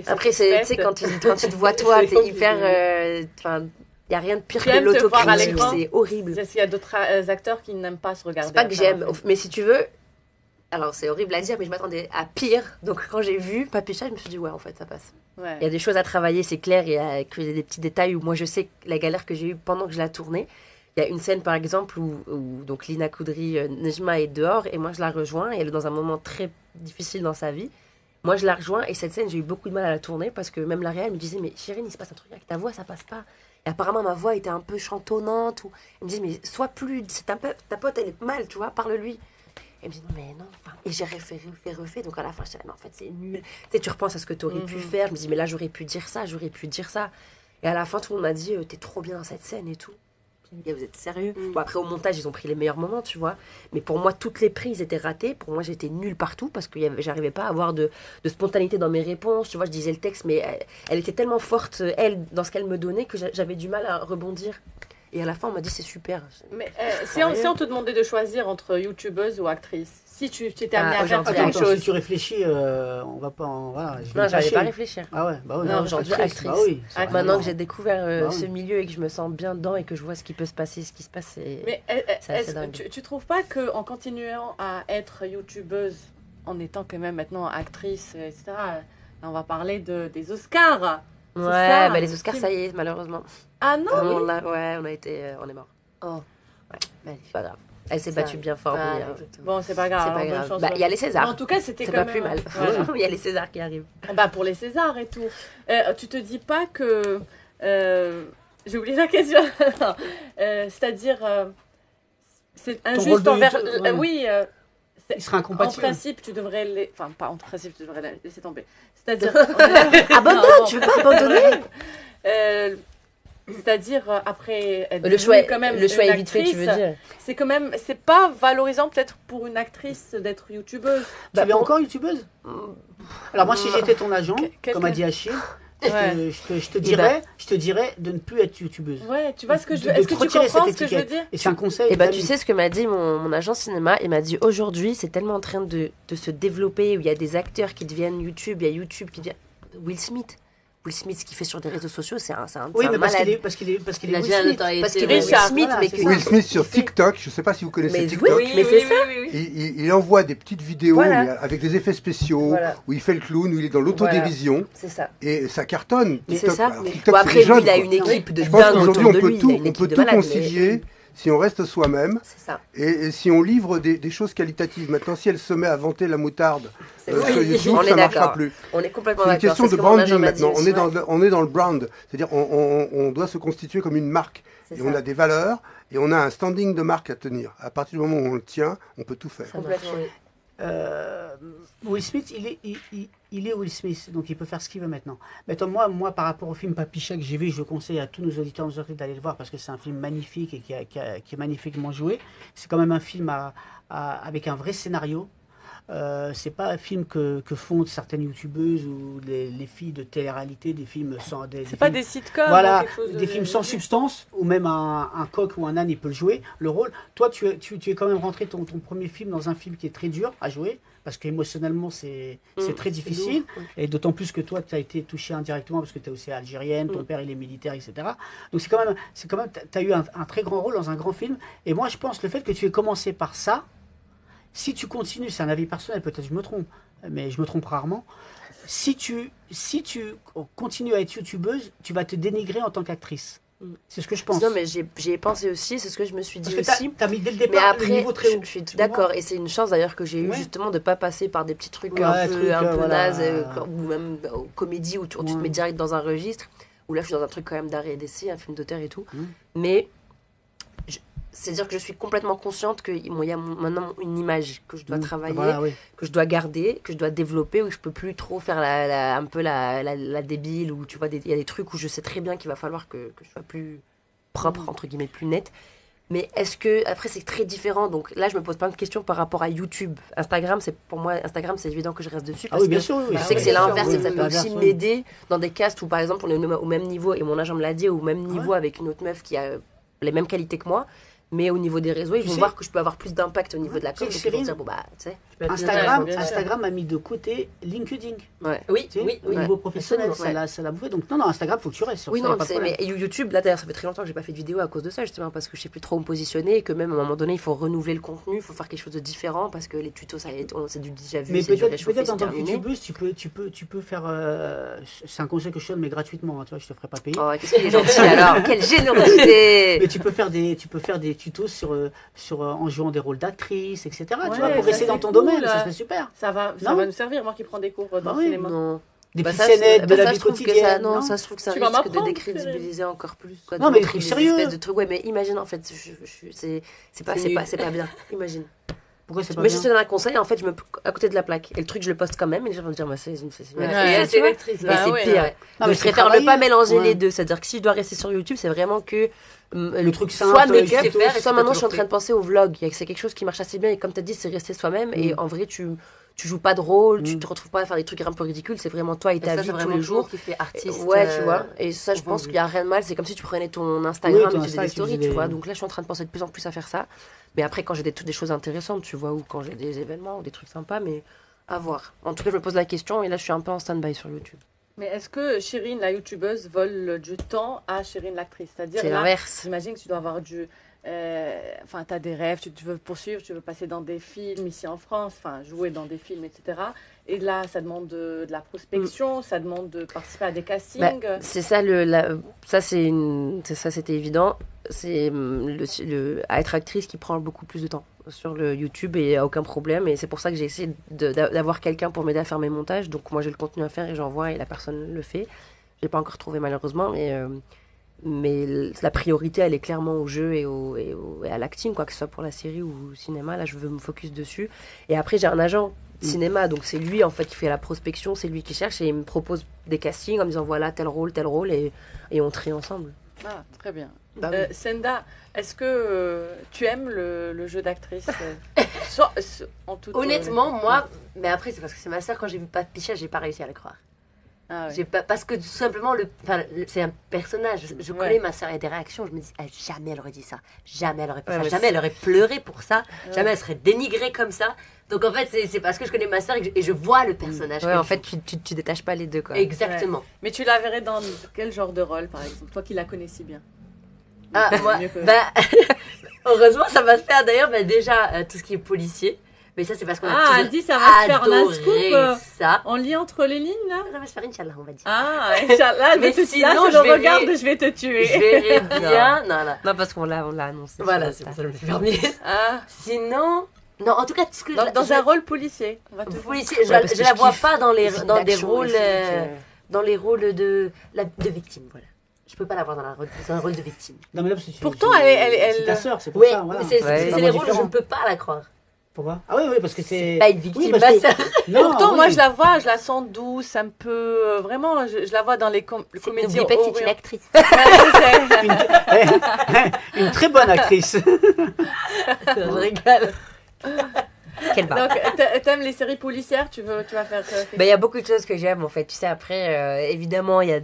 Après, tu sais, quand tu te vois toi, t'es hyper... Il n'y a rien de pire que l'autocritique, c'est horrible. Est-ce qu'il y a d'autres acteurs qui n'aiment pas se regarder? C'est pas que j'aime, mais si tu veux, alors c'est horrible à dire, mais je m'attendais à pire. Donc quand j'ai vu Papicha, je me suis dit, ouais, en fait, ça passe. Ouais. Il y a des choses à travailler, c'est clair, il y a des petits détails où moi je sais la galère que j'ai eue pendant que je la tournais. Il y a une scène par exemple où donc Lina Koudry, Nejma est dehors et moi je la rejoins et elle est dans un moment très difficile dans sa vie. Moi je la rejoins et cette scène, j'ai eu beaucoup de mal à la tourner parce que même la réelle me disait, mais Chérine, il se passe un truc avec ta voix, ça passe pas. Et apparemment, ma voix était un peu chantonnante. Elle me dit, mais sois plus... Ta pote, elle est mal, tu vois, parle-lui. Elle me dit, non, mais non. Et j'ai refait. Donc à la fin, je dis, non, en fait, c'est nul. Tu sais, tu repenses à ce que tu aurais pu faire. Je me dis, mais là, j'aurais pu dire ça. Et à la fin, tout le monde m'a dit, t'es trop bien dans cette scène et tout. Vous êtes sérieux? Bon, après, au montage, ils ont pris les meilleurs moments, tu vois. Mais pour moi, toutes les prises étaient ratées. Pour moi, j'étais nulle partout parce que j'arrivais pas à avoir de spontanéité dans mes réponses. Tu vois, je disais le texte, mais elle était tellement forte, elle, dans ce qu'elle me donnait, que j'avais du mal à rebondir. Et à la fin, on m'a dit, c'est super. Mais si on te demandait de choisir entre youtubeuse ou actrice, si tu étais amenée à faire quelque chose... Si tu réfléchis, on va pas... Voilà, non, j'allais pas réfléchir. Ah ouais, bah oui. Non, aujourd'hui, actrice. Bah oui, maintenant que j'ai découvert ce milieu et que je me sens bien dedans et que je vois ce qui peut se passer, ce qui se passe, c'est assez dingue. Tu trouves pas qu'en continuant à être youtubeuse, en étant quand même maintenant actrice, etc., on va parler des Oscars? Ouais, bah les Oscars, ça y est, malheureusement. Ah non? On est mort. Oh. Ouais, c'est pas grave. Elle s'est battue bien fort. Bon, c'est pas grave. C'est pas grave. Bah, il y a les Césars. En tout cas, c'était c'est quand pas même... plus mal. Voilà. Il y a les Césars qui arrivent. Bah, pour les Césars et tout. Tu te dis pas que... j'ai oublié la question. C'est-à-dire... c'est injuste envers... oui... il sera incompatible. En principe, tu devrais les... Enfin, pas en principe, tu devrais laisser tomber. C'est-à-dire... Abandonne, tu veux pas abandonner? C'est-à-dire, après... Le choix est vite fait, tu veux dire. C'est quand même... C'est pas valorisant, peut-être, pour une actrice d'être youtubeuse. Tu es encore youtubeuse? Alors moi, si j'étais ton agent, comme a dit Achille, je te dirais de ne plus être youtubeuse. Ouais, tu vois ce que je veux dire? Est-ce que tu comprends ce que je veux dire? Et c'est un conseil. Et bah, tu sais ce que m'a dit mon agent cinéma? Il m'a dit, aujourd'hui, c'est tellement en train de se développer, où il y a des acteurs qui deviennent YouTube, il y a YouTube qui devient... Will Smith, ce qu'il fait sur des réseaux sociaux, c'est un malade. Parce qu'il est Will Smith. Parce qu'il est Will Smith, mais que... Will Smith sur TikTok, je ne sais pas si vous connaissez TikTok. Oui, mais c'est ça. Il envoie des petites vidéos avec des effets spéciaux, où il fait le clown, où il est dans l'autodérision. C'est ça. Et ça cartonne. Mais c'est ça. TikTok, après, lui, il a une équipe de dingue autour de lui. On peut tout concilier. Si on reste soi-même et si on livre des choses qualitatives. Maintenant, si elle se met à vanter la moutarde sur YouTube, ça ne marchera plus. On est complètement d'accord. C'est une question de branding maintenant. Aussi, on est dans le brand. C'est-à-dire on doit se constituer comme une marque. Et on a des valeurs et on a un standing de marque à tenir. À partir du moment où on le tient, on peut tout faire. Complètement. Will Smith, il est Will Smith, donc il peut faire ce qu'il veut maintenant. Maintenant, moi, par rapport au film Papicha que j'ai vu, je conseille à tous nos auditeurs d'aller le voir parce que c'est un film magnifique et qui est magnifiquement joué. C'est quand même un film avec un vrai scénario. c'est pas un film que font certaines youtubeuses ou les filles de télé-réalité, des films sans C'est pas films- des sitcoms voilà, ou quelque chose de- des films sans substance, où même un coq ou un âne, il peut le jouer, le rôle. Toi, tu es quand même rentré ton premier film dans un film qui est très dur à jouer, parce qu'émotionnellement, c'est très difficile. Et d'autant plus que toi, tu as été touché indirectement, parce que tu es aussi algérienne, ton père, il est militaire, etc. Donc, tu as eu un très grand rôle dans un grand film. Et moi, je pense le fait que tu aies commencé par ça, si tu continues, c'est un avis personnel, peut-être je me trompe, mais je me trompe rarement. Si tu continues à être youtubeuse, tu vas te dénigrer en tant qu'actrice. C'est ce que je pense. Non, mais j'y ai pensé aussi, c'est ce que je me suis dit Parce que aussi. t'as mis dès le Mais départ le après, niveau très haut. je suis Tu d'accord, comprends et c'est une chance d'ailleurs que j'ai eu Ouais. justement de pas passer par des petits trucs Ouais, un peu voilà. nazes, ou même comédie où tu te mets direct dans un registre, où là je suis dans un truc quand même d'arrêt et d'essai, un film d'auteur et tout. Mais c'est-à-dire que je suis complètement consciente qu'il y a maintenant une image que je dois travailler, Voilà, oui. que je dois garder, que je dois développer, où je peux plus trop faire un peu la débile, où tu vois, il y a des trucs où je sais très bien qu'il va falloir que je sois plus propre, entre guillemets, plus nette. Mais est-ce que, après c'est très différent, donc là je me pose plein de questions par rapport à YouTube. Instagram, pour moi, c'est évident que je reste dessus, Ah parce oui, bien que sûr. Oui, je sais que c'est l'inverse, et que ça peut l'inverse, aussi oui. m'aider dans des castes où par exemple on est au même niveau, et mon agent me l'a dit, au même niveau avec une autre meuf qui a les mêmes qualités que moi. Mais au niveau des réseaux, ils vont sais- voir que je peux avoir plus d'impact au niveau de la com. Tu sais, Donc ils vont Cyril, dire, bon bah, tu sais. Instagram a mis de côté LinkedIn. Ouais. Oui, Tu sais, oui, au oui. niveau professionnel, Absolument, ça l'a bouffé. Donc non, Instagram, faut que tu restes sur Oui, ça. y a non, pas de c'est, problème. mais YouTube, là d'ailleurs, ça fait très longtemps que j'ai pas fait de vidéo à cause de ça, justement, parce que je sais plus trop où me positionner et que même à un moment donné, il faut renouveler le contenu, il faut faire quelque chose de différent parce que les tutos, c'est du déjà vu, Mais c'est du peut-être réchauffé, en c'est tant que terminé. youtubeuse, tu peux faire. C'est un conseil que je te donne, mais gratuitement. Hein, tu vois, je te ferai pas payer. Oh, qu'est-ce qu'il est gentil alors. Quelle générosité. Mais tu peux faire des tutos en jouant des rôles d'actrice, etc. tu Ouais, vois, pour ça, rester dans c'est ton cool, domaine, là. ça serait super. Ça va Non. nous servir, moi qui prends des cours dans Bah le oui. cinéma. Non. Des Bah, petites ça, scénettes de bah, la ça, vie je trouve que quotidienne. ça, non, ça, je trouve que ça Tu vas risque de m'apprendre, décrédibiliser encore plus. Quoi, de Non, mais montrer des trucs des sérieux. espèces de trucs. Ouais, mais imagine en fait, c'est pas bien. Imagine. Pourquoi c'est pas Mais bien je te donne un conseil, en fait, je me à côté de la plaque. Et le truc, je le poste quand même, et les gens vont me dire, c'est Ouais, Ouais, c'est l'actrice. Et Bah c'est ouais, pire. ouais. Non, mais Donc, je faut préfère ne travailler. pas mélanger Ouais. les deux. C'est-à-dire que si je dois rester sur YouTube, c'est vraiment que Le truc soit simple, make-up, tu sais faire, et soit tu maintenant peux je suis en toujours train de penser au vlog. C'est quelque chose qui marche assez bien, et comme tu as dit, c'est rester soi-même. Et en vrai, tu joues pas de rôle, tu te retrouves pas à faire des trucs un peu ridicules, c'est vraiment toi et ta vie c'est tous vraiment les tout le monde jours. qui fait artiste. Ouais, tu vois. Et ça, je pense qu'il y a rien de mal. C'est comme si tu prenais ton Instagram Oui, ton et tu faisais Insta, des et tu stories, faisais tu des- vois. Donc là, je suis en train de penser de plus en plus à faire ça. Mais après, quand j'ai des choses intéressantes, tu vois, ou quand j'ai des événements ou des trucs sympas, mais à voir. En tout cas, je me pose la question et là, je suis un peu en stand-by sur YouTube. Mais est-ce que Chérine, la youtubeuse, vole du temps à Chérine, l'actrice? C'est-à-dire, C'est là, l'inverse. j'imagine que tu dois avoir enfin, tu as des rêves, tu veux poursuivre, tu veux passer dans des films ici en France, enfin, jouer dans des films, etc. Et là, ça demande de la prospection, ça demande de participer à des castings. Bah, c'est ça, ça c'était évident. C'est à être actrice qui prend beaucoup plus de temps sur le YouTube et a aucun problème. Et c'est pour ça que j'ai essayé d'avoir quelqu'un pour m'aider à faire mes montages. Donc moi j'ai le contenu à faire et j'envoie et la personne le fait. Je l'ai pas encore trouvé malheureusement, mais la priorité elle est clairement au jeu et à l'acting, quoi que ce soit pour la série ou au cinéma. Là je veux me focus dessus. Et après j'ai un agent cinéma, donc c'est lui en fait qui fait la prospection, c'est lui qui cherche et il me propose des castings en me disant voilà tel rôle et on trie ensemble. Ah, très bien. Bah oui. Senda, est-ce que tu aimes le jeu d'actrice en toute Honnêtement, moi, mais après, c'est parce que c'est ma soeur, quand j'ai vu Pat Picha, j'ai pas réussi à le croire. Ah ouais. J'ai pas, parce que tout simplement, c'est un personnage. Je connais ma soeur, il y a des réactions, je me dis, ah, jamais elle aurait dit ça. Jamais elle aurait fait ça. mais Jamais elle aurait pleuré pour ça. Jamais elle serait dénigrée comme ça. Donc en fait, c'est parce que je connais ma soeur et je vois le personnage. Ouais, qu'elle en fait joue. tu détaches pas les deux quoi. Exactement. Mais tu la verrais dans quel genre de rôle, par exemple? Toi qui la connais si bien. Ah, moi, Mieux que- heureusement, ça va se faire d'ailleurs, déjà, tout ce qui est policier. Mais ça, c'est parce qu'on a Ah, toujours elle dit ça va se faire en un adoré scoop. ça. On lit entre les lignes, là? Ça va se faire, Inch'Allah, on va dire. Ah, Inch'Allah, Mais sinon, sinon, je je le verrais- regarde, je vais te tuer. Je verrais bien. Non, non. Non parce qu'on l'a annoncé. Voilà, sur c'est pour Insta. ça que je me suis permis. Ah, Sinon, non, en tout cas, tout ce que dans un rôle policier. On va te policier, Ouais, parce je que la je vois kiffe pas dans les films dans des d'action, rôles, les flics, dans les rôles de victime, voilà. Je peux pas la voir dans un rôle de victime. Non, mais là, parce que Pourtant, elle- c'est ta sœur, c'est pour Oui, ça. Voilà. c'est Ouais. c'est pas les moins rôles où je différent. ne peux pas la croire. Pourquoi Ah oui, oui, parce que c'est. Pas une victime, Oui, parce ma que- sœur. Non, Pourtant, oui. moi, je la vois, je la sens douce, un peu. Vraiment, je la vois dans les comédies. N'oubliez pas que c'est une actrice. Ouais, je sais. Une très bonne actrice. Je rigole. Quel bar. Donc, t'aimes les séries policières, tu vas faire... Il y a beaucoup de choses que j'aime en fait. Tu sais, après, évidemment, il y a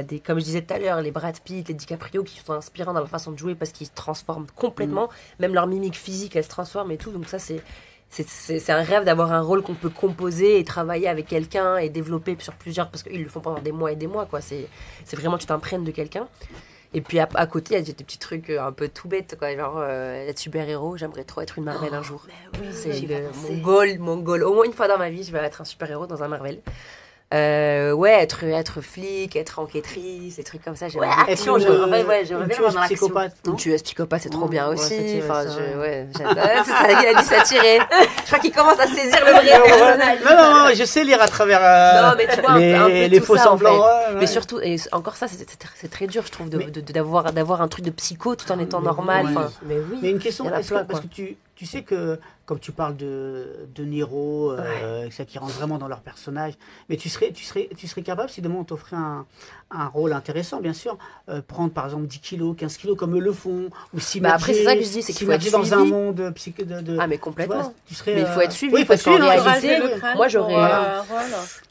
des, comme je disais tout à l'heure, les Brad Pitt, les DiCaprio qui sont inspirants dans la façon de jouer parce qu'ils se transforment complètement. Même leur mimique physique, elle se transforme et tout. Donc ça, c'est un rêve d'avoir un rôle qu'on peut composer et travailler avec quelqu'un et développer sur plusieurs, parce qu'ils le font pendant des mois et des mois, quoi. C'est vraiment, tu t'imprègnes de quelqu'un. Et puis à côté, il y a des petits trucs un peu tout bêtes, quoi. Genre être super-héros. J'aimerais trop être une Marvel un jour. Oui, C'est mon goal. Au moins une fois dans ma vie, je vais être un super-héros dans un Marvel. Ouais, être flic, être enquêtrice, des trucs comme ça. Ouais, action, j'aimerais bien avoir l'action. Psychopathe, Une tueuse psychopathe, c'est trop bien aussi. J'adore. C'est ça, il a dû s'attirer. Je crois qu'il commence à saisir le vrai personnage. Non, je sais lire à travers Non, mais tu vois, un peu les tout faux ça, en fait. semblants. Ouais. Mais surtout, et encore ça, c'est très dur, je trouve, d'avoir un truc de psycho tout en étant normal. oui. Enfin, Mais oui. Mais une question, Il y en a plein, parce que tu sais que, comme tu parles de Niro, ça qui rentre vraiment dans leur personnage, mais tu serais capable, si demain on t'offrait un rôle intéressant, bien sûr, prendre par exemple 10 kilos, 15 kilos, comme eux le font, ou après, c'est ça que je dis, c'est qu'il faut être dans un suivi. monde psyché de... Ah, mais complètement. Tu serais, Mais il faut être suivi, oui, parce qu'en suivre, réalité, moi, j'aurais...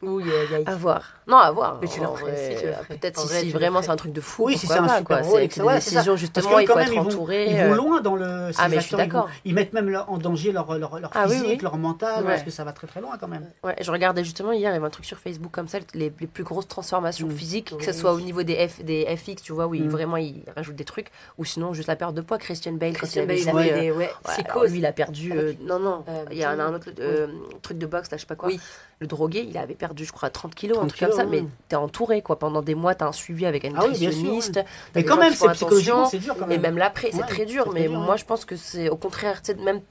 Oui, il y a À voir. Non, à voir. Mais tu le En ferais, vrai, si tu le ferais. Peut-être En vrai, si tu le vraiment ferais. c'est un truc de fou. Oui, si c'est pourquoi un pas, super quoi. rôle, C'est que ouais, des c'est ça. décisions, Parce justement, que il quand faut même, être entouré. Ils vont loin dans le... Ah, mais je ces suis acteurs, d'accord. Ils mettent même en danger leur Ah, oui, physique, oui. leur mental, Ouais. parce que ça va très très loin quand même. Ouais, je regardais justement hier, il y avait un truc sur Facebook comme ça, les plus grosses transformations physiques, que ce soit au niveau des FX, tu vois, où vraiment ils rajoutent des trucs, ou sinon juste la perte de poids. Christian Bale, Christian quand il Bale, avait il avait joué, des alors, psychoses. lui, il a perdu. Non, il y a un autre truc de boxe, là, je sais pas quoi. Oui. Le drogué, il avait perdu, je crois, 30 kilos, un 30 truc comme ça, kilos, mais ouais. t'es entouré, quoi. Pendant des mois, t'as un suivi avec un Ah oui, bien sûr, nutritionniste. ouais. t'as Mais des quand gens même, qui font c'est psychologiquement, attention. c'est dur quand Et même. même l'après, c'est Ouais, très dur, c'est mais très dur, moi, ouais. je pense que c'est au contraire, tu sais, même.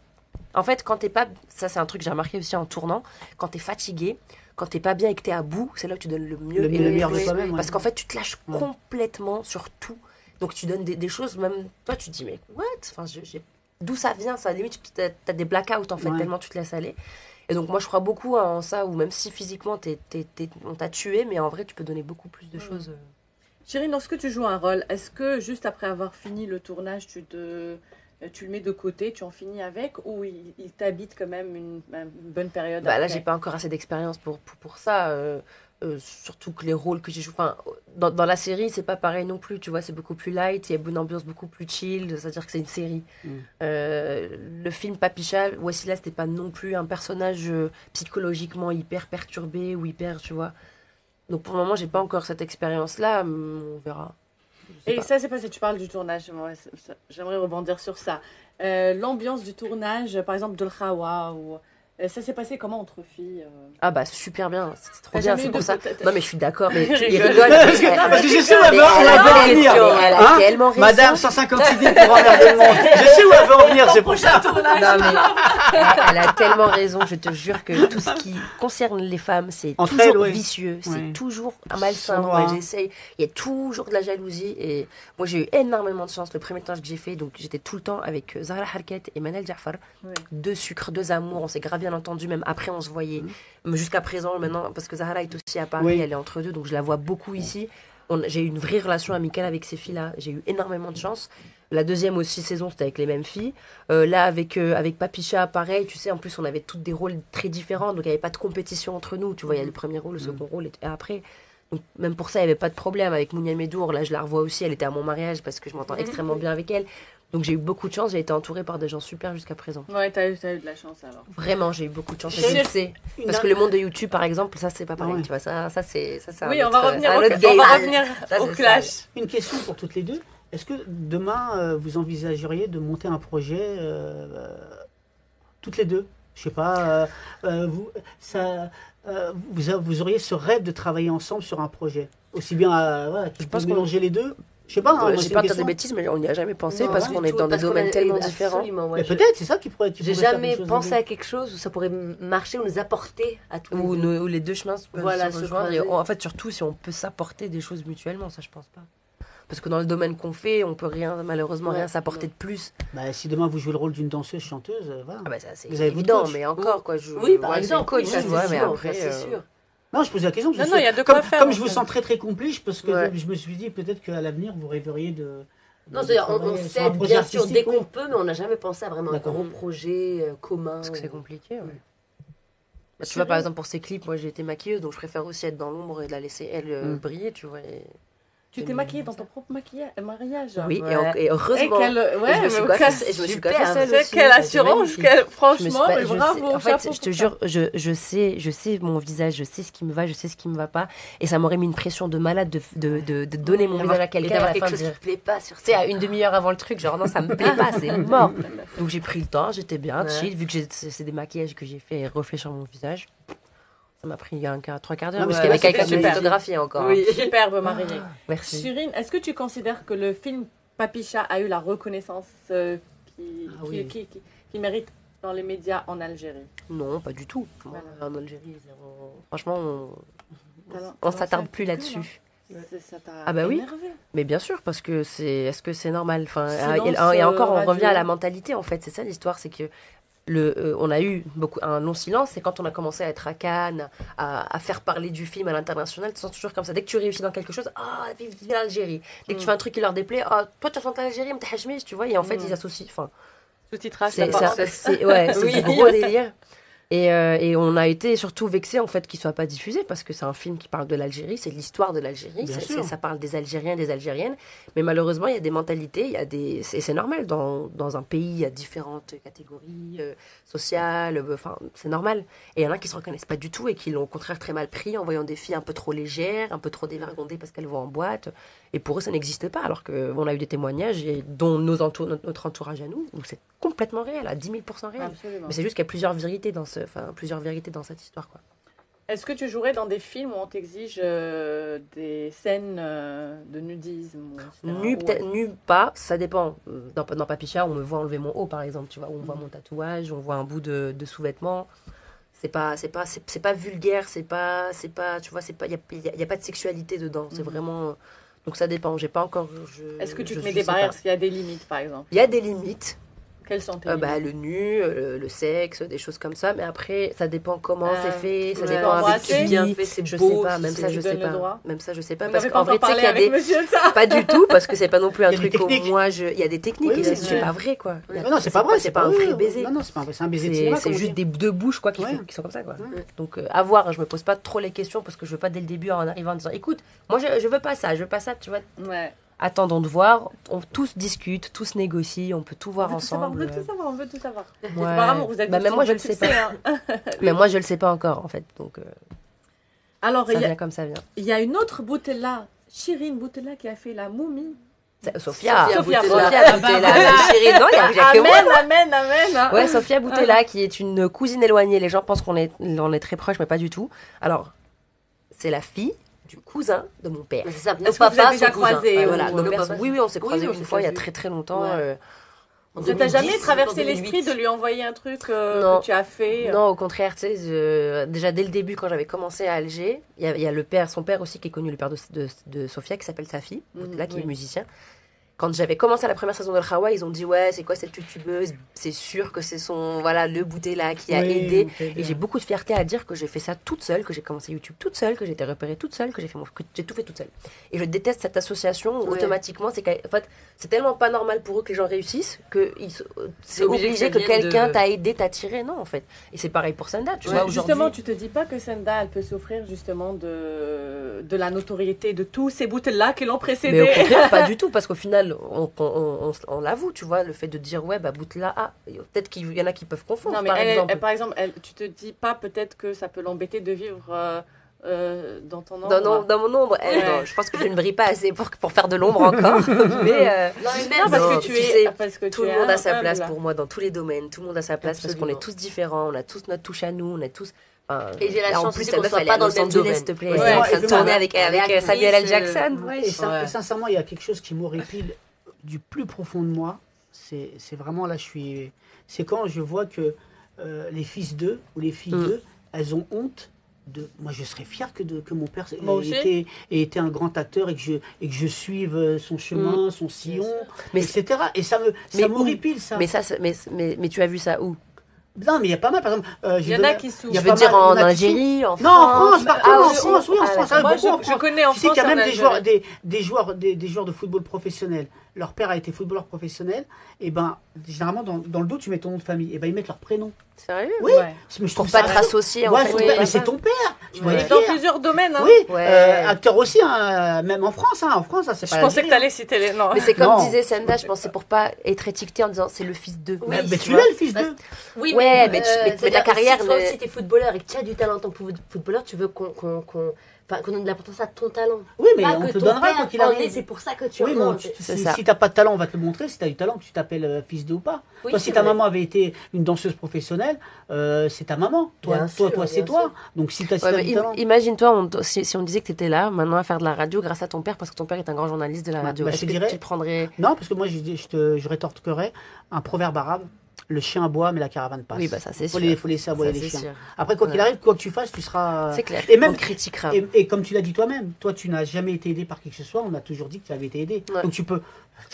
En fait, quand t'es pas. Ça, c'est un truc que j'ai remarqué aussi en tournant. Quand t'es fatigué, quand t'es pas bien et que t'es à bout, c'est là que tu donnes le mieux. Le et meilleur de plus. toi-même, ouais. Parce qu'en fait, tu te lâches Ouais. complètement sur tout. Donc, tu donnes des choses, même toi, tu te dis, mais what? Enfin, d'où ça vient, ça? Limite, t'as des blackouts, en fait, Ouais. tellement tu te laisses aller. Et donc, moi, je crois beaucoup en ça, où même si physiquement, on t'a tué, mais en vrai, tu peux donner beaucoup plus de choses. Chérie, lorsque tu joues un rôle, est-ce que juste après avoir fini le tournage, tu le mets de côté, tu en finis avec, ou il t'habite quand même une bonne période Bah, là, après j'ai pas encore assez d'expérience pour ça. Surtout que les rôles que j'ai joués. Enfin, dans la série, c'est pas pareil non plus. Tu vois, c'est beaucoup plus light. Il y a une ambiance beaucoup plus chill. C'est-à-dire que c'est une série. Le film Papicha, Wassila, c'était pas non plus un personnage psychologiquement hyper perturbé ou hyper, tu vois. Donc pour le moment, j'ai pas encore cette expérience-là. On verra. Je sais Et pas. ça, c'est passé, tu parles du tournage, moi, j'aimerais rebondir sur ça. L'ambiance du tournage, par exemple, de l'Khawa, ou ça s'est passé comment entre filles Ah bah super bien, c'est trop T'as bien, jamais c'est eu pour de- ça. t'as- Non mais je suis d'accord, mais Je il rigole. rigole. Parce que je sais où elle Mais veut en venir. Elle a Hein tellement raison. Madame 150 idées pour emmerder le monde. Je sais où elle veut en venir, c'est pour ça. Non mais elle a tellement raison, je te jure que tout ce qui concerne les femmes, c'est Entre toujours elles, ouais. vicieux, c'est Ouais. toujours malsain. Sournois. Moi, j'essaye, il y a toujours de la jalousie et moi j'ai eu énormément de chance le premier tournage que j'ai fait, donc j'étais tout le temps avec Zahra Harket et Manal Jafar, Ouais. deux sucres, deux amours, on s'est grave bien entendu, même après on se voyait. Mais jusqu'à présent, maintenant, parce que Zahra est aussi à Paris, Oui. elle est entre deux, donc je la vois beaucoup ici. J'ai eu une vraie relation amicale avec ces filles-là. J'ai eu énormément de chance. La deuxième aussi saison, c'était avec les mêmes filles. Là, avec Papicha, pareil, tu sais, en plus, on avait toutes des rôles très différents, donc il n'y avait pas de compétition entre nous. Tu vois, il y a le premier rôle, le second rôle, et après. Donc, même pour ça, il n'y avait pas de problème. Avec Mounia Medour, là, je la revois aussi. Elle était à mon mariage parce que je m'entends extrêmement bien avec elle. Donc, j'ai eu beaucoup de chance. J'ai été entourée par des gens super jusqu'à présent. Ouais, t'as eu de la chance alors. Vraiment, j'ai eu beaucoup de chance. J'ai- Je le sais. Parce que le monde de YouTube, par exemple, ça, c'est pas pareil. Ouais. Tu vois, ça c'est Oui, un on va autre- revenir, c'est un au, autre on game. va revenir Ça, au c'est clash. Une question pour toutes les deux. Est-ce que demain, vous envisageriez de monter un projet toutes les deux? Je sais pas, vous auriez ce rêve de travailler ensemble sur un projet. Aussi bien, voilà, tu pense peux qu'on- mélanger les deux. Je sais pas, hein, moi, J'ai c'est pas une dire des question. bêtises, mais on n'y a jamais pensé Non, parce du qu'on est tout, dans des parce qu'on domaines a- tellement absolument, différents. moi, Mais je- peut-être, c'est ça qui pourrait. J'ai faire jamais quelque chose pensé de à quelque chose où ça pourrait marcher ou nous apporter à tous les Où, deux. où les deux chemins peuvent Voilà, se se rejoindre. Et croiser. en fait, surtout si on peut s'apporter des choses mutuellement, ça je pense pas. Parce que dans le domaine qu'on fait, on peut malheureusement Ouais, rien s'apporter non. de plus. Bah, si demain vous jouez le rôle d'une danseuse chanteuse, voilà. Ah bah ça c'est Vous avez votre évident, coach. mais encore quoi. Oui, par ouais, exemple, c'est oui, ça tu vois, c'est mais sûr, après, ça, c'est sûr. Non, je pose la question. Non, non, il y a de quoi faire, Comme en je vous fait. sens très très complice, parce que Ouais. je me suis dit peut-être qu'à l'avenir vous rêveriez Non, c'est-à-dire, on travailler sur un s'aide projet bien sûr dès artistique, qu'on peut, mais on n'a jamais pensé à vraiment un D'accord. gros projet commun. Parce que c'est compliqué, ouais. Ouais. Bah, tu vois, par exemple, pour ces clips, moi j'ai été maquilleuse, donc je préfère aussi être dans l'ombre et de la laisser elle briller, tu vois. Tu t'es maquillée dans ton propre mariage. Oui, Ouais. et heureusement. Et je me suis super, coiffée seule c'est aussi. quelle C'est assurance, magnifique. franchement, mais Je sais- bravo. en fait, chapeau je te pour jure, je sais mon visage, je sais ce qui me va, je sais ce qui me va pas. Et ça m'aurait mis une pression de malade de donner mon visage à Et quelqu'un à d'avoir la quelque fin. chose qui De ne te plaît pas sur Tu sais, à une demi-heure avant le truc, genre non, ça me plaît pas, c'est mort. Donc j'ai pris le temps, j'étais bien, Ouais. chill, vu que c'est des maquillages que j'ai fait et reflets sur mon visage. Ça m'a pris trois quarts d'heure, Non, mais parce qu'il y avait c'était quelqu'un de super. photographié encore. Oui. Superbe mariée. Merci. Shireen, est-ce que tu considères que le film Papicha a eu la reconnaissance qui mérite dans les médias en Algérie? Non, pas du tout. Moi, Voilà. en Algérie, franchement, Alors, on s'attarde plus là-dessus. Ça t'a Ah bah oui. énervé. Mais bien sûr, parce que est-ce que c'est normal? Enfin, Silence, et encore, on radio. revient à la mentalité, en fait. C'est ça l'histoire, c'est que on a eu un long silence, c'est quand on a commencé à être à Cannes, à faire parler du film à l'international, tu sens toujours comme ça. Dès que tu réussis dans quelque chose, vive l'Algérie. Dès que tu fais un truc qui leur déplaît, toi tu chantes l'Algérie, mais t'es hachmis, tu vois, et en fait ils associent. Enfin, Sous-titrage, c'est d'abord. du gros délire. Et on a été surtout vexés en fait qu'il soit pas diffusé parce que c'est un film qui parle de l'Algérie, c'est l'histoire de l'Algérie, Bien sûr. ça parle des Algériens, des Algériennes, mais malheureusement il y a des mentalités, c'est normal dans un pays il y a différentes catégories sociales, enfin c'est normal. Et il y en a qui se reconnaissent pas du tout et qui l'ont au contraire très mal pris en voyant des filles un peu trop légères, un peu trop dévergondées parce qu'elles vont en boîte. Et pour eux ça n'existe pas alors qu'on a eu des témoignages dont notre entourage à nous où c'est complètement réel, à 10 000% réel. Absolument. Mais c'est juste qu'il y a plusieurs vérités dans cette histoire, quoi. Est-ce que tu jouerais dans des films où on t'exige des scènes de nudisme Nu pas, ça dépend. Dans Papicha, on me voit enlever mon haut, par exemple, tu vois, on voit mon tatouage, on voit un bout de sous-vêtement. C'est pas vulgaire, c'est pas, tu vois, y a pas de sexualité dedans. C'est vraiment. Donc ça dépend. J'ai pas encore. Est-ce que tu te je mets des sais barrières pas. parce qu'il y a des limites, par exemple? Il y a des limites. Quelles sont tes limites? Le nu, le sexe, des choses comme ça. Mais après, ça dépend comment c'est fait, ça ouais. dépend avec Embrasser, qui. bien fait, c'est Je beau, sais pas, si même c'est- ça, je sais donne le pas. droit. Même ça, je sais pas. Vous Parce n'avez pas qu'en vrai, encore tu sais parlé qu'il y a avec des. monsieur ça? Pas du tout, parce que c'est pas non plus un Il y a des truc où techniques. moi je. Il y a des techniques Oui, et oui, c'est oui. pas vrai, quoi. Mais non, c'est pas vrai. C'est pas un vrai baiser. Non, c'est pas vrai. C'est un baiser de cinéma. C'est comme on juste dit. deux bouches, quoi, qui Ouais. sont comme ça, quoi. Ouais. Donc, à voir, je me pose pas trop les questions parce que je veux pas dès le début en arrivant en disant écoute, moi je veux pas ça, tu vois. Ouais. Attendons de voir, tous discutent, tous négocient, on peut tout voir On veut tout savoir, ensemble. on veut tout savoir. Ouais. Apparemment, vous êtes Bah, même moi je le tu sais pas. hein. Mais moi je le sais pas encore en fait, donc Alors, ça il vient comme ça vient. y a une autre Boutella, Shireen Boutella, qui a fait la momie. Sophia Sophia Boutella, Chirine, non, il y a que moi. Amen. Ouais, Sophia Boutella, qui est une cousine éloignée. Les gens pensent qu'on est très proches, mais pas du tout. Alors, c'est la fille du cousin de mon père. Mais c'est ça, nos Est-ce que vous papas avez déjà sont cousins. croisé, Ouais, Voilà, ou- nos nos pères papas- sont- oui, on s'est croisés on une s'est fois il y a croisés. très très longtemps. Ouais. En Ça t'a jamais 2010, traversé en 2008. l'esprit de lui envoyer un truc Non. que tu as fait? Non, au contraire, tu sais, déjà dès le début, quand j'avais commencé à Alger, il y a son père aussi qui est connu, le père de Sophia, qui s'appelle Safi, là, qui est oui. musicien. Quand j'avais commencé la première saison de Khawa, ils ont dit ouais, c'est quoi cette youtubeuse? C'est sûr que c'est le Boutella qui a Oui, aidé. ok, bien. Et j'ai beaucoup de fierté à dire que j'ai fait ça toute seule, que j'ai commencé YouTube toute seule, que j'ai été repérée toute seule, que j'ai tout fait toute seule. Et je déteste cette association où Ouais. automatiquement, en fait, c'est tellement pas normal pour eux que les gens réussissent que c'est obligé obligé que que ça vienne quelqu'un de- t'a aidé, t'a tiré. Non, en fait. Et c'est pareil pour Senda, tu Ouais, vois, aujourd'hui. justement, tu te dis pas que Senda, elle peut souffrir justement de la notoriété de tous ces Boutella qui l'ont Mais au précédée? contraire, pas du tout, parce qu'au final, on l'avoue, tu vois, le fait de dire ouais, bah Boutella, peut-être qu'il y en a qui peuvent confondre, Non, mais par exemple. par exemple, tu te dis pas peut-être que ça peut l'embêter de vivre dans ton ombre? Dans mon ombre, Ouais. non, je pense que je ne brille pas assez pour faire de l'ombre encore. Mais Non, mais même Non, parce Non, que tu tu es, sais, parce que tout tu le es monde a sa humble. place pour moi dans tous les domaines. Tout le monde a sa place parce qu'on est Absolument. tous différents. On a tous notre touche à nous. On est tous. Et j'ai la là, en chance plus, aussi cette qu'on meuf, soit elle est pas à dans le Los même Angeles, domaine. s'il te plaît. Ouais, Elle ouais, a tourné ouais. avec Actrice, Samuel L. Jackson. Ouais, et sincèrement, il y a quelque chose qui m'horripile du plus profond de moi. C'est vraiment là, c'est quand je vois que les fils d'eux ou les filles d'eux, elles ont honte. Moi, je serais fier que mon père Moi aussi. ait été un grand acteur et que je suive son chemin, son sillon, Mais etc. Et ça mais m'horripile, ça. Mais ça, mais tu as vu ça où? Non, mais il y a pas mal, par exemple. Il y en a qui souffrent. il y a Je veux pas dire mal, il y en en a qui Algérie, en France. Non, en France, partout, Ah, en aussi. France, oui, en Ah, France, d'accord. hein, Moi, beaucoup en je France. connais en Tu sais France. qu'il y a en même Algérie. des joueurs de football professionnels. Leur père a été footballeur professionnel. Et ben, généralement, dans le dos, tu mets ton nom de famille. Et ben, ils mettent leur prénom. Sérieux? Oui. Ouais. Mais je Pour trouve pas ça être absurde. associé, en Ouais, fait. ton Oui, père, mais ouais. c'est ton père. Tu dois Ouais. être Dans fier. plusieurs domaines. Hein. Oui, Ouais. acteur aussi, hein, même en France. Hein, c'est Je pas pensais que l'Algérie, t'allais citer les noms. Mais c'est comme Non. disait Senda, je pensais pour pas être étiqueté en disant c'est le fils d'eux. hein. Mais tu vois. l'es le fils d'eux. Oui, Ouais, mais c'est-à-dire ta carrière, Si toi ne- aussi t'es footballeur et que tu as du talent en tant que footballeur, tu veux qu'on donne de l'importance à ton talent. Oui, mais Pas on que te ton donnera père quoi qu'il en arrive. est, c'est pour ça que tu Oui, en mais as. C'est si, ça. si t'as pas de talent, on va te le montrer. Si t'as du talent, que tu t'appelles fils d'eux ou pas. Oui, Toi, si c'est ta vrai. maman avait été une danseuse professionnelle, c'est ta maman. Toi, Bien toi, sûr, c'est bien toi. sûr. Donc si t'as Ouais, mais du talent. imagine-toi, si on disait que tu étais là, maintenant à faire de la radio grâce à ton père, parce que ton père est un grand journaliste de la Bah, radio. bah, je Est-ce te que dirais- tu prendrais... Non, parce que moi, je rétorquerais un proverbe arabe. Le chien aboie, mais la caravane passe. Oui, bah ça c'est faut sûr. faut laisser aboyer Ça, les c'est chiens. sûr. Après, quoi qu'il Ouais. arrive, quoi que tu fasses, tu seras. C'est clair. Et même- On critiquera. Et comme tu l'as dit toi-même, toi, tu n'as jamais été aidé par qui que ce soit. On a toujours dit que tu avais été aidé. Ouais. Donc tu peux.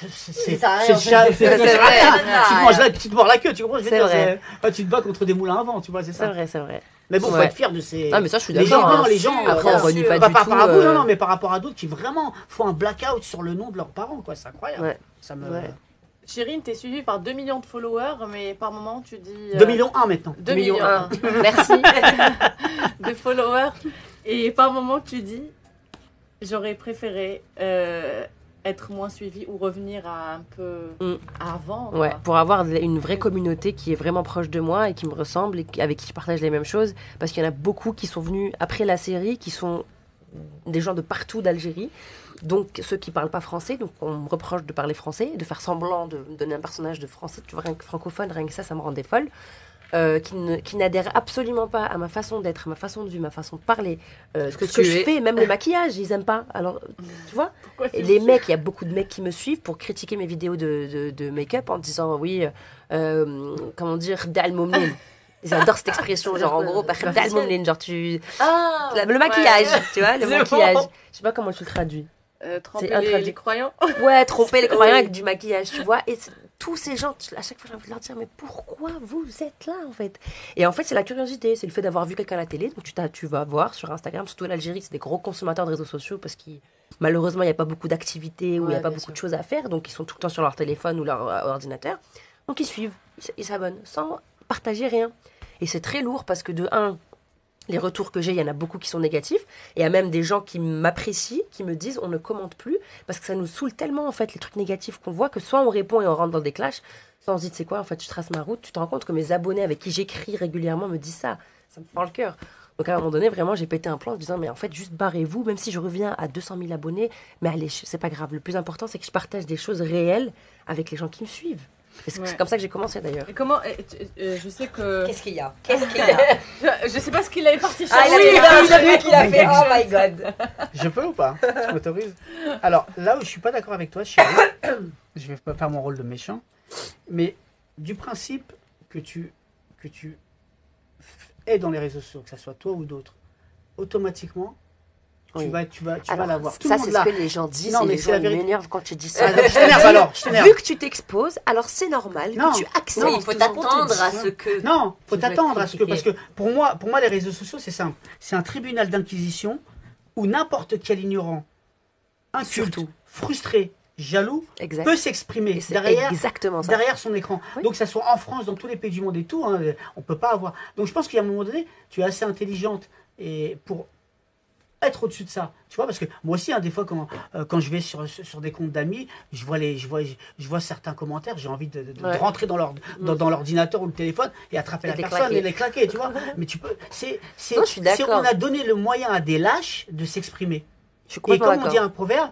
C'est Ça a rien, c'est en le fait. chat. C'est vrai. Tu te manges là, tu te mords la queue. Tu comprends ce que je veux C'est dire, vrai. tu te bats contre des moulins à vent. Tu vois, c'est C'est ça. vrai, c'est vrai. Mais bon, faut Ouais. être fier de ces. Ah, mais ça, je suis les d'accord. gens, hein. les gens. Après, bien on renie sûr. pas Pas du par tout. rapport à vous, non, mais par rapport à d'autres qui vraiment font un blackout sur le nom de leurs parents, quoi. C'est incroyable. Ouais. Ça me. Ouais. Chérine, t'es suivie par 2 millions de followers, mais par moment, tu dis... 2 millions 1 maintenant. 2 millions millions un. Merci. de followers. Et par moment, tu dis, j'aurais préféré être moins suivie ou revenir à un peu Mm. avant. Ouais, quoi. pour avoir une vraie communauté qui est vraiment proche de moi et qui me ressemble et avec qui je partage les mêmes choses. Parce qu'il y en a beaucoup qui sont venus après la série, qui sont des gens de partout d'Algérie. Donc ceux qui parlent pas français, donc on me reproche de parler français, de faire semblant de me donner un personnage de français, tu vois, rien que francophone, rien que ça me rendait folle. Qui n'adhèrent absolument pas à ma façon d'être, à ma façon de vivre, ma façon de parler, ce que tu je es. fais, même le maquillage, ils aiment pas. Alors, tu vois, Pourquoi et tu les dis- mecs, il y a beaucoup de mecs qui me suivent pour critiquer mes vidéos de make-up en disant oui, comment dire, dal momlin. Ils adorent cette expression, genre en gros, dal momlin, genre Ah le maquillage, tu vois, le C'est maquillage. bon. Je sais pas comment tu le traduis. tremper C'est intraduit- les croyants. Ouais, tromper les croyants Oui. avec du maquillage, tu vois. Et tous ces gens, à chaque fois, j'ai envie de leur dire, mais pourquoi vous êtes là, en fait? Et en fait, c'est la curiosité, c'est le fait d'avoir vu quelqu'un à la télé. Donc, tu vas voir sur Instagram, surtout l'Algérie, c'est des gros consommateurs de réseaux sociaux parce que malheureusement, il n'y a pas beaucoup d'activités ou il n'y a Ouais, pas bien beaucoup sûr. de choses à faire. Donc, ils sont tout le temps sur leur téléphone ou leur ordinateur. Donc, ils suivent, ils s'abonnent sans partager rien. Et c'est très lourd parce que de un, les retours que j'ai, il y en a beaucoup qui sont négatifs. Et il y a même des gens qui m'apprécient, qui me disent on ne commente plus parce que ça nous saoule tellement en fait les trucs négatifs qu'on voit que soit on répond et on rentre dans des clashs, soit on se dit tu sais quoi, en fait je trace ma route. Tu te rends compte que mes abonnés avec qui j'écris régulièrement me disent ça. Ça me fend le cœur. Donc à un moment donné, vraiment, j'ai pété un plan en disant mais en fait juste barrez-vous, même si je reviens à 200 000 abonnés, mais allez, c'est pas grave. Le plus important, c'est que je partage des choses réelles avec les gens qui me suivent. Et c'est Ouais. comme ça que j'ai commencé d'ailleurs. Et comment je sais que Qu'est-ce qu'il y a Qu'est-ce qu'il y a je sais pas ce qu'il avait parti Ah, il a chercher. vu qu'il a fait. Oh my god. Je peux ou pas? Tu m'autorises? Alors, là où je suis pas d'accord avec toi, chérie, je vais pas faire mon rôle de méchant, mais du principe que tu es dans les réseaux sociaux, que ce soit toi ou d'autres, automatiquement, Oui. tu vas Alors, l'avoir. Tout ça, le monde c'est l'a. ce que les gens disent. Non, et mais les c'est gens la ils vérité. m'énervent quand tu dis ça. Ah, je t'énerve alors, je t'énerve. Vu que tu t'exposes, alors c'est normal Non. que tu acceptes. Oui, il faut tout ce qu'on te t'attendre dit. à ce que. Non, faut Tu veux t'attendre être à ce que, parce critiqué. que pour moi, les réseaux sociaux, c'est simple. C'est un tribunal d'inquisition où n'importe quel ignorant, inculte, Surtout. frustré, jaloux, Exact. peut s'exprimer Et c'est derrière exactement ça. derrière son écran. Oui. Donc, que ça soit en France, dans tous les pays du monde et tout, hein, on peut pas avoir. Donc, je pense qu'à un moment donné, tu es assez intelligente et pour être au-dessus de ça. Tu vois, parce que moi aussi, hein, des fois, quand je vais sur des comptes d'amis, je vois certains commentaires, j'ai envie de Ouais. rentrer dans l'ordinateur ou le téléphone et attraper Et la les personne claquer. et les claquer, tu vois. Mais tu peux. Non, je suis d'accord. on a donné le moyen à des lâches de s'exprimer. Je suis Et complètement comme on dit d'accord. un proverbe,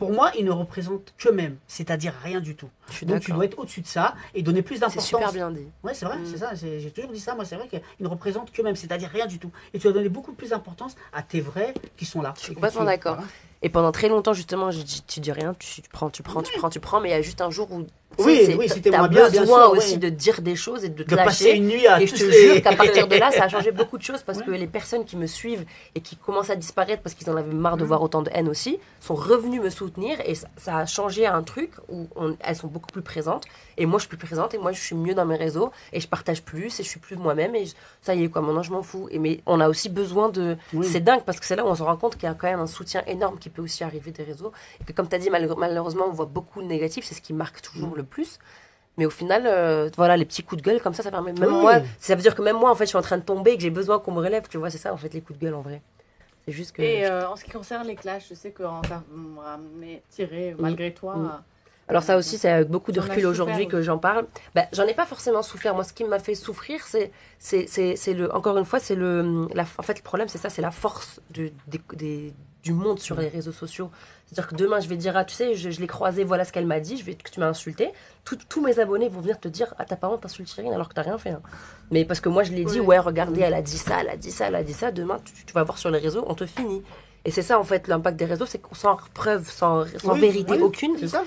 pour moi, ils ne représentent qu'eux-mêmes, c'est-à-dire rien du tout. Je suis Donc tu d'accord. dois être au-dessus de ça et donner plus C'est d'importance. super bien dit. Ouais, c'est vrai, Mm. c'est ça. J'ai toujours dit ça. Moi, c'est vrai qu'ils ne représentent qu'eux-mêmes, c'est-à-dire rien du tout. Et tu dois donner beaucoup plus d'importance à tes vrais qui sont là. Je suis Et que complètement tu- d'accord. voilà. Et pendant très longtemps, justement, tu dis rien, tu prends, mais il y a juste un jour où Oui, c'était t'as moins bien, bien besoin sûr, aussi ouais. de dire des choses et de te De passer lâcher. une nuit à Et je tous te les... jure qu'à partir de là, ça a changé beaucoup de choses parce que Ouais. les personnes qui me suivent et qui commencent à disparaître parce qu'ils en avaient marre de voir autant de haine aussi, sont revenues me soutenir et ça a changé un truc où elles sont beaucoup plus présentes et moi je suis plus présente et moi je suis mieux dans mes réseaux et je partage plus et je suis plus moi-même et ça y est quoi, maintenant je m'en fous. Mais on a aussi besoin de... Oui. C'est dingue parce que c'est là où on se rend compte qu'il y a quand même un soutien énorme qui peut aussi arriver des réseaux et que comme tu as dit, malheureusement on voit beaucoup de négatifs, c'est ce qui marque toujours le plus. Mais au final, voilà, les petits coups de gueule comme ça permet même Oui. moi, ça veut dire que même moi, en fait, je suis en train de tomber et que j'ai besoin qu'on me relève, tu vois, c'est ça, en fait, les coups de gueule, en vrai. C'est juste que... Et en ce qui concerne les clashs, je sais qu'on t'a ramené, tiré malgré toi. Alors ça aussi, c'est avec beaucoup de T'en as recul souffert aujourd'hui aussi. que j'en parle. Ben, j'en ai pas forcément souffert. Moi, ce qui m'a fait souffrir, c'est le, encore une fois, c'est en fait, le problème, c'est ça, c'est la force du monde sur les réseaux sociaux. C'est-à-dire que demain, je vais dire, ah, tu sais, je l'ai croisé, voilà ce qu'elle m'a dit, que tu m'as insulté. Tous mes abonnés vont venir te dire, ah, t'as pas honte d'insulter Chérine alors que t'as rien fait. Hein. Mais parce que moi, je l'ai dit, ouais, regardez, elle a dit ça, elle a dit ça, elle a dit ça. Demain, tu vas voir sur les réseaux, on te finit. Et c'est ça, en fait, l'impact des réseaux, c'est qu'on sans preuve, sans Oui, vérité oui, aucune, C'est ça.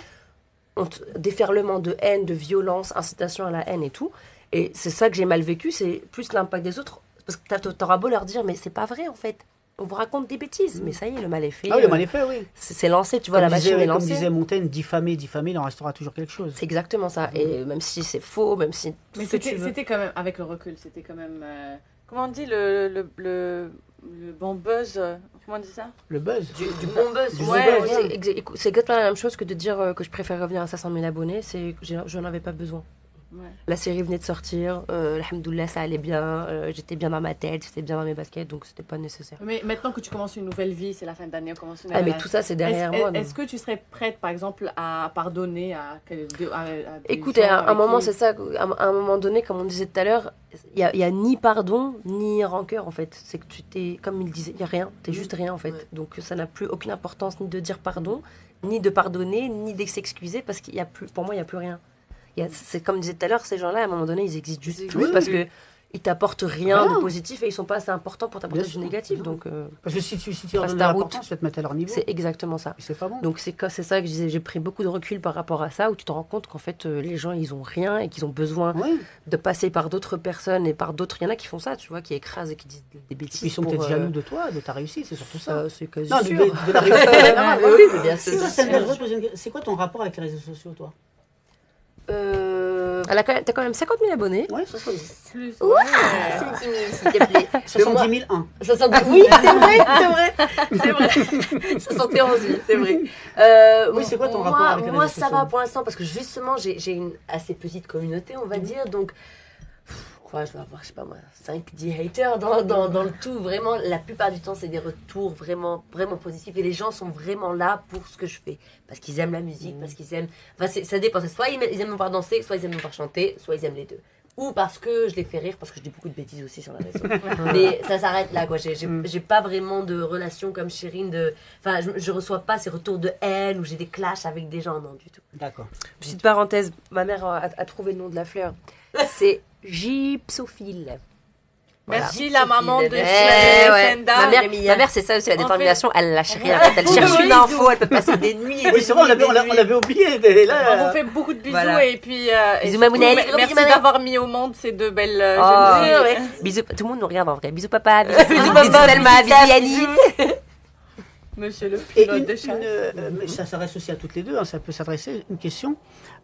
déferlement de haine, de violence, incitation à la haine et tout. Et c'est ça que j'ai mal vécu, c'est plus l'impact des autres. Parce que t'auras beau leur dire, mais c'est pas vrai en fait. On vous raconte des bêtises, mais ça y est, le mal est fait. Ah oui, le mal est fait, oui. C'est lancé, tu vois, la machine est Comme lancée. disait Montaigne, diffamer, il en restera toujours quelque chose. C'est exactement ça. Et même si c'est faux, même si tout Mais ce que tu veux. c'était quand même, avec le recul, c'était quand même. Comment on dit le bon buzz comment on dit ça? Le buzz. Du bon buzz. Du Ouais, bon buzz, c'est exactement la même chose que de dire que je préfère revenir à 500 000 abonnés. J'en avais pas besoin. Ouais. La série venait de sortir, alhamdoulilah, ça allait bien, j'étais bien dans ma tête, j'étais bien dans mes baskets, donc c'était pas nécessaire. Mais maintenant que tu commences une nouvelle vie, c'est la fin d'année, on commence une Ah, nouvelle mais tout ça, c'est derrière moi. Est-ce que tu serais prête, par exemple, à pardonner à des Écoutez, gens à un moment, qui- c'est ça, à un moment donné, comme on disait tout à l'heure, il y a ni pardon, ni rancœur, en fait. C'est que tu t'es, comme il disait, il y a rien, t'es juste rien, en fait. Ouais. Donc ça n'a plus aucune importance, ni de dire pardon, ni de pardonner, ni de s'excuser, parce qu'il y a plus, pour moi, il n'y a plus rien. C'est comme disait tout à l'heure, ces gens-là, à un moment donné, ils existent juste plus Oui, parce oui. que ils t'apportent rien Rien. de positif et ils sont pas assez importants pour t'apporter Bien du sûr. négatif. Donc Parce que si tu leur Passe donnes de ta route. l'importance, tu vas te mettre à leur niveau. c'est exactement ça. Et c'est pas bon. Donc c'est ça que je disais, j'ai pris beaucoup de recul par rapport à ça, où tu te rends compte qu'en fait les gens ils ont rien et qu'ils ont besoin Oui. de passer par d'autres personnes et par d'autres. Il y en a qui font ça, tu vois, qui écrasent et qui disent des bêtises. Ils sont pour, peut-être jaloux de toi, de ta réussite, c'est surtout ça. C'est quasi Non, sûr. de la réussite. en général, Oui, mais bien sûr. C'est ça, je voudrais te poser une question. C'est quoi ton rapport avec les réseaux sociaux, toi? T'as quand même 50 000 abonnés. Ouais, 70. Plus, Ouais. ouais. S'il te plaît. 70 001. Oui, c'est vrai. 71 000, c'est vrai. Oui, c'est quoi ton rapport avec les Moi, réseaux ça sociaux va pour l'instant parce que justement, j'ai une assez petite communauté, on va dire. Donc, quoi, je vais avoir, je sais pas moi, 5-10 haters dans le tout. Vraiment, la plupart du temps, c'est des retours vraiment, vraiment positifs. Et les gens sont vraiment là pour ce que je fais. Parce qu'ils aiment la musique, parce qu'ils aiment. Enfin, ça dépend. Soit ils aiment me voir danser, soit ils aiment me voir chanter, soit ils aiment les deux. Ou parce que je les fais rire, parce que je dis beaucoup de bêtises aussi sur la réseau. Mais ça s'arrête là, quoi. J'ai pas vraiment de relation comme Chérine. Enfin, je reçois pas ces retours de haine ou j'ai des clashs avec des gens, non, du tout. D'accord. Petite parenthèse, ma mère a trouvé le nom de la fleur. C'est gypsophile. Voilà. Merci la maman de Ouais, Chérine ouais. Senda. Ma mère, c'est ça aussi, la En fait- détermination, elle lâche rien. Quand elle cherche une info, elle peut passer des nuits et des Oui, c'est vrai, nuits et des on nuits. l'avait oublié. Mais On là, vous fait beaucoup de bisous Voilà. et puis Bisous, et Mamounette. surtout, Gros merci bisous, Mamounette. d'avoir mis au monde ces deux belles Oh, jeunes filles. ouais. Bisous, tout le monde nous regarde en vrai. Bisous papa, bisous, Bisous, bisous papa, Selma, bisous, bisous Yannick. Monsieur le et pilote de chasse. mais ça s'adresse aussi à toutes les deux, hein, ça peut s'adresser. Une question.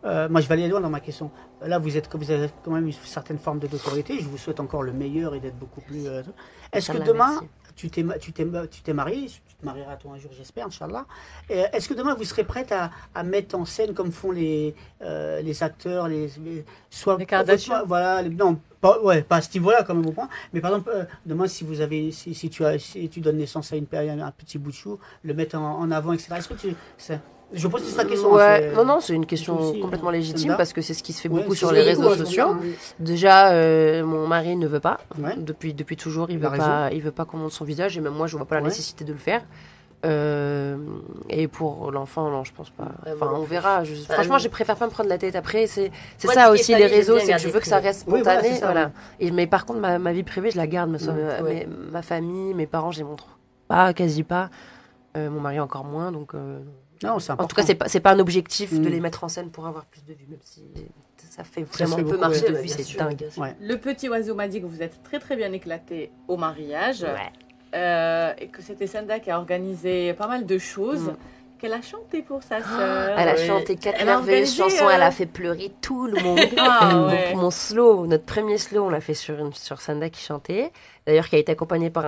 Moi, je vais aller loin dans ma question. Là, vous avez quand même une certaine forme de notoriété. Je vous souhaite encore le meilleur et d'être beaucoup plus. Est-ce que Inch'Allah, demain, merci. tu t'es marié, tu te marieras toi un jour, j'espère, Inch'Allah. Est-ce que demain, vous serez prête à mettre en scène comme font les acteurs, soit Les Kardashians. voilà, non, pas à ce niveau-là quand même au point. Mais par exemple, demain, si tu donnes naissance à un petit bout de chou, le mettre en avant, etc. Est-ce que je pose cette question. Ouais, hein, non, c'est une question aussi, complètement légitime Senda. parce que c'est ce qui se fait Ouais, beaucoup c'est sur ce les qui est réseaux cool, sociaux. ouais. Déjà, mon mari ne veut pas. Ouais. Depuis toujours, il Il a veut pas qu'on montre son visage et même moi, je vois pas la Ouais. nécessité de le faire. Et pour l'enfant, non, je pense pas. Enfin, moi on non verra. Franchement, je préfère pas me prendre la tête après. C'est Moi, ça tout ce qui aussi est les famille, réseaux, j'aime c'est bien que je veux garder que ça privé. reste Oui, voilà, spontané. c'est ça, Voilà. Mais par contre, ma vie privée, je la garde. Ma famille, mes parents, je les montre pas, quasi pas. Mon mari encore moins, donc Non, c'est important. En tout cas, c'est pas un objectif de les mettre en scène pour avoir plus de vues, même si ça fait vraiment fait peu beaucoup, marcher ouais. de vues, Bien c'est sûr, dingue. bien sûr. Ouais. Le petit oiseau m'a dit que vous êtes très très bien éclaté au mariage. Ouais. Et que c'était Senda qui a organisé pas mal de choses. Qu'elle a chanté pour sa sœur. Elle a Ouais. chanté 4 Elle a merveilleuses organisé, chansons, elle a fait pleurer tout le monde. Ah, ouais. Donc, mon slow, notre premier slow, on l'a fait sur Sanda qui chantait. D'ailleurs, qui a été accompagné par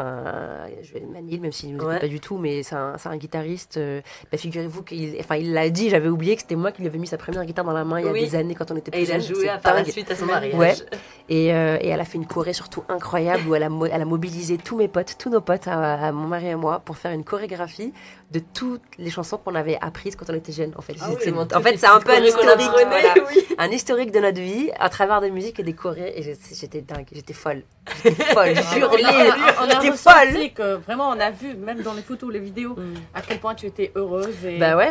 Manil, même s'il ne nous écoute Ouais. pas du tout, mais c'est un guitariste. Figurez-vous il l'a dit, j'avais oublié que c'était moi qui lui avais mis sa première guitare dans la main il y a Oui. des années quand on était plus Et il a jeunes. joué C'est par la dingue. suite à son mariage. Ouais. Et elle a fait une choré surtout incroyable où elle a mobilisé tous nos potes, à mon mari et moi, pour faire une chorégraphie de toutes les chansons qu'on avait apprises quand on était jeunes. En fait, Ah oui. en fait c'est un peu un Choré qu'on historique, apprenait, voilà. oui. Un historique de notre vie à travers des musiques et des chorés. Et j'étais dingue, j'étais folle. J'étais folle, On j'hurlais, a j'étais ressenti folle. que vraiment on a vu, même dans les photos, les vidéos, à quel point tu étais heureuse. Et... Bah ouais,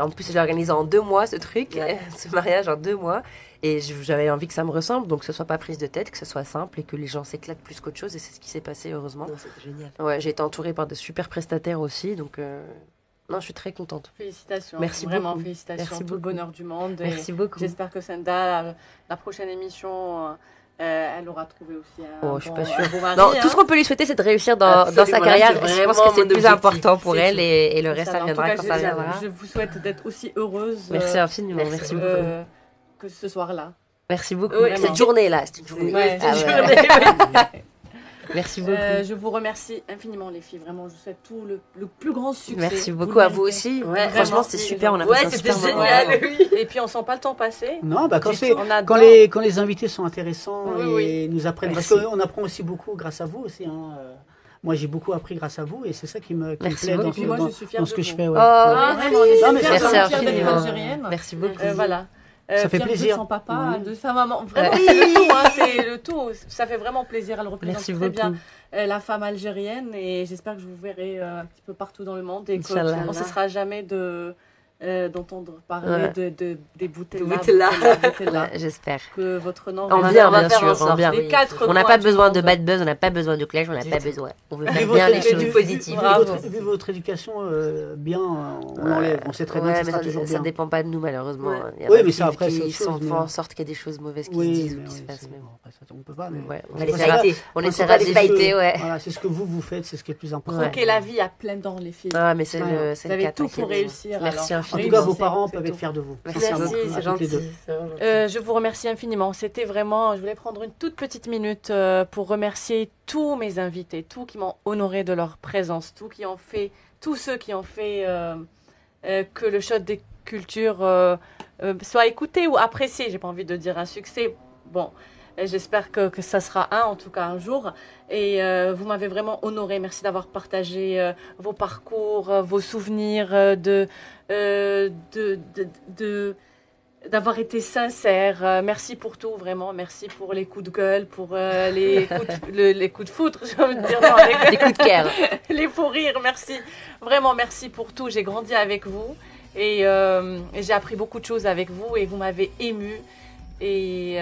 en plus j'ai organisé en 2 mois ce truc, Ouais. ce mariage en 2 mois. Et j'avais envie que ça me ressemble, donc que ce soit pas prise de tête, que ce soit simple et que les gens s'éclatent plus qu'autre chose. Et c'est ce qui s'est passé, heureusement. Non, c'était génial. Ouais, j'ai été entourée par de super prestataires aussi, donc non, je suis très contente. Félicitations. Merci vraiment, beaucoup. félicitations. Merci tout le beaucoup. bonheur du monde. Et Merci beaucoup. j'espère que Senda, la prochaine émission, elle aura trouvé aussi un, Oh, je suis pas sûre. un beau mari. Non, hein. tout ce qu'on peut lui souhaiter, c'est de réussir dans Absolument, sa là, carrière. c'est Je pense vraiment que c'est le mon plus objectif. important pour C'est elle tout. et le reste, ça En tout viendra cas, quand ça viendra. je vous souhaite d'être aussi heureuse Merci infiniment, merci beaucoup. que ce soir-là. Merci beaucoup. Oui, Cette journée-là, c'est une journée. Ouais, Ah c'est ouais. une Merci beaucoup. Je vous remercie infiniment les filles, vraiment je vous souhaite tout le plus grand succès. Merci Vous beaucoup le à vous méritez. aussi. Ouais, Franchement, vraiment, c'était c'est super. On a gentil. passé Ouais, un c'était super moment. génial, oui. Et puis on sent pas le temps passer. Non, bah quand, Du c'est, tout, on adore. quand les invités sont intéressants Oui, et nous apprennent, Merci. parce qu'on apprend aussi beaucoup grâce à vous aussi. Hein. Moi, j'ai beaucoup appris grâce à vous et c'est ça qui me Merci plaît beaucoup. dans, Et puis moi dans- je suis fière dans de ce que vous. je fais. Ouais. Ah, vraiment, on est Non, mais super ça, fiers c'est d'être infiniment. algérienne. Merci beaucoup. Voilà. Ça fait Fière plaisir. de son papa, Ouais. de sa maman. Vraiment, c'est le tout. Hein, c'est le tout. Ça fait vraiment plaisir. Elle représente Merci très beaucoup. bien la femme algérienne et j'espère que je vous verrai un petit peu partout dans le monde et Inch'Allah. qu'on ne cessera jamais d'entendre parler Ouais. des bouteilles Boutella. Ouais, j'espère. que votre nom En va- bien, on va bien faire en sûr, sorte. en bien. les quatre On n'a coins pas du besoin de monde. bad buzz, on n'a pas besoin de clash, on n'a pas besoin. On veut Vu faire votre- bien les vu- choses. vu- positif. vu Bravo. vu votre éducation, bien, on l'enlève. On sait très bien Ouais, que ça mais sera toujours ça bien. dépend pas de nous malheureusement. Ouais. Il y a Oui, plein mais de ça, après, qui c'est autre chose, font mais- en sorte qu'il y a des choses mauvaises qui se Oui, disent ou mais qui se oui, passent. c'est Mais bon. Après, ça, on peut pas. Mais ouais, on C'est les pas a ça. été. On Moi, essaiera c'est de pas les ce que- fighter, ouais. Voilà, c'est ce que vous faites, c'est ce qui est le plus important. Croquer la vie à pleines dents, les filles. Ah, mais c'est Ouais. le Vous avez cas, tout pour t'inquiète. réussir. Merci alors. En tout infiniment. cas, vos C'est- parents c'est peuvent être tout. fiers de vous. Merci Sincèrement, beaucoup, à c'est toutes les gentil. deux. c'est vraiment gentil. Je vous remercie infiniment. C'était vraiment. Je voulais prendre une toute petite minute pour remercier tous mes invités, tous qui m'ont honoré de leur présence, tous ceux qui ont fait que le Shot des Cultures soit écouté ou apprécié. J'ai pas envie de dire un succès. Bon, j'espère que ça sera en tout cas un jour. Et vous m'avez vraiment honoré. Merci d'avoir partagé vos parcours, vos souvenirs, d'avoir été sincère. Merci pour tout, vraiment. Merci pour les coups de gueule, pour les coups de foudre, j'ai envie de dire. Non, Des coups de cœur. les fous rires, merci. Vraiment, merci pour tout. J'ai grandi avec vous et j'ai appris beaucoup de choses avec vous et vous m'avez émue. Et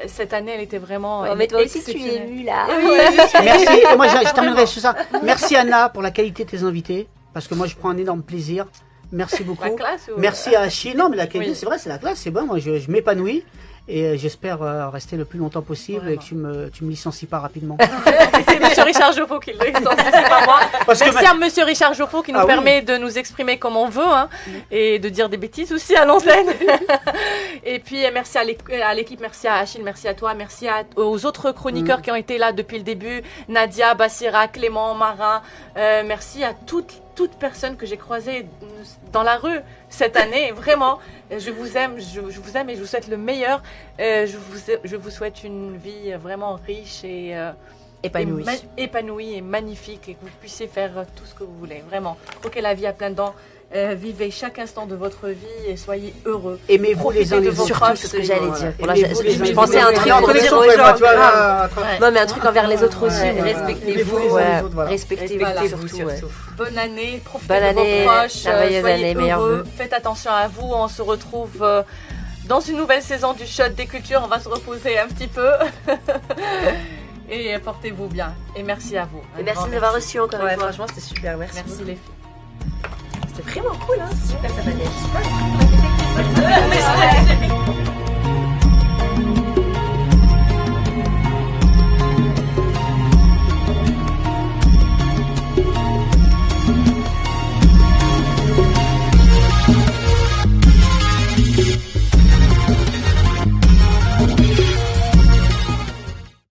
cette année, elle était vraiment. Oh, mais toi aussi, tu es exceptionnelle. émue là. Merci. Et moi, je terminerai sur ça. Merci Anna pour la qualité de tes invités, parce que moi, je prends un énorme plaisir. Merci beaucoup. La classe ou- Merci à Achille. Non, mais la qualité, Oui. c'est vrai, c'est la classe, c'est bon. Moi, je m'épanouis et j'espère rester le plus longtemps possible Vraiment. et que tu me licencies pas rapidement. C'est Monsieur Richard Joffo qui le licencie, c'est pas moi. Parce que Merci à Monsieur Richard Joffo qui nous Ah oui. permet de nous exprimer comme on veut et de dire des bêtises aussi à l'antenne. Et puis merci à l'équipe, merci à Achille, merci à toi, merci aux autres chroniqueurs qui ont été là depuis le début, Nadia, Bassira, Clément, Marin. Merci à toute personne que j'ai croisée dans la rue cette année. Vraiment, je vous aime, je vous aime et je vous souhaite le meilleur. Je vous souhaite une vie vraiment riche et Épanouie. épanouie et magnifique et que vous puissiez faire tout ce que vous voulez. Vraiment, croquez la vie à plein dents. Vivez chaque instant de votre vie et soyez heureux. aimez-vous les uns Profitez de les vos autres. Surtout, c'est ce que j'allais Voilà. dire. Voilà, Aimez-vous les uns je les pensais à un autres. truc Il y a pour connexion, dire aux toi, gens. tu vois, grave. là, Ouais. Non, mais un truc envers les autres aussi. Ouais, Respectez-vous. Aimez-vous les uns ouais. les autres, voilà. Respectez-vous Respectez-vous surtout. ouais. Bonne année, profitez Bonne de année, vos proches, merveilleuse soyez année, meilleurs heureux, vœux. faites attention à vous. On se retrouve dans une nouvelle saison du Shot des Cultures. On va se reposer un petit peu. Et portez-vous bien. Et merci à vous. Et Un merci grand de m'avoir reçu encore Ouais, une fois. franchement, c'était super. Merci. Merci les filles. C'était vraiment cool, hein. Ça va être